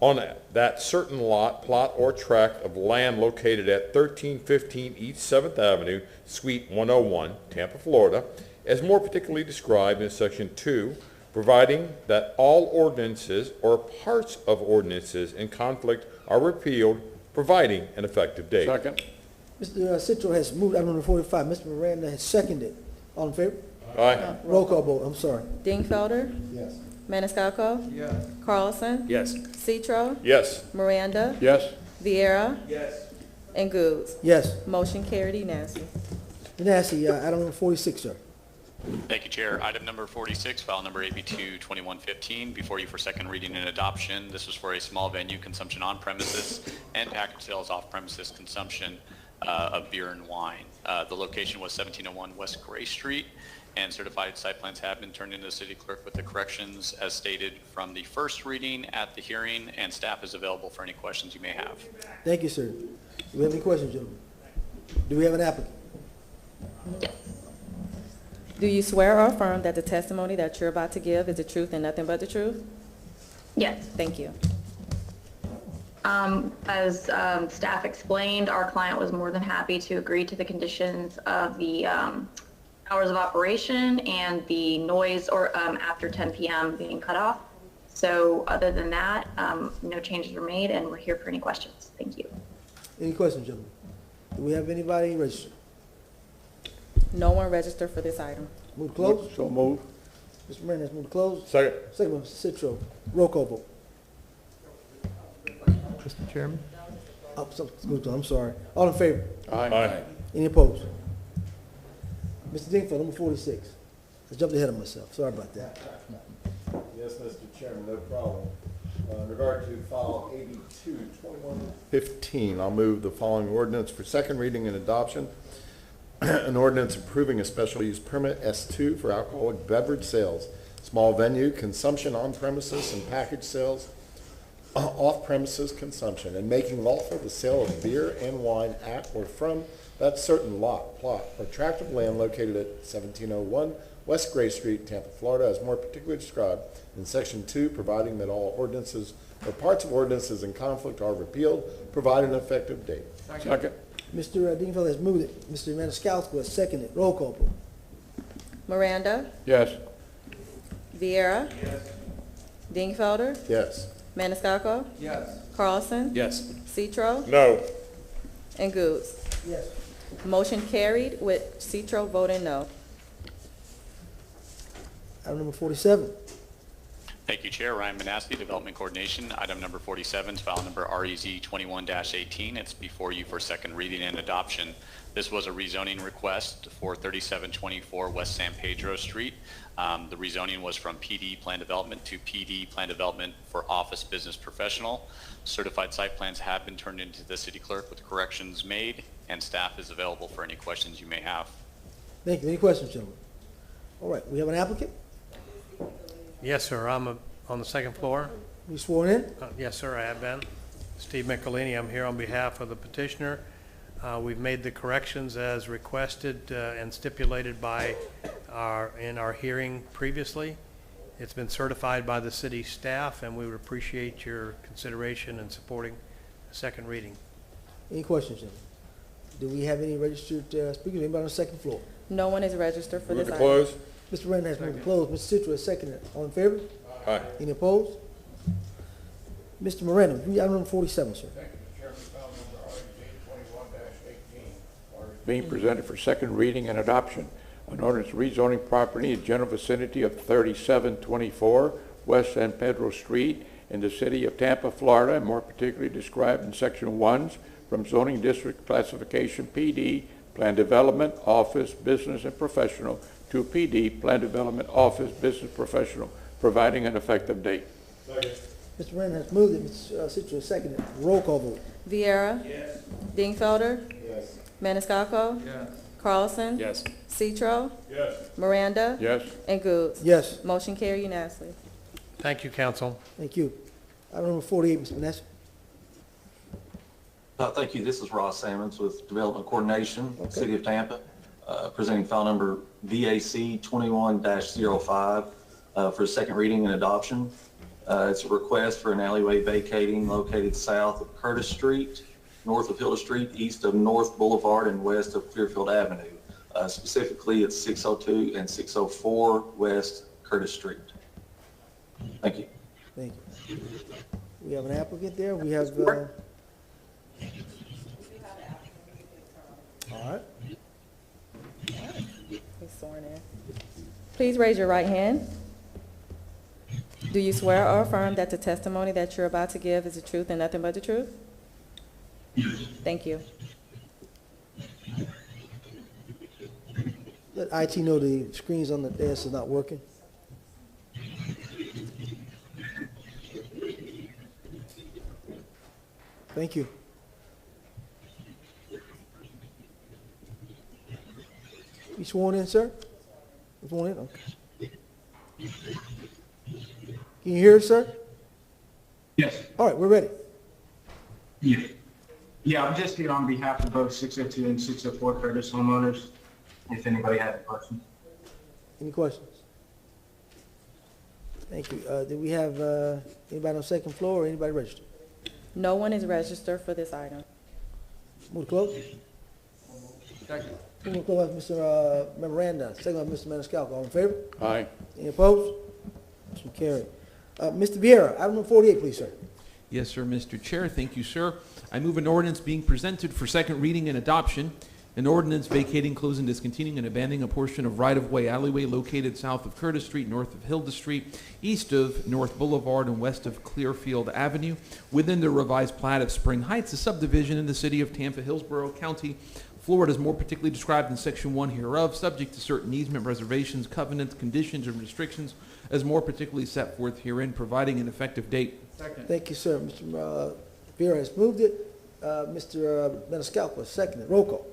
on that certain lot, plot, or tract of land located at 1315 East 7th Avenue, Suite 101, Tampa, Florida, as more particularly described in Section 2, providing that all ordinances or parts of ordinances in conflict are repealed, providing an effective date. Second. Mr. Citro has moved item number 45. Mr. Miranda has seconded. All in favor? Aye. Roll call vote, I'm sorry. Dingfelder? Yes. Maniscalco? Yes. Carlson? Yes. Citro? Yes. Miranda? Yes. Vieira? Yes. And Goods. Yes. Motion carried unanimously. Nancy, item number 46, sir. Thank you, Chair. Item number 46, file number AB 2115, before you for second reading and adoption. This was for a small venue consumption on premises and package sales off premises consumption of beer and wine. The location was 1701 West Gray Street, and certified site plans have been turned into the city clerk with the corrections as stated from the first reading at the hearing, and staff is available for any questions you may have. Thank you, sir. Do we have any questions, gentlemen? Do we have an applicant? Do you swear or affirm that the testimony that you're about to give is the truth and nothing but the truth? Yes. Thank you. As staff explained, our client was more than happy to agree to the conditions of the hours of operation and the noise or after 10 p.m. being cut off. So other than that, no changes were made, and we're here for any questions. Thank you. Any questions, gentlemen? Do we have anybody registered? No one registered for this item. Move to close? So move. Mr. Miranda has moved to close. Second. Second by Mr. Citro. Roll call vote. Mr. Chairman? I'm sorry. All in favor? Aye. Any opposed? Mr. Dingfelder, number 46. I jumped ahead of myself. Sorry about that. Yes, Mr. Chairman, no problem. In regard to file AB 2115, I'll move the following ordinance for second reading and adoption. An ordinance approving a special use permit S2 for alcoholic beverage sales, small venue, consumption on premises, and package sales, off premises consumption, and making lawful the sale of beer and wine at or from that certain lot, plot, or tract of land located at 1701 West Gray Street, Tampa, Florida, as more particularly described in Section 2, providing that all ordinances or parts of ordinances in conflict are repealed, provide an effective date. Second. Mr. Dingfelder has moved it. Mr. Maniscalco has seconded. Roll call vote. Miranda? Yes. Vieira? Yes. Dingfelder? Yes. Maniscalco? Yes. Carlson? Yes. Citro? No. And Goods. Yes. Motion carried with Citro voting no. Item number 47. Thank you, Chair. Ryan Manasky, Development Coordination. Item number 47 is file number REZ 21-18. It's before you for second reading and adoption. This was a rezoning request for 3724 West San Pedro Street. The rezoning was from PD Plan Development to PD Plan Development for Office Business Professional. Certified site plans have been turned into the city clerk with corrections made, and staff is available for any questions you may have. Thank you. Any questions, gentlemen? All right, we have an applicant. Yes, sir. I'm on the second floor. You sworn in? Yes, sir, I have been. Steve Michelini, I'm here on behalf of the petitioner. We've made the corrections as requested and stipulated by in our hearing previously. It's been certified by the city staff, and we would appreciate your consideration and supporting the second reading. Any questions, gentlemen? Do we have any registered speakers? Anybody on the second floor? No one is registered for Move this to item. close. Mr. Miranda has moved to close. Mr. Citro has seconded. All in favor? Aye. Any opposed? Mr. Miranda, read item number 47, sir. Being presented for second reading and adoption. An ordinance rezoning property in general vicinity of 3724 West San Pedro Street in the city of Tampa, Florida, and more particularly described in Section 1 from zoning district classification PD, Plan Development, Office, Business, and Professional to PD, Plan Development, Office, Business, Professional, providing an effective date. Mr. Miranda has moved it. Mr. Citro has seconded. Roll call vote. Vieira? Yes. Dingfelder? Yes. Maniscalco? Yes. Carlson? Yes. Citro? Yes. Miranda? Yes. And Goods. Yes. Motion carried unanimously. Thank you, council. Thank you. Item number 48, Mr. Vanessa. Thank you. This is Ross Sammons with Development Coordination, Okay. City of Tampa, presenting file number VAC 21-05 for second reading and adoption. It's a request for an alleyway vacating located south of Curtis Street, north of Hilda Street, east of North Boulevard, and west of Clearfield Avenue. Specifically, it's 602 and 604 West Curtis Street. Thank you. Thank you. We have an applicant there. We have, all right. He's sworn in. Please raise your right hand. Do you swear or affirm that the testimony that you're about to give is the truth and nothing but the truth? Thank you. Let IT know the screens on the desk is not working. Thank you. You sworn in, sir? You sworn in? Okay. Can you hear us, sir? Yes. All right, we're ready. Yeah, I'm just here on behalf of both 602 and 604 Curtis homeowners, if anybody has a question. Any questions? Thank you. Do we have anybody on the second floor or anybody registered? No one is registered for this item. Move to close. Second. Move to close, Mr. Memoranda. Second by Mr. Maniscalco. All in favor? Aye. Any opposed? Motion carried. Mr. Vieira, item number 48, please, sir. Yes, sir, Mr. Chair. Thank you, sir. I move an ordinance being presented for second reading and adoption. An ordinance vacating, closing, discontinuing, and abandoning a portion of right-of-way alleyway located south of Curtis Street, north of Hilda Street, east of North Boulevard, and west of Clearfield Avenue, within the revised plat of Spring Heights, a subdivision in the city of Tampa, Hillsborough County, Florida, is more particularly described in Section 1 hereof, subject to certain easement reservations, covenants, conditions, and restrictions, as more particularly set forth herein, providing an effective date. Second. Thank you, sir. Mr. Vieira has moved it. Mr. Maniscalco has seconded. Roll call.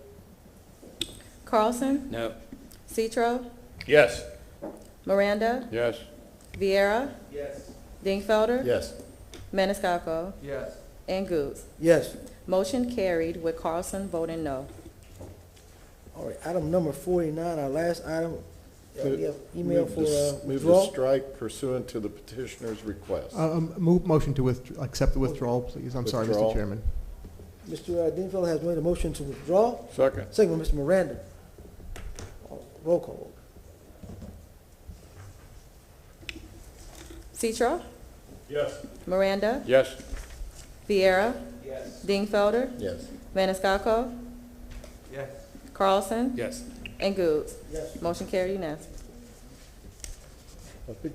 Carlson? No. Citro? Yes. Miranda? Yes. Vieira? Yes. Dingfelder? Yes. Maniscalco? Yes. And Goods. Yes. Motion carried with Carlson voting no. All right, item number 49, our last item. We have email for Move to withdrawal. strike pursuant to the petitioner's request. Motion to accept the withdrawal, please. I'm sorry, Mr. Withdrawal. Chairman. Mr. Dingfelder has made a motion to withdraw. Second. Second by Mr. Miranda. Roll call. Citro? Yes. Miranda? Yes. Vieira? Yes. Dingfelder? Yes. Maniscalco? Yes. Carlson? Yes. And Goods. Yes. Motion carried unanimously. I think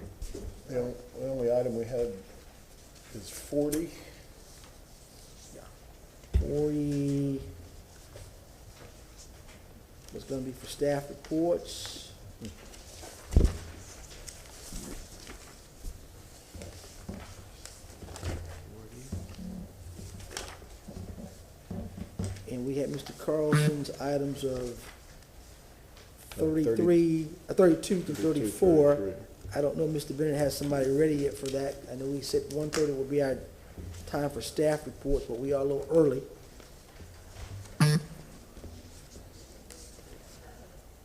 the only item we had is 40. 40 was going to be for staff reports. And we had Mr. Carlson's items of 32 to 34. I don't know if Mr. Bennett has somebody ready yet for that. I know we said 1:30 will be our time for staff reports, but we are a little early.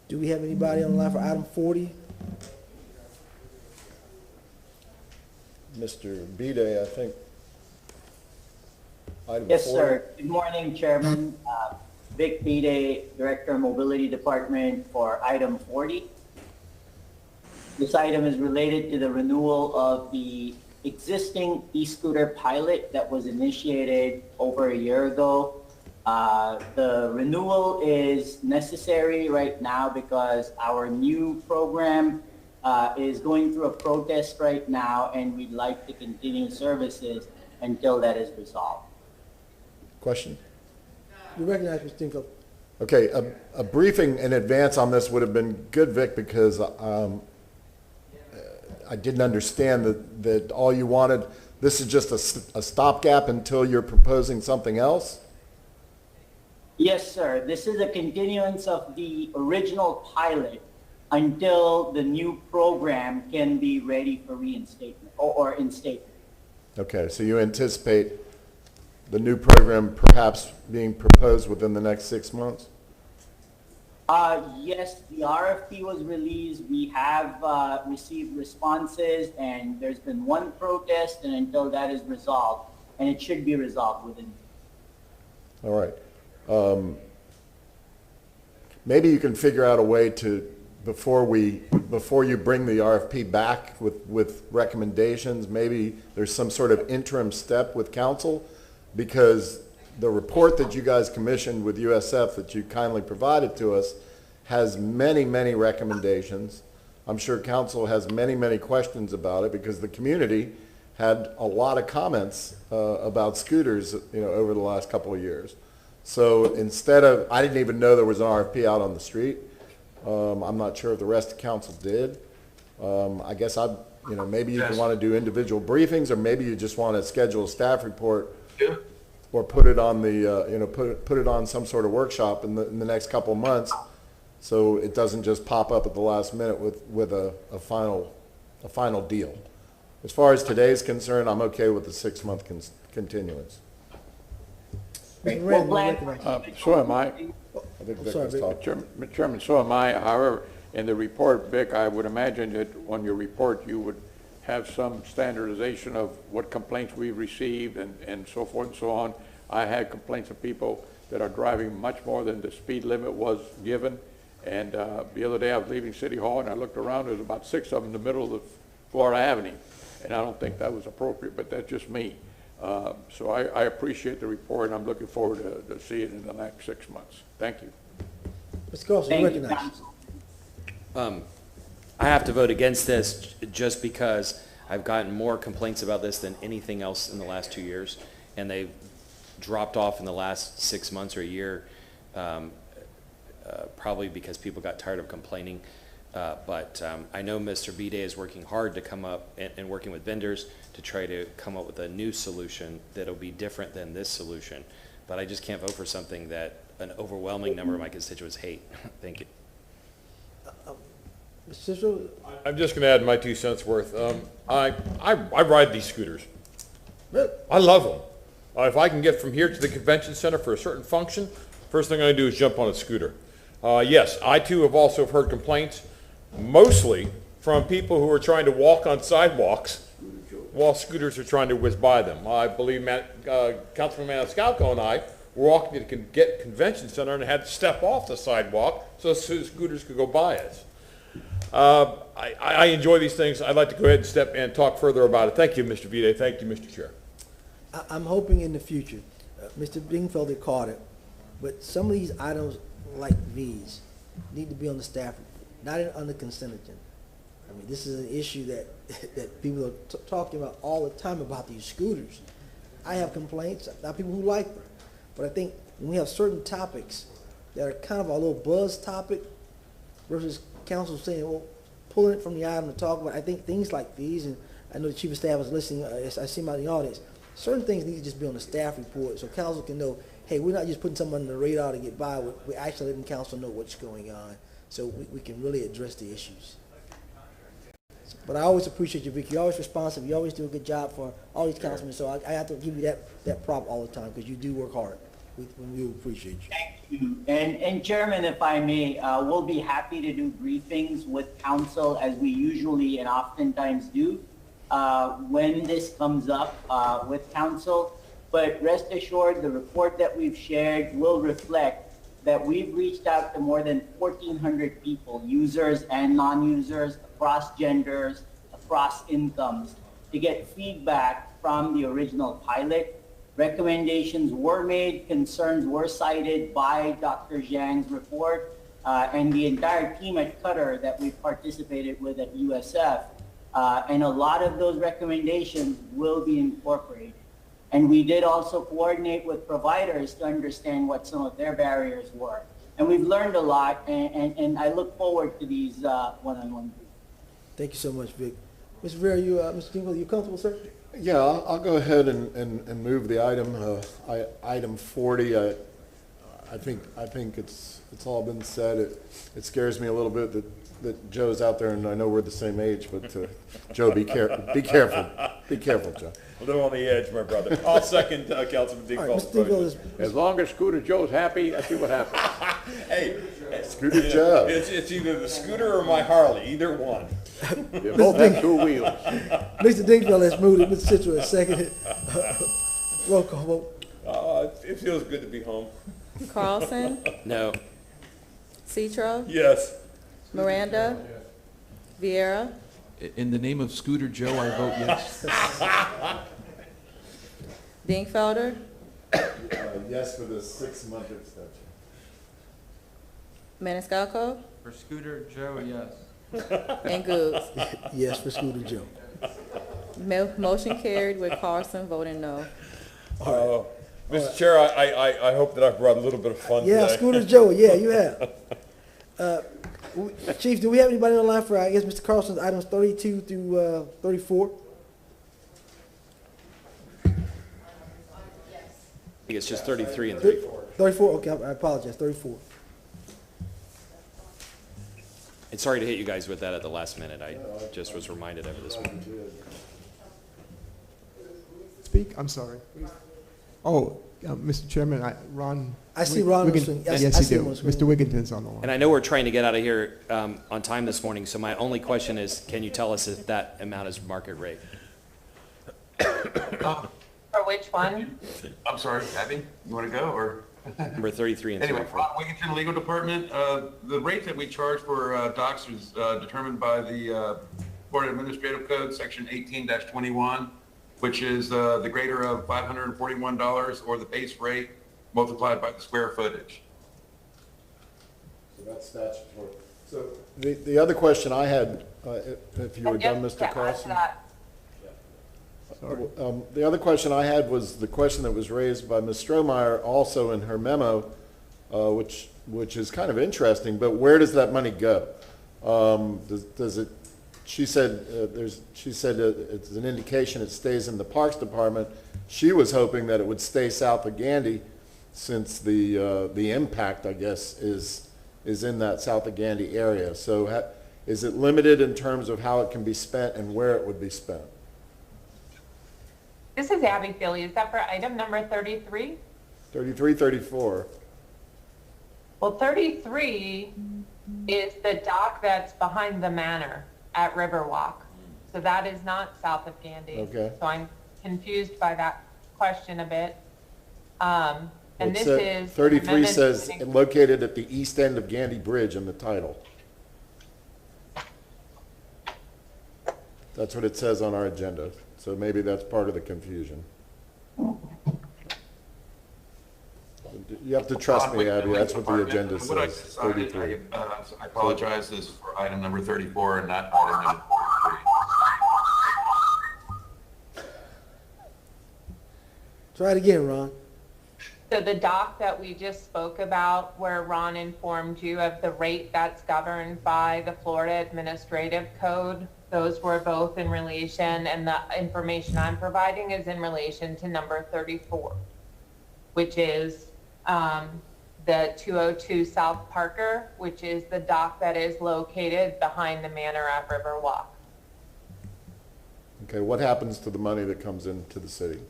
Do we have anybody on the line for item 40? Mr. Bede, I think. Item Yes, 40. sir. Good morning, Chairman. Vic Bede, Director of Mobility Department for item 40. This item is related to the renewal of the existing e-scooter pilot that was initiated over a year ago. The renewal is necessary right now because our new program is going through a protest right now, and we'd like to continue services until that is resolved. Question? You recognize Mr. Dingfelder? Okay, a briefing in advance on this would have been good, Vic, because I didn't understand that all you wanted, this is just a stopgap until you're proposing something else? Yes, sir. This is a continuance of the original pilot until the new program can be ready for reinstatement or instatement. Okay, so you anticipate the new program perhaps being proposed within the next 6 months? Yes, the RFP was released. We have received responses, and there's been one protest, and until that is resolved, and it should be resolved within. All right. Maybe you can figure out a way to before you bring the RFP back with recommendations, maybe there's some sort of interim step with council, because the report that you guys commissioned with USF that you kindly provided to us has many, many recommendations. I'm sure council has many, many questions about it, because the community had a lot of comments about scooters, over the last couple of years. So instead of, I didn't even know there was an RFP out on the street. I'm not sure if the rest of council did. I guess maybe you can want to do individual briefings, or maybe you just want to schedule a staff report, or put it on the, put it on some sort of workshop in the next couple of months, so it doesn't just pop up at the last minute with a final deal. As far as today's concerned, I'm okay with the 6-month continuance. So am I. I think Vic was talking. Mr. Chairman, so am I. However, in the report, Vic, I would imagine that on your report, you would have some standardization of what complaints we've received and so forth and so on. I had complaints of people that are driving much more than the speed limit was given. And the other day I was leaving City Hall and I looked around, there was about 6 of them in the middle of the Florida Avenue. And I don't think that was appropriate, but that's just me. So I appreciate the report, and I'm looking forward to see it in the next 6 months. Thank you. Mr. Carlson, you recognize. I have to vote against this just because I've gotten more complaints about this than anything else in the last 2 years, and they've dropped off in the last 6 months or a year, probably because people got tired of complaining. But I know Mr. Bide is working hard to come up and working with vendors to try to come up with a new solution that'll be different than this solution. But I just can't vote for something that an overwhelming number of my constituents hate. Thank you. Mr. Cicero? I'm just going to add my 2 cents worth. I ride these scooters. I love them. If I can get from here to the convention center for a certain function, first thing I do is jump on a scooter. Yes, I too have also heard complaints, mostly from people who are trying to walk on sidewalks while scooters are trying to whiz by them. I believe Councilman Maniscalco and I were walking to the convention center and had to step off the sidewalk so scooters could go by us. I enjoy these things. I'd like to go ahead and step and talk further about it. Thank you, Mr. Vide. Thank you, Mr. Chair. I'm hoping in the future, Mr. Dingfelder caught it, but some of these items like these need to be on the staff report, not on the consent agenda. I mean, this is an issue that people are talking about all the time about these scooters. I have complaints, not people who like them, but I think when we have certain topics that are kind of a little buzz topic versus council saying, well, pulling it from the item to talk about, I think things like these, and I know the chief of staff is listening, I see him out in the audience, certain things need to just be on the staff report so council can know, hey, we're not just putting someone on the radar to get by, we're actually letting council know what's going on so we can really address the issues. But I always appreciate you, Vic. You're always responsive. You always do a good job for all these councilmen. So I have to give you that prop all the time because you do work hard. We appreciate you. Thank you. And Chairman, if I may, we'll be happy to do briefings with council as we usually and oftentimes do when this comes up with council. But rest assured, the report that we've shared will reflect that we've reached out to more than 1,400 people, users and non-users, across genders, across incomes, to get feedback from the original pilot. Recommendations were made, concerns were cited by Dr. Zhang's report, and the entire team at Qatar that we participated with at USF. And a lot of those recommendations will be incorporated. And we did also coordinate with providers to understand what some of their barriers were. And we've learned a lot, and I look forward to these one-on-one briefings. Thank you so much, Vic. Mr. Vera, Mr. Dingfelder, you comfortable, sir? Yeah, I'll go ahead and move the item, item 40. I think it's all been said. It scares me a little bit that Joe's out there, and I know we're the same age, but Joe, be careful. Be careful, Joe. A little on the edge, my brother. I'll second Councilman Dingfelder's. As long as Scooter Joe's happy, I see what happens. Hey, Scooter Joe. It's either the scooter or my Harley, either one. You both have 2 wheels. Mr. Dingfelder has moved it. Mr. Citro has seconded. Roll call vote. It feels good to be home. Carlson? No. Citro? Yes. Miranda? Vieira? In the name of Scooter Joe, I vote yes. Dingfelder? Yes for the 6-month extension. Maniscalco? For Scooter Joe, yes. And Goods? Yes, for Scooter Joe. Motion carried with Carlson voting no. Mr. Chair, I hope that I've brought a little bit of fun Yeah, today. Scooter Joe, yeah, you have. Chief, do we have anybody on the line for, I guess, Mr. Carlson's items 32 through 34? I think it's just 33 and 34. 34, okay, I apologize, 34. And sorry to hit you guys with that at the last minute. I just was reminded of it this morning. Speak, I'm sorry. Oh, Mr. Chairman, Ron. I see Ron on the Wiggin- screen. Yes, Yes, I you see do. him on the screen. Mr. Wigginton's on the line. And I know we're trying to get out of here on time this morning, so my only question is, can you tell us if that amount is market rate? For which one? I'm sorry, Abby, you want to go, or? Number 33 and Anyway, 34. Ron Wigginton, Legal Department. The rate that we charge for docks is determined by the Florida Administrative Code, Section 18-21, which is the greater of $541 or the base rate multiplied by the square footage. So that's statutory. So the other question I had, if you were done, Mr. Carlson. The other question I had was the question that was raised by Ms. Strohmeyer also in her memo, which is kind of interesting, but where does that money go? Does it, she said it's an indication it stays in the Parks Department. She was hoping that it would stay south of Gandy since the impact, I guess, is in that south of Gandy area. So is it limited in terms of how it can be spent and where it would be spent? This is Abby Philly. Is that for item number 33? 33, 34. Well, 33 is the dock that's behind the manor at Riverwalk. So that is not south of Gandy. Okay. So I'm confused by that question a bit. And It this said- is. 33 amendment says to the- located at the east end of Gandy Bridge in the title. That's what it says on our agenda, so maybe that's part of the confusion. You have to trust me, Abby, that's what the agenda What I says, decided, 33. I apologize, this is for item number 34 and not item number 43. Try it again, Ron. So the dock that we just spoke about, where Ron informed you of the rate that's governed by the Florida Administrative Code, those were both in relation, and the information I'm providing is in relation to number 34, which is the 202 South Parker, which is the dock that is located behind the manor at Riverwalk. Okay, what happens to the money that comes into the city?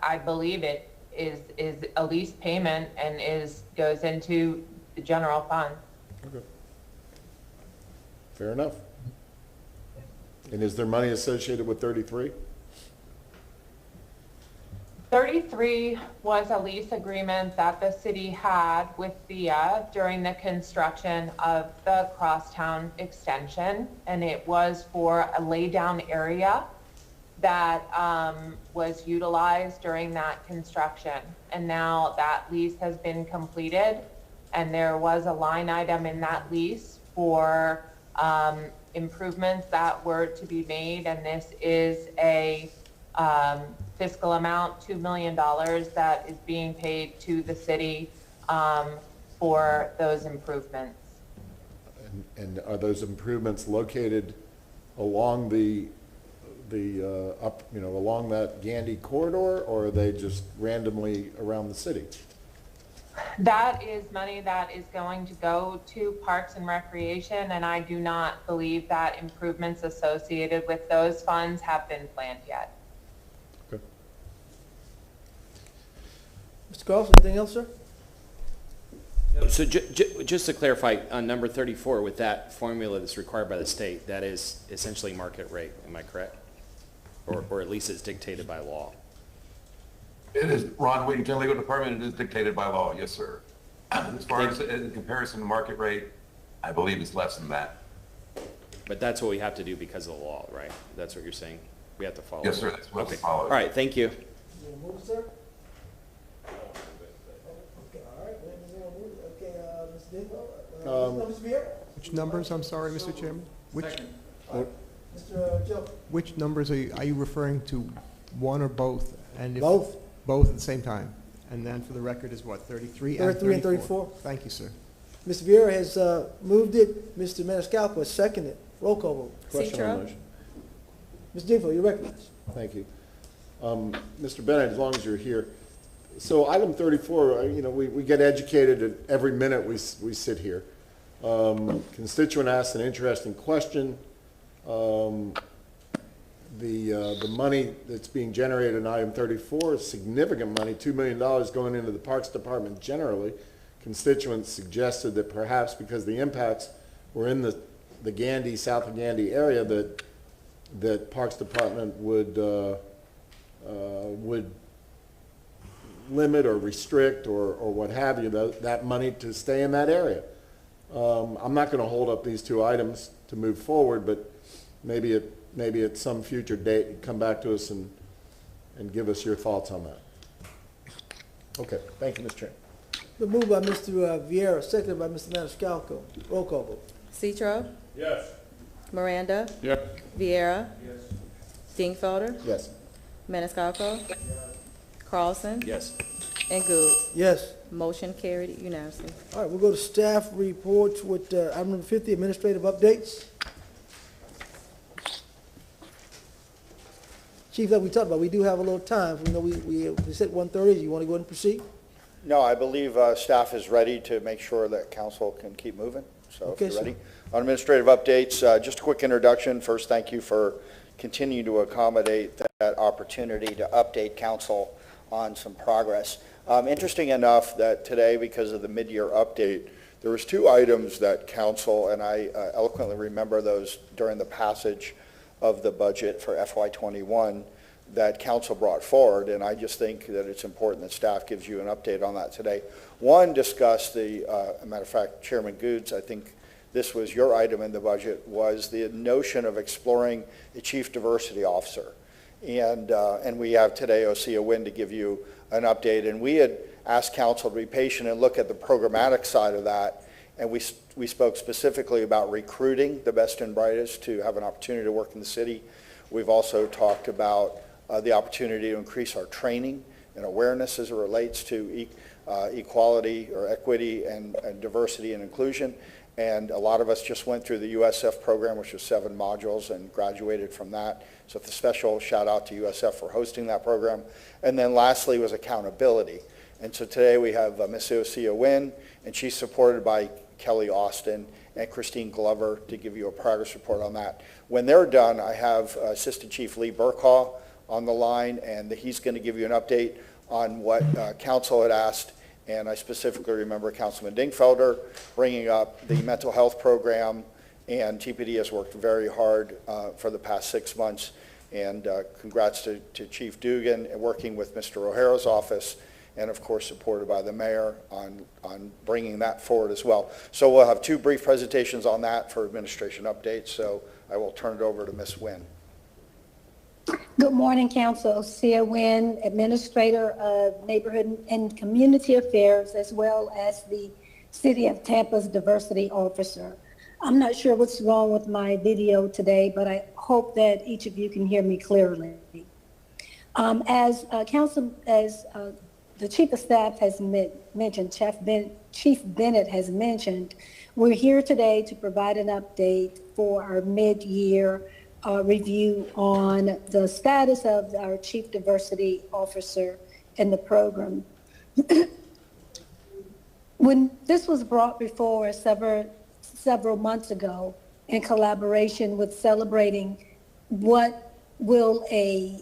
I believe it is a lease payment and goes into the general fund. Okay. Fair enough. And is there money associated with 33? 33 was a lease agreement that the city had with VIA during the construction of the Crosstown extension, and it was for a laydown area that was utilized during that construction. And now that lease has been completed, and there was a line item in that lease for improvements that were to be made, and this is a fiscal amount, $2 million, that is being paid to the city for those improvements. And are those improvements located along along that Gandy corridor, or are they just randomly around the city? That is money that is going to go to Parks and Recreation, and I do not believe that improvements associated with those funds have been planned yet. Okay. Mr. Carlson, anything else, sir? So just to clarify, on number 34, with that formula that's required by the state, that is essentially market rate, am I correct? Or at least it's dictated by law? It is, Ron Wigginton, Legal Department, it is dictated by law, yes, sir. As far as in comparison to market rate, I believe it's less than that. But that's what we have to do because of the law, right? That's what you're saying? We have to follow? Yes, sir, that's what we Okay. follow. All right, thank you. You wanna move, sir? Okay, all right, okay, Ms. Dingfelder, Ms. Viera? Which numbers, I'm sorry, Mr. Chairman? Which, Mr. Joe? which numbers are you referring to, one or both? And if- Both. Both at the same time? And then for the record is what, 33 and 34? 33 and 34. Thank you, sir. Mr. Viera has moved it, Mr. Maniscalco has seconded. Roll call vote. Question on the motion. Ms. Dingfelder, you recognize. Thank you. Mr. Bennett, as long as you're here. So item 34, you know, we get educated at every minute we sit here. Constituent asked an interesting question. The money that's being generated in item 34 is significant money, $2 million going into the Parks Department generally. Constituents suggested that perhaps because the impacts were in the Gandy, south of Gandy area, that Parks Department would limit or restrict or what have you, that money to stay in that area. I'm not going to hold up these two items to move forward, but maybe at some future date, come back to us and give us your thoughts on that. Okay, thank you, Mr. Chairman. The move by Mr. Viera, seconded by Mr. Maniscalco. Roll call vote. Citro? Yes. Miranda? Yes. Viera? Dingfelder? Yes. Maniscalco? Carlson? Yes. And Goode. Yes. Motion carried unanimously. All right, we'll go to staff reports with item number 50, administrative updates. Chief, like we talked about, we do have a little time. We know we said 1:30. You want to go ahead and proceed? No, I believe staff is ready to make sure that council can keep moving, so Okay, if you're sir. ready. On administrative updates, just a quick introduction. First, thank you for continuing to accommodate that opportunity to update council on some progress. Interesting enough that today, because of the mid-year update, there was two items that council, and I eloquently remember those during the passage of the budget for FY21, that council brought forward, and I just think that it's important that staff gives you an update on that today. One discussed the, matter of fact, Chairman Goods, I think this was your item in the budget, was the notion of exploring a chief diversity officer. And we have today Osea Wynn to give you an update, and we had asked council to be patient and look at the programmatic side of that, and we spoke specifically about recruiting the best and brightest to have an opportunity to work in the city. We've also talked about the opportunity to increase our training and awareness as it relates to equality or equity and diversity and inclusion. And a lot of us just went through the USF program, which was 7 modules, and graduated from that. So it's a special shout out to USF for hosting that program. And then lastly was accountability. And so today we have Ms. Osea Wynn, and she's supported by Kelly Austin and Christine Glover to give you a progress report on that. When they're done, I have Assistant Chief Lee Burkhaw on the line, and he's going to give you an update on what council had asked. And I specifically remember Councilman Dingfelder bringing up the mental health program, and TPD has worked very hard for the past 6 months. And congrats to Chief Dugan and working with Mr. O'Hara's office, and of course supported by the mayor on bringing that forward as well. So we'll have 2 brief presentations on that for administration updates. So I will turn it over to Ms. Wynn. Good morning, Council. Osea Wynn, Administrator of Neighborhood and Community Affairs, as well as the City of Tampa's Diversity Officer. I'm not sure what's wrong with my video today, but I hope that each of you can hear me clearly. As the Chief of Staff has mentioned, Chief Bennett has mentioned, we're here today to provide an update for our mid-year review on the status of our Chief Diversity Officer in the program. When this was brought before several months ago in collaboration with celebrating what will a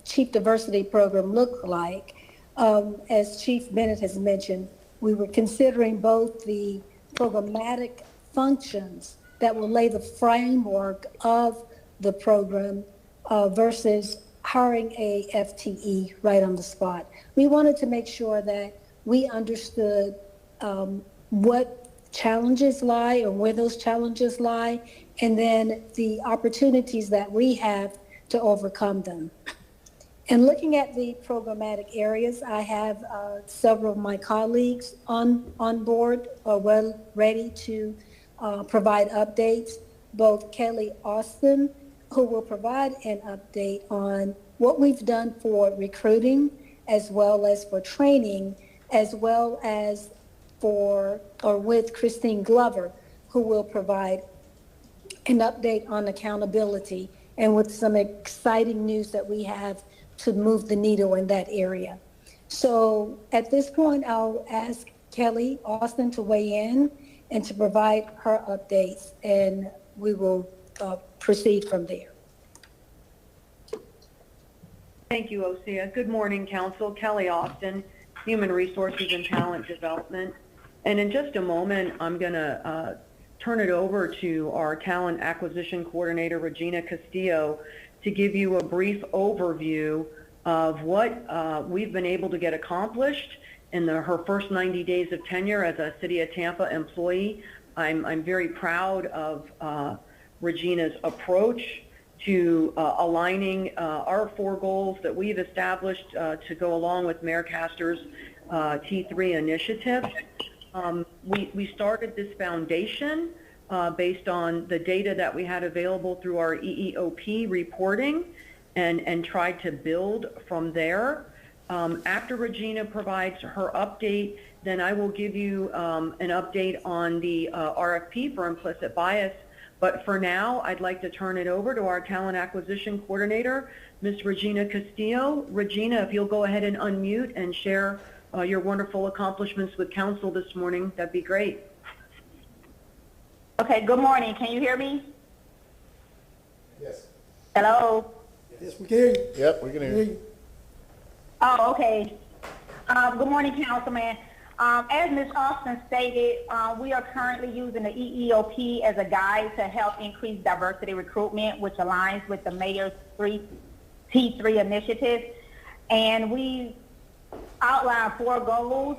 Chief Diversity program look like, as Chief Bennett has mentioned, we were considering both the programmatic functions that will lay the framework of the program versus hiring a FTE right on the spot. We wanted to make sure that we understood what challenges lie and where those challenges lie, and then the opportunities that we have to overcome them. And looking at the programmatic areas, I have several of my colleagues on board or well ready to provide updates. Both Kelly Austin, who will provide an update on what we've done for recruiting, as well as for training, as well as with Christine Glover, who will provide an update on accountability and with some exciting news that we have to move the needle in that area. So at this point, I'll ask Kelly Austin to weigh in and to provide her updates, and we will proceed from there. Thank you, Osea. Good morning, Council. Kelly Austin, Human Resources and Talent Development. And in just a moment, I'm going to turn it over to our Talent Acquisition Coordinator, Regina Castillo, to give you a brief overview of what we've been able to get accomplished in her first 90 days of tenure as a City of Tampa employee. I'm very proud of Regina's approach to aligning our 4 goals that we've established to go along with Mayor Castor's T3 initiative. We started this foundation based on the data that we had available through our EEOP reporting and tried to build from there. After Regina provides her update, then I will give you an update on the RFP for implicit bias. But for now, I'd like to turn it over to our Talent Acquisition Coordinator, Ms. Regina Castillo. Regina, if you'll go ahead and unmute and share your wonderful accomplishments with Council this morning, that'd be great. Okay, good morning. Can you hear me? Yes. Hello? Yes, we can hear you. Yep, we can hear you. Oh, okay. Good morning, Councilman. As Ms. Austin stated, we are currently using the EEOP as a guide to help increase diversity recruitment, which aligns with the Mayor's T3 initiative. And we outlined 4 goals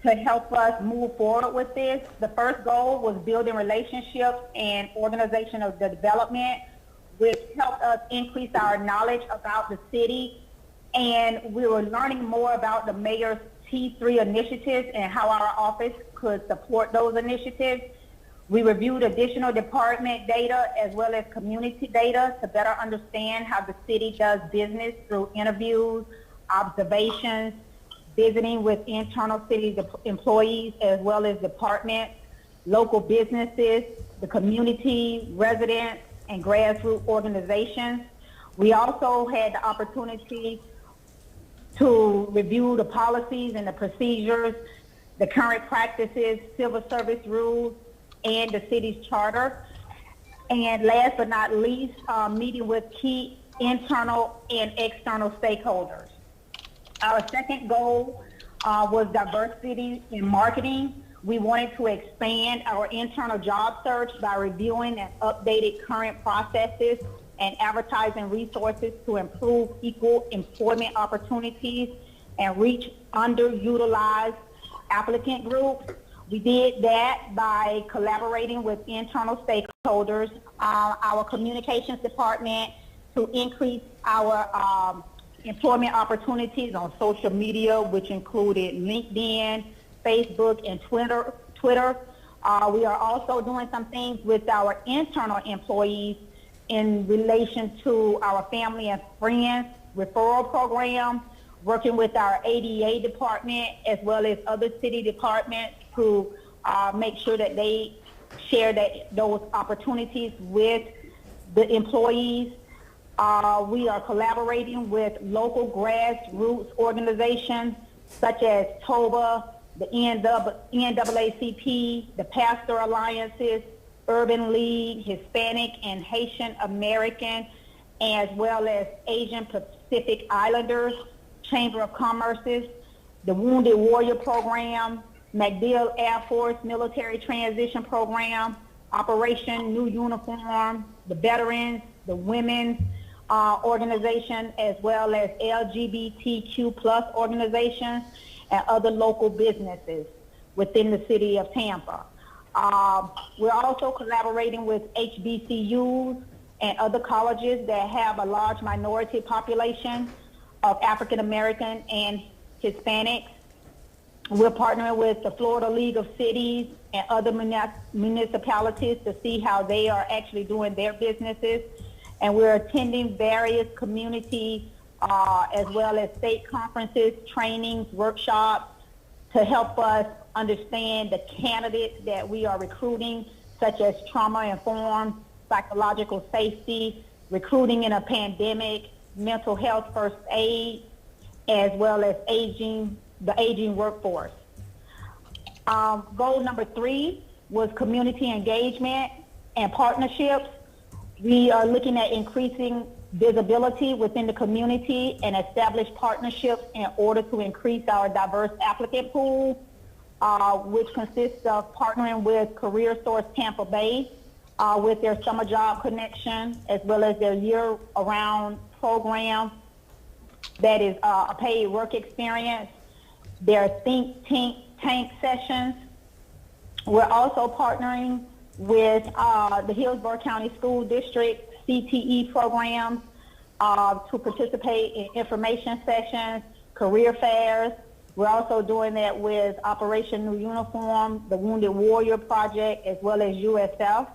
to help us move forward with this. The first goal was building relationships and organizational development, which helped us increase our knowledge about the city. And we were learning more about the Mayor's T3 initiatives and how our office could support those initiatives. We reviewed additional department data as well as community data to better understand how the city does business through interviews, observations, visiting with internal city employees as well as departments, local businesses, the community, residents, and grassroots organizations. We also had the opportunity to review the policies and the procedures, the current practices, civil service rules, and the city's charter. And last but not least, meeting with key internal and external stakeholders. Our second goal was diversity in marketing. We wanted to expand our internal job search by reviewing and updated current processes and advertising resources to improve equal employment opportunities and reach underutilized applicant groups. We did that by collaborating with internal stakeholders, our communications department, to increase our employment opportunities on social media, which included LinkedIn, Facebook, and Twitter. We are also doing some things with our internal employees in relation to our family and friends referral program, working with our ADA department as well as other city departments to make sure that they share those opportunities with the employees. We are collaborating with local grassroots organizations such as TOBA, the NAACP, the Pastor Alliances, Urban League, Hispanic and Haitian American, as well as Asian Pacific Islanders, Chamber of Commerce's, the Wounded Warrior Program, MacDill Air Force Military Transition Program, Operation New Uniform, the Veterans, the Women's organization, as well as LGBTQ+ organizations and other local businesses. within the city of Tampa. We're also collaborating with HBCUs and other colleges that have a large minority population of African American and Hispanics. We're partnering with the Florida League of Cities and other municipalities to see how they are actually doing their businesses. And we're attending various community as well as state conferences, trainings, workshops to help us understand the candidates that we are recruiting, such as trauma-informed, psychological safety, recruiting in a pandemic, mental health first aid, as well as the aging workforce. Goal number 3 was community engagement and partnerships. We are looking at increasing visibility within the community and establish partnerships in order to increase our diverse applicant pool, which consists of partnering with Career Source Tampa Bay with their summer job connection, as well as their year-round program that is a paid work experience, their think tank sessions. We're also partnering with the Hillsborough County School District CTE programs to participate in information sessions, career fairs. We're also doing that with Operation New Uniform, the Wounded Warrior Project, as well as USF.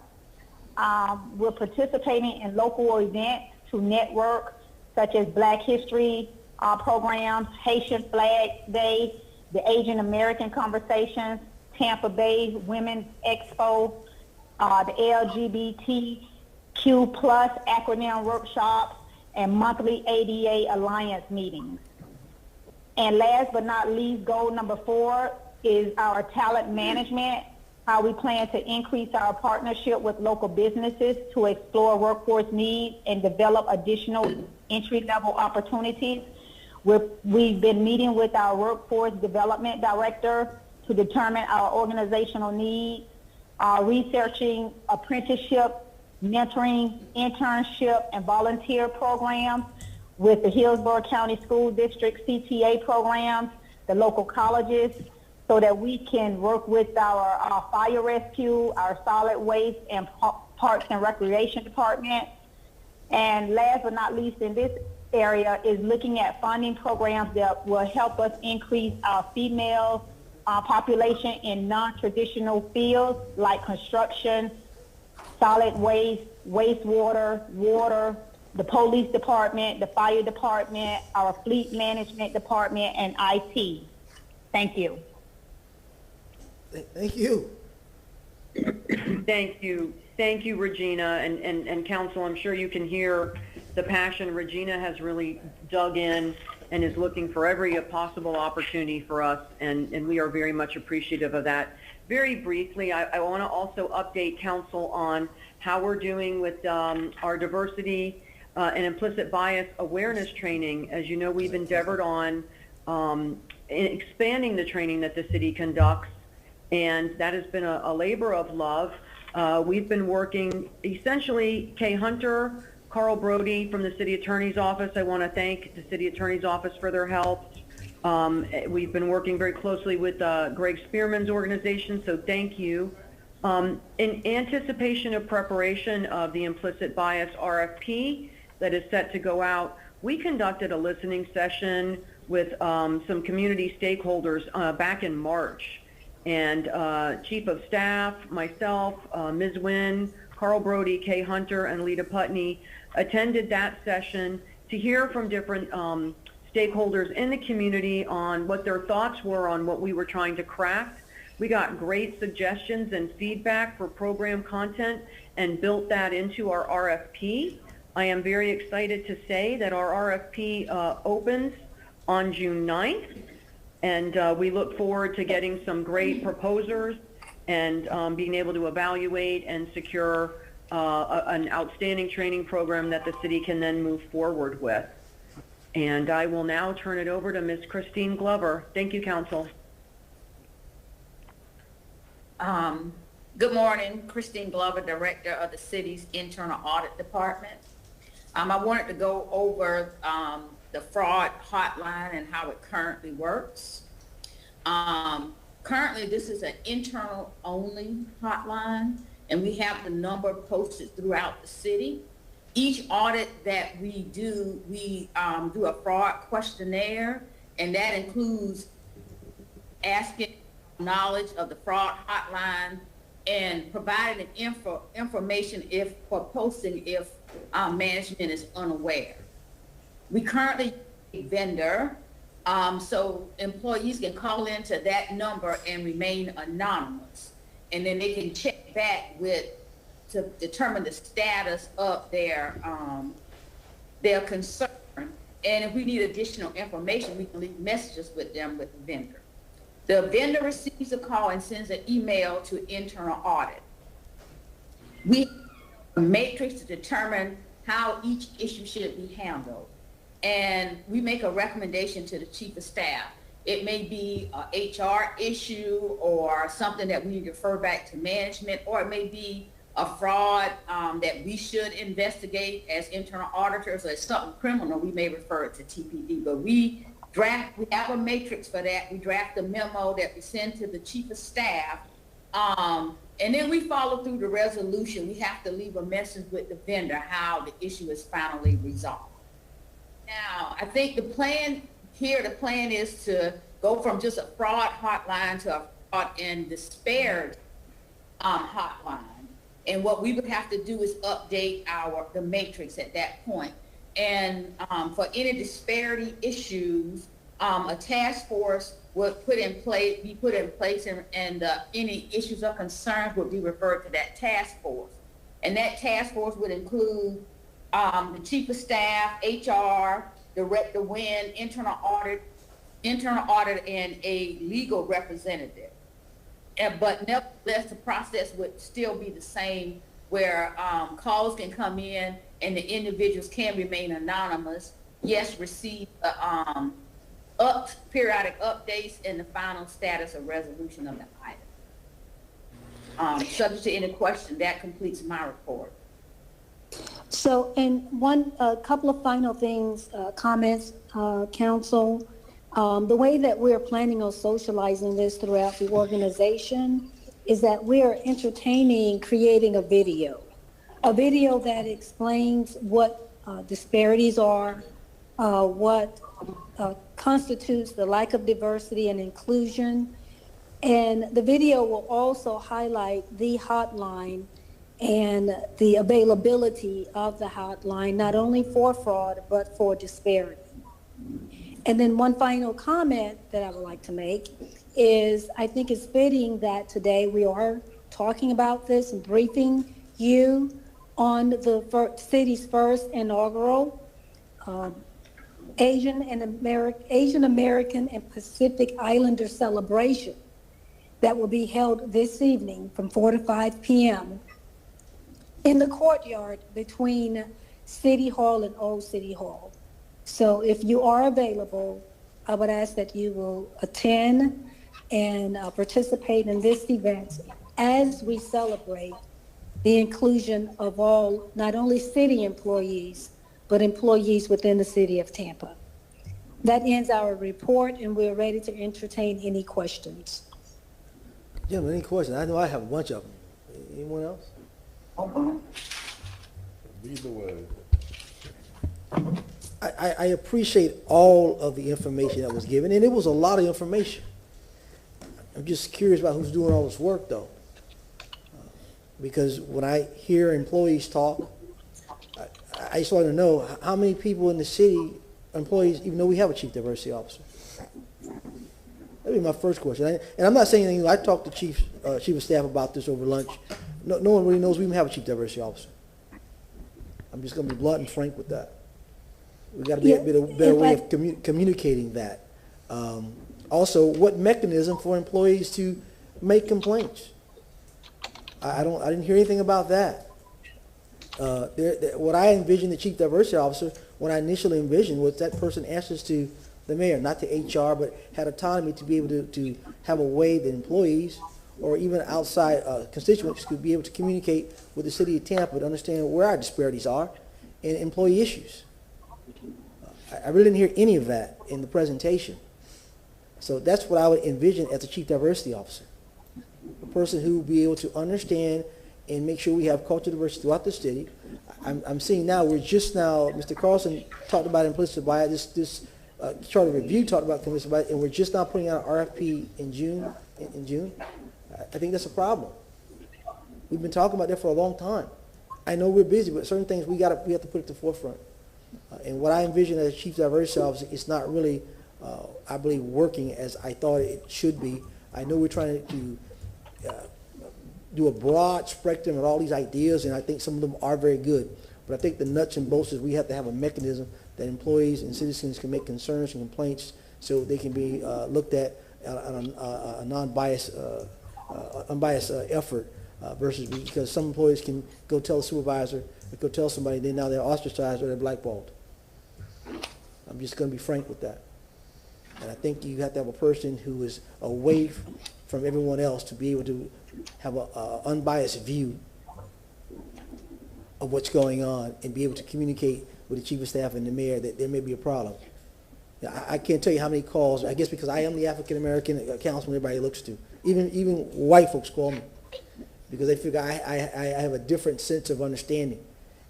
We're participating in local events to network, such as Black History programs, Haitian Flag Day, the Asian American Conversations, Tampa Bay Women's Expo, the LGBTQ+ acronym workshops, and monthly ADA Alliance meetings. And last but not least, goal number 4 is our talent management, how we plan to increase our partnership with local businesses to explore workforce needs and develop additional entry-level opportunities. We've been meeting with our workforce development director to determine our organizational needs, researching apprenticeship, mentoring, internship, and volunteer programs with the Hillsborough County School District CTA programs, the local colleges, so that we can work with our fire rescue, our solid waste, and parks and recreation department. And last but not least in this area is looking at funding programs that will help us increase our female population in non-traditional fields like construction, solid waste, wastewater, water, the police department, the fire department, our fleet management department, and IT. Thank you. Thank you. Thank you. Thank you, Regina. And Council, I'm sure you can hear the passion. Regina has really dug in and is looking for every possible opportunity for us, and we are very much appreciative of that. Very briefly, I want to also update Council on how we're doing with our diversity and implicit bias awareness training. As you know, we've endeavored on expanding the training that the city conducts, and that has been a labor of love. We've been working essentially, Kay Hunter, Carl Brody from the City Attorney's Office. I want to thank the City Attorney's Office for their help. We've been working very closely with Greg Spearman's organization, so thank you. In anticipation of preparation of the implicit bias RFP that is set to go out, we conducted a listening session with some community stakeholders back in March. And Chief of Staff, myself, Ms. Wynn, Carl Brody, Kay Hunter, and Lita Putney attended that session to hear from different stakeholders in the community on what their thoughts were on what we were trying to craft. We got great suggestions and feedback for program content and built that into our RFP. I am very excited to say that our RFP opens on June 9th, and we look forward to getting some great proposers and being able to evaluate and secure an outstanding training program that the city can then move forward with. And I will now turn it over to Ms. Christine Glover. Thank you, Council. Good morning, Christine Glover, Director of the city's Internal Audit Department. I wanted to go over the fraud hotline and how it currently works. Currently, this is an internal-only hotline, and we have the number posted throughout the city. Each audit that we do do a fraud questionnaire, and that includes asking knowledge of the fraud hotline and providing information for posting if management is unaware. We currently use a vendor, so employees can call into that number and remain anonymous. And then they can check back to determine the status of their concern. And if we need additional information, we can leave messages with them with the vendor. The vendor receives a call and sends an email to internal audit. We have a matrix to determine how each issue should be handled. And we make a recommendation to the chief of staff. It may be a HR issue or something that we need to refer back to management, or it may be a fraud that we should investigate as internal auditors, or it's something criminal, we may refer it to TPD. But we have a matrix for that. We draft a memo that we send to the chief of staff, and then we follow through the resolution. We have to leave a message with the vendor how the issue is finally resolved. Now, I think the plan is to go from just a fraud hotline to a fraud and disparity hotline. And what we would have to do is update the matrix at that point. And for any disparity issues, a task force would be put in place, and any issues or concerns would be referred to that task force. And that task force would include the chief of staff, HR, Director WIN, internal audit, and a legal representative. But nevertheless, the process would still be the same, where calls can come in and the individuals can remain anonymous. Yes, receive periodic updates and the final status or resolution of the item. Subject to any question, that completes my report. So, and a couple of final things, comments, council. The way that we're planning on socializing this throughout the organization is that we're entertaining creating a video that explains what disparities are, what constitutes the lack of diversity and inclusion. And the video will also highlight the hotline and the availability of the hotline, not only for fraud, but for disparity. And then one final comment that I would like to make is I think it's fitting that today we are talking about this and briefing you on the city's first inaugural Asian American and Pacific Islander celebration that will be held this evening from 4 to 5 p.m. in the courtyard between City Hall and Old City Hall. So if you are available, I would ask that you will attend and participate in this event as we celebrate the inclusion of all, not only city employees, but employees within the city of Tampa. That ends our report, and we're ready to entertain any questions. Gentlemen, any questions? I know I have a bunch of them. Anyone else? Lead the way. I appreciate all of the information that was given, and it was a lot of information. I'm just curious about who's doing all this work, though. Because when I hear employees talk, I just want to know how many people in the city, employees, even though we have a chief diversity officer. That'd be my first question. And I'm not saying anything. I talked to chief of staff about this over lunch. No one really knows we even have a chief diversity officer. I'm just going to be blunt and frank with that. We got to be a better way of communicating that. Also, what mechanism for employees to make complaints? I didn't hear anything about that. What I envisioned the chief diversity officer, when I initially envisioned, was that person answers to the mayor, not to HR, but had autonomy to be able to have a way that employees or even outside constituents could be able to communicate with the city of Tampa to understand where our disparities are in employee issues. I really didn't hear any of that in the presentation. So that's what I would envision as a chief diversity officer. A person who will be able to understand and make sure we have cultural diversity throughout the city. I'm seeing now, we're just now, Mr. Carlson talked about implicit bias, this charter review talked about implicit bias, and we're just now putting out an RFP in June. I think that's a problem. We've been talking about that for a long time. I know we're busy, but certain things we have to put at the forefront. And what I envision as a chief diversity officer is not really, I believe, working as I thought it should be. I know we're trying to do a broad spectrum of all these ideas, and I think some of them are very good. But I think the nuts and bolts is we have to have a mechanism that employees and citizens can make concerns and complaints so they can be looked at on a non-biased, unbiased effort versus because some employees can go tell a supervisor, or go tell somebody, then now they're ostracized or they're blackballed. I'm just going to be frank with that. And I think you have to have a person who is away from everyone else to be able to have an unbiased view of what's going on and be able to communicate with the chief of staff and the mayor that there may be a problem. Now, I can't tell you how many calls, I guess because I am the African-American councilman everybody looks to. Even white folks call me because they figure I have a different sense of understanding.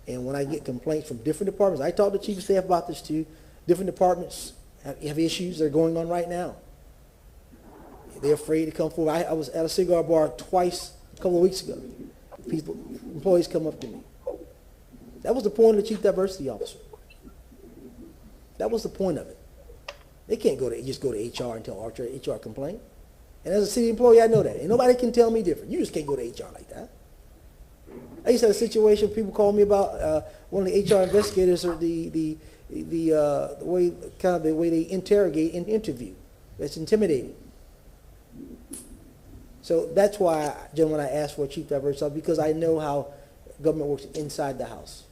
And when I get complaints from different departments, I talk to the chief of staff about this too, different departments have issues that are going on right now. They're afraid to come forward. I was at a cigar bar twice a couple of weeks ago. Employees come up to me. That was the point of the chief diversity officer. That was the point of it. They can't just go to HR and tell HR complaint. And as a city employee, I know that. And nobody can tell me different. You just can't go to HR like that. I used to have a situation, people called me about one of the HR investigators or the way they interrogate and interview. It's intimidating. So that's why, gentlemen, I asked for a chief diversity officer because I know how government works inside the house.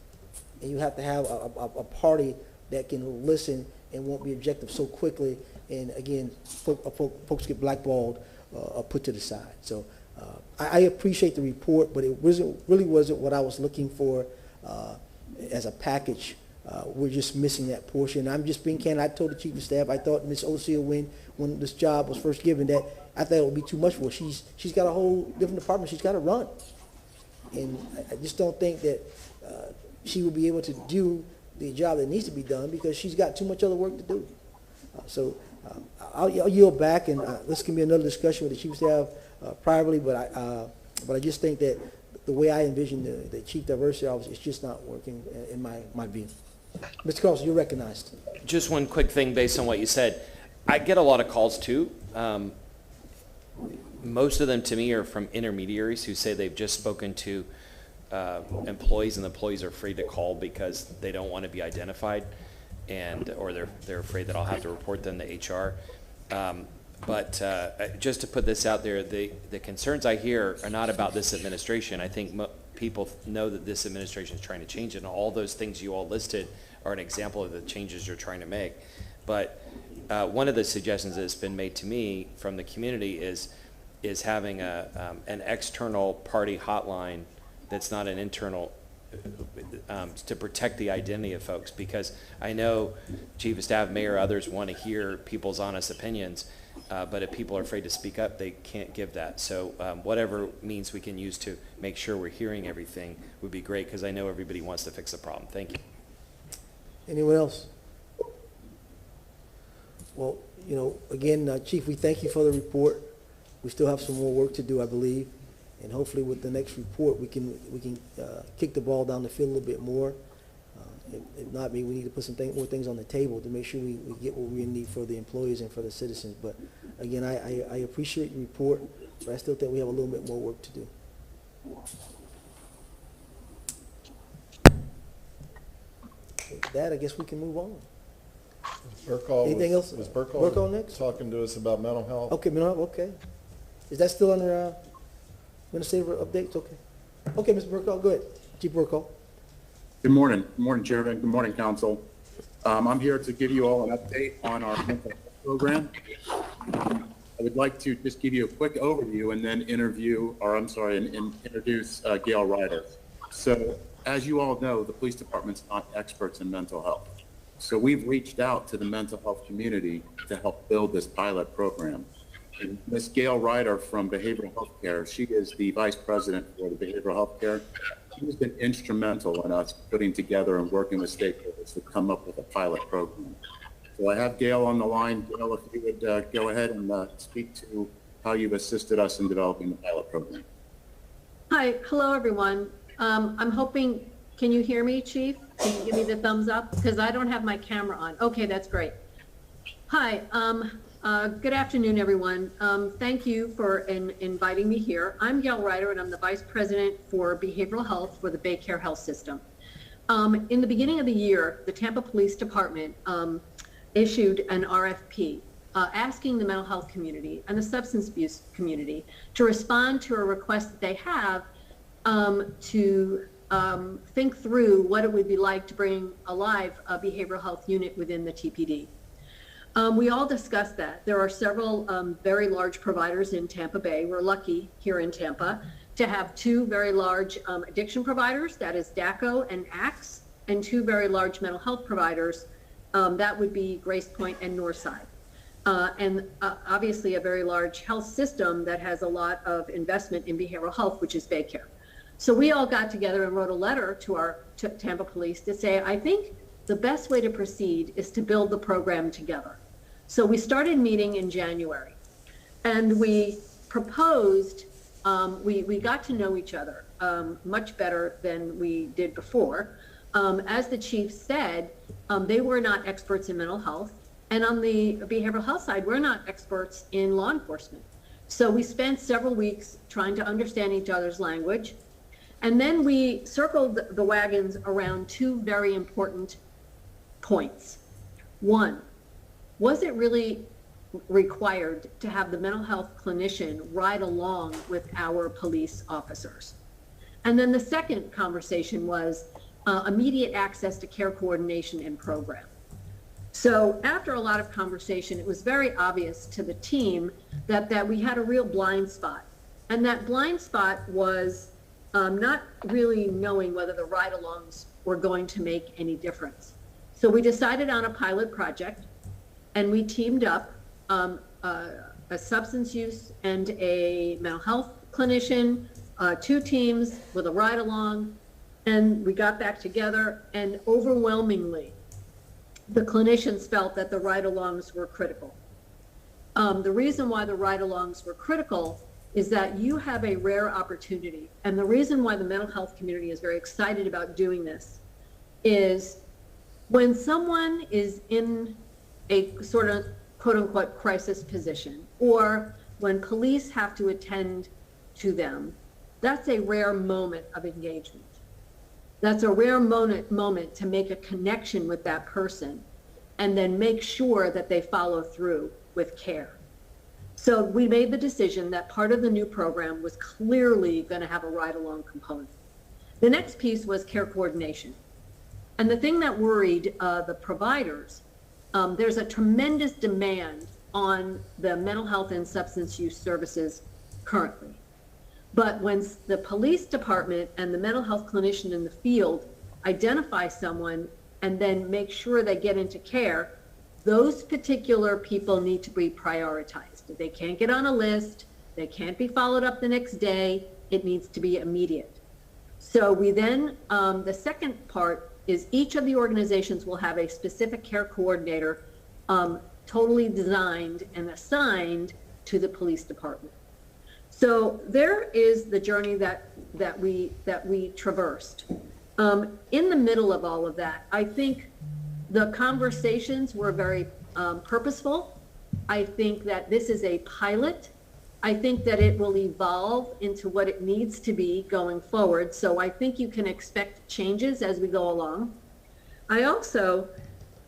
And you have to have a party that can listen and won't be objective so quickly. And again, folks get blackballed or put to the side. So I appreciate the report, but it really wasn't what I was looking for as a package. We're just missing that portion. I'm just being candid. I told the chief of staff, I thought Ms. Osea, when this job was first given, that I thought it would be too much for her. She's got a whole different department she's got to run. And I just don't think that she will be able to do the job that needs to be done because she's got too much other work to do. So I'll yield back, and this can be another discussion with the chief of staff privately, but I just think that the way I envision the chief diversity officer is just not working in my view. Mr. Carlson, you're recognized. Just one quick thing based on what you said. I get a lot of calls too. Most of them to me are from intermediaries who say they've just spoken to employees and the employees are afraid to call because they don't want to be identified or they're afraid that I'll have to report them to HR. But just to put this out there, the concerns I hear are not about this administration. I think people know that this administration is trying to change it, and all those things you all listed are an example of the changes you're trying to make. But one of the suggestions that's been made to me from the community is having an external party hotline that's not an internal to protect the identity of folks, because I know chief of staff, mayor, others want to hear people's honest opinions, but if people are afraid to speak up, they can't give that. So whatever means we can use to make sure we're hearing everything would be great, because I know everybody wants to fix the problem. Thank you. Anyone else? Well, again, Chief, we thank you for the report. We still have some more work to do, I believe, and hopefully with the next report, we can kick the ball down the field a little bit more. If not, maybe we need to put some more things on the table to make sure we get what we need for the employees and for the citizens. But again, I appreciate the report, but I still think we have a little bit more work to do. With that, I guess we can move on. Anything else? Was Burkall Burkall next? talking to us about mental health? Okay, mental health, okay. Is that still under administrative updates? Okay. Okay, Mr. Burkall, go ahead. Chief Burkall. Good morning. Good morning, Chairman. Good morning, Council. I'm here to give you all an update on our mental health program. I would like to just give you a quick overview and then introduce Gail Ryder. So, as you all know, the police department's not experts in mental health. So we've reached out to the mental health community to help build this pilot program. And Ms. Gail Ryder from Behavioral Health Care, she is the vice president for the Behavioral Health Care. She's been instrumental in us putting together and working with stakeholders to come up with a pilot program. So I have Gail on the line. Gail, if you would go ahead and speak to how you've assisted us in developing the pilot program. Hi, hello everyone. I'm hoping, can you hear me, Chief? Can you give me the thumbs up? Because I don't have my camera on. Okay, that's great. Hi, good afternoon, everyone. Thank you for inviting me here. I'm Gail Ryder, and I'm the Vice President for Behavioral Health for the BayCare Health System. In the beginning of the year, the Tampa Police Department issued an RFP asking the mental health community and the substance abuse community to respond to a request that they have to think through what it would be like to bring alive a behavioral health unit within the TPD. We all discussed that. There are several very large providers in Tampa Bay. We're lucky here in Tampa to have two very large addiction providers, that is DACO and ACTS, and two very large mental health providers, that would be Grace Point and Northside. And obviously a very large health system that has a lot of investment in behavioral health, which is BayCare. So we all got together and wrote a letter to our Tampa Police to say, I think the best way to proceed is to build the program together. So we started meeting in January, and we proposed, we got to know each other much better than we did before. As the chief said, they were not experts in mental health, and on the behavioral health side, we're not experts in law enforcement. So we spent several weeks trying to understand each other's language, and then we circled the wagons around two very important points. One, was it really required to have the mental health clinician ride along with our police officers? And then the second conversation was immediate access to care coordination and program. So after a lot of conversation, it was very obvious to the team that we had a real blind spot. And that blind spot was not really knowing whether the ride-alongs were going to make any difference. So we decided on a pilot project, and we teamed up a substance use and a mental health clinician, two teams with a ride-along, and we got back together, and overwhelmingly, the clinicians felt that the ride-alongs were critical. The reason why the ride-alongs were critical is that you have a rare opportunity, and the reason why the mental health community is very excited about doing this is when someone is in a sort of quote-unquote crisis position, or when police have to attend to them, that's a rare moment of engagement. That's a rare moment to make a connection with that person and then make sure that they follow through with care. So we made the decision that part of the new program was clearly going to have a ride-along component. The next piece was care coordination. And the thing that worried the providers, there's a tremendous demand on the mental health and substance use services currently. But when the police department and the mental health clinician in the field identify someone and then make sure they get into care, those particular people need to be prioritized. They can't get on a list. They can't be followed up the next day. It needs to be immediate. So we then, the second part is each of the organizations will have a specific care coordinator totally designed and assigned to the police department. So there is the journey that we traversed. In the middle of all of that, I think the conversations were very purposeful. I think that this is a pilot. I think that it will evolve into what it needs to be going forward. So I think you can expect changes as we go along. I also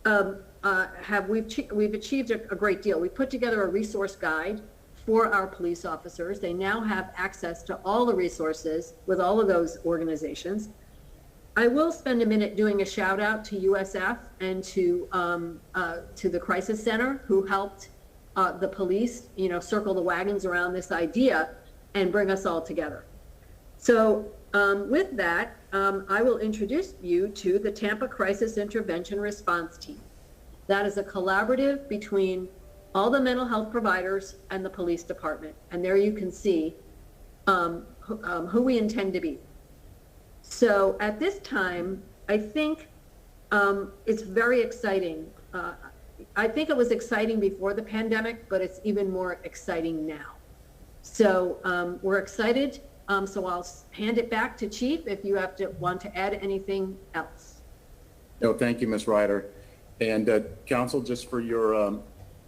we've achieved a great deal. We put together a resource guide for our police officers. They now have access to all the resources with all of those organizations. I will spend a minute doing a shout out to USF and to the Crisis Center, who helped the police, circle the wagons around this idea and bring us all together. So With that, I will introduce you to the Tampa Crisis Intervention Response Team. That is a collaborative between all the mental health providers and the police department. And there you can see who we intend to be. So at this time, I think it's very exciting. I think it was exciting before the pandemic, but it's even more exciting now. So we're excited. So I'll hand it back to Chief if you want to add anything else. No, thank you, Ms. Ryder. And Council, just for your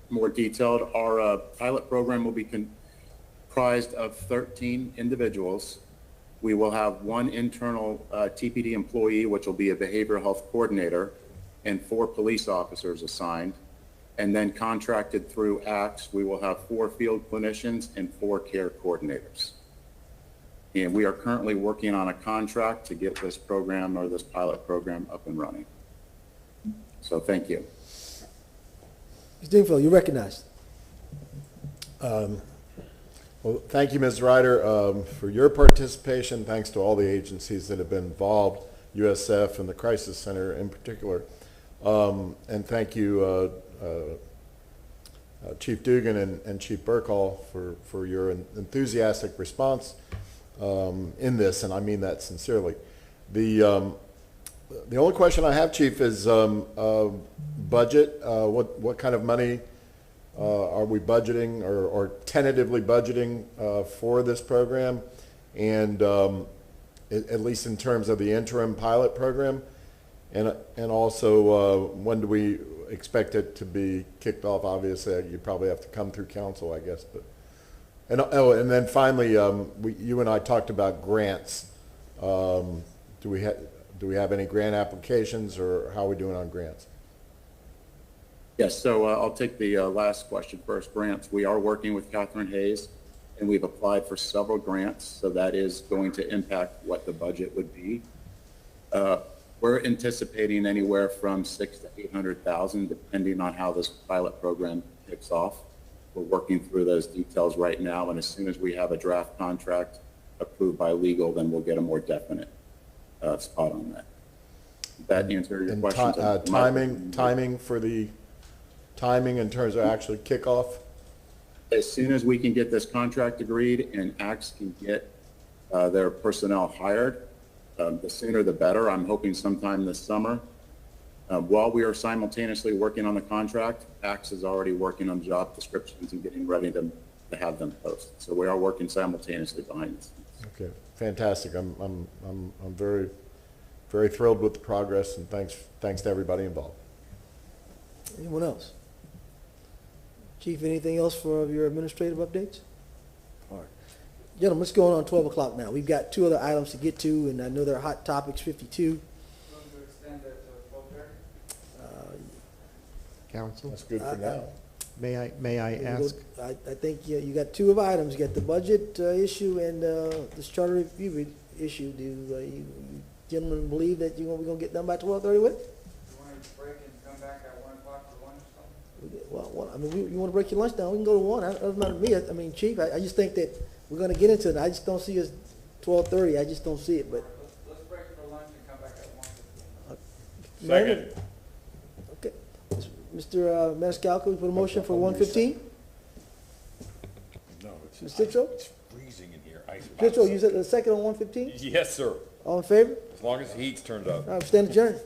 more detailed, our pilot program will be comprised of 13 individuals. We will have one internal TPD employee, which will be a behavioral health coordinator, and 4 police officers assigned. And then contracted through ACTS, we will have 4 field clinicians and 4 care coordinators. And we are currently working on a contract to get this program or this pilot program up and running. So thank you. Ms. Dingfelder, you're recognized. Well, thank you, Ms. Ryder, for your participation. Thanks to all the agencies that have been involved, USF and the Crisis Center in particular. And thank you, Chief Dugan and Chief Burkall for your enthusiastic response in this, and I mean that sincerely. The only question I have, Chief, is budget. What kind of money are we budgeting or tentatively budgeting for this program? And at least in terms of the interim pilot program, and also when do we expect it to be kicked off? Obviously, you probably have to come through council, I guess, but. And then finally, you and I talked about grants. Do we have any grant applications, or how are we doing on grants? Yes, so I'll take the last question first. Grants. We are working with Catherine Hayes, and we've applied for several grants, so that is going to impact what the budget would be. We're anticipating anywhere from $600,000 to $800,000, depending on how this pilot program kicks off. We're working through those details right now, and as soon as we have a draft contract approved by legal, then we'll get a more definite spot on that. Did that answer your question? Timing in terms of actually kickoff? As soon as we can get this contract agreed and ACTS can get their personnel hired, the sooner the better. I'm hoping sometime this summer. While we are simultaneously working on the contract, ACTS is already working on job descriptions and getting ready to have them posted. So we are working simultaneously behind the scenes. Okay, fantastic. I'm very, very thrilled with the progress, and thanks to everybody involved. Anyone else? Chief, anything else for your administrative updates? All right. Gentlemen, let's go on 12 o'clock now. We've got 2 other items to get to, and I know they're hot topics, 52. Council? That's good for now. May I ask? I think you got 2 of items. You got the budget issue and this charter review issue. Do you gentlemen believe that we're going to get done by 12:30 with it? You want to break and come back at 1 o'clock for lunch or something? Well, I mean, you want to break your lunch down? We can go to 1. That doesn't matter to me. I mean, Chief, I just think that we're going to get into it. I just don't see us 12:30. I just don't see it. But let's break for lunch and come back at 1. Second. Okay. Mr. Maniscalco, you put a motion for 1:15? No, Ms. Citro? It's freezing in here. Citro, you said a second on 1:15? Yes, sir. All in favor? As long as the heat's turned up. All right, stand adjourned.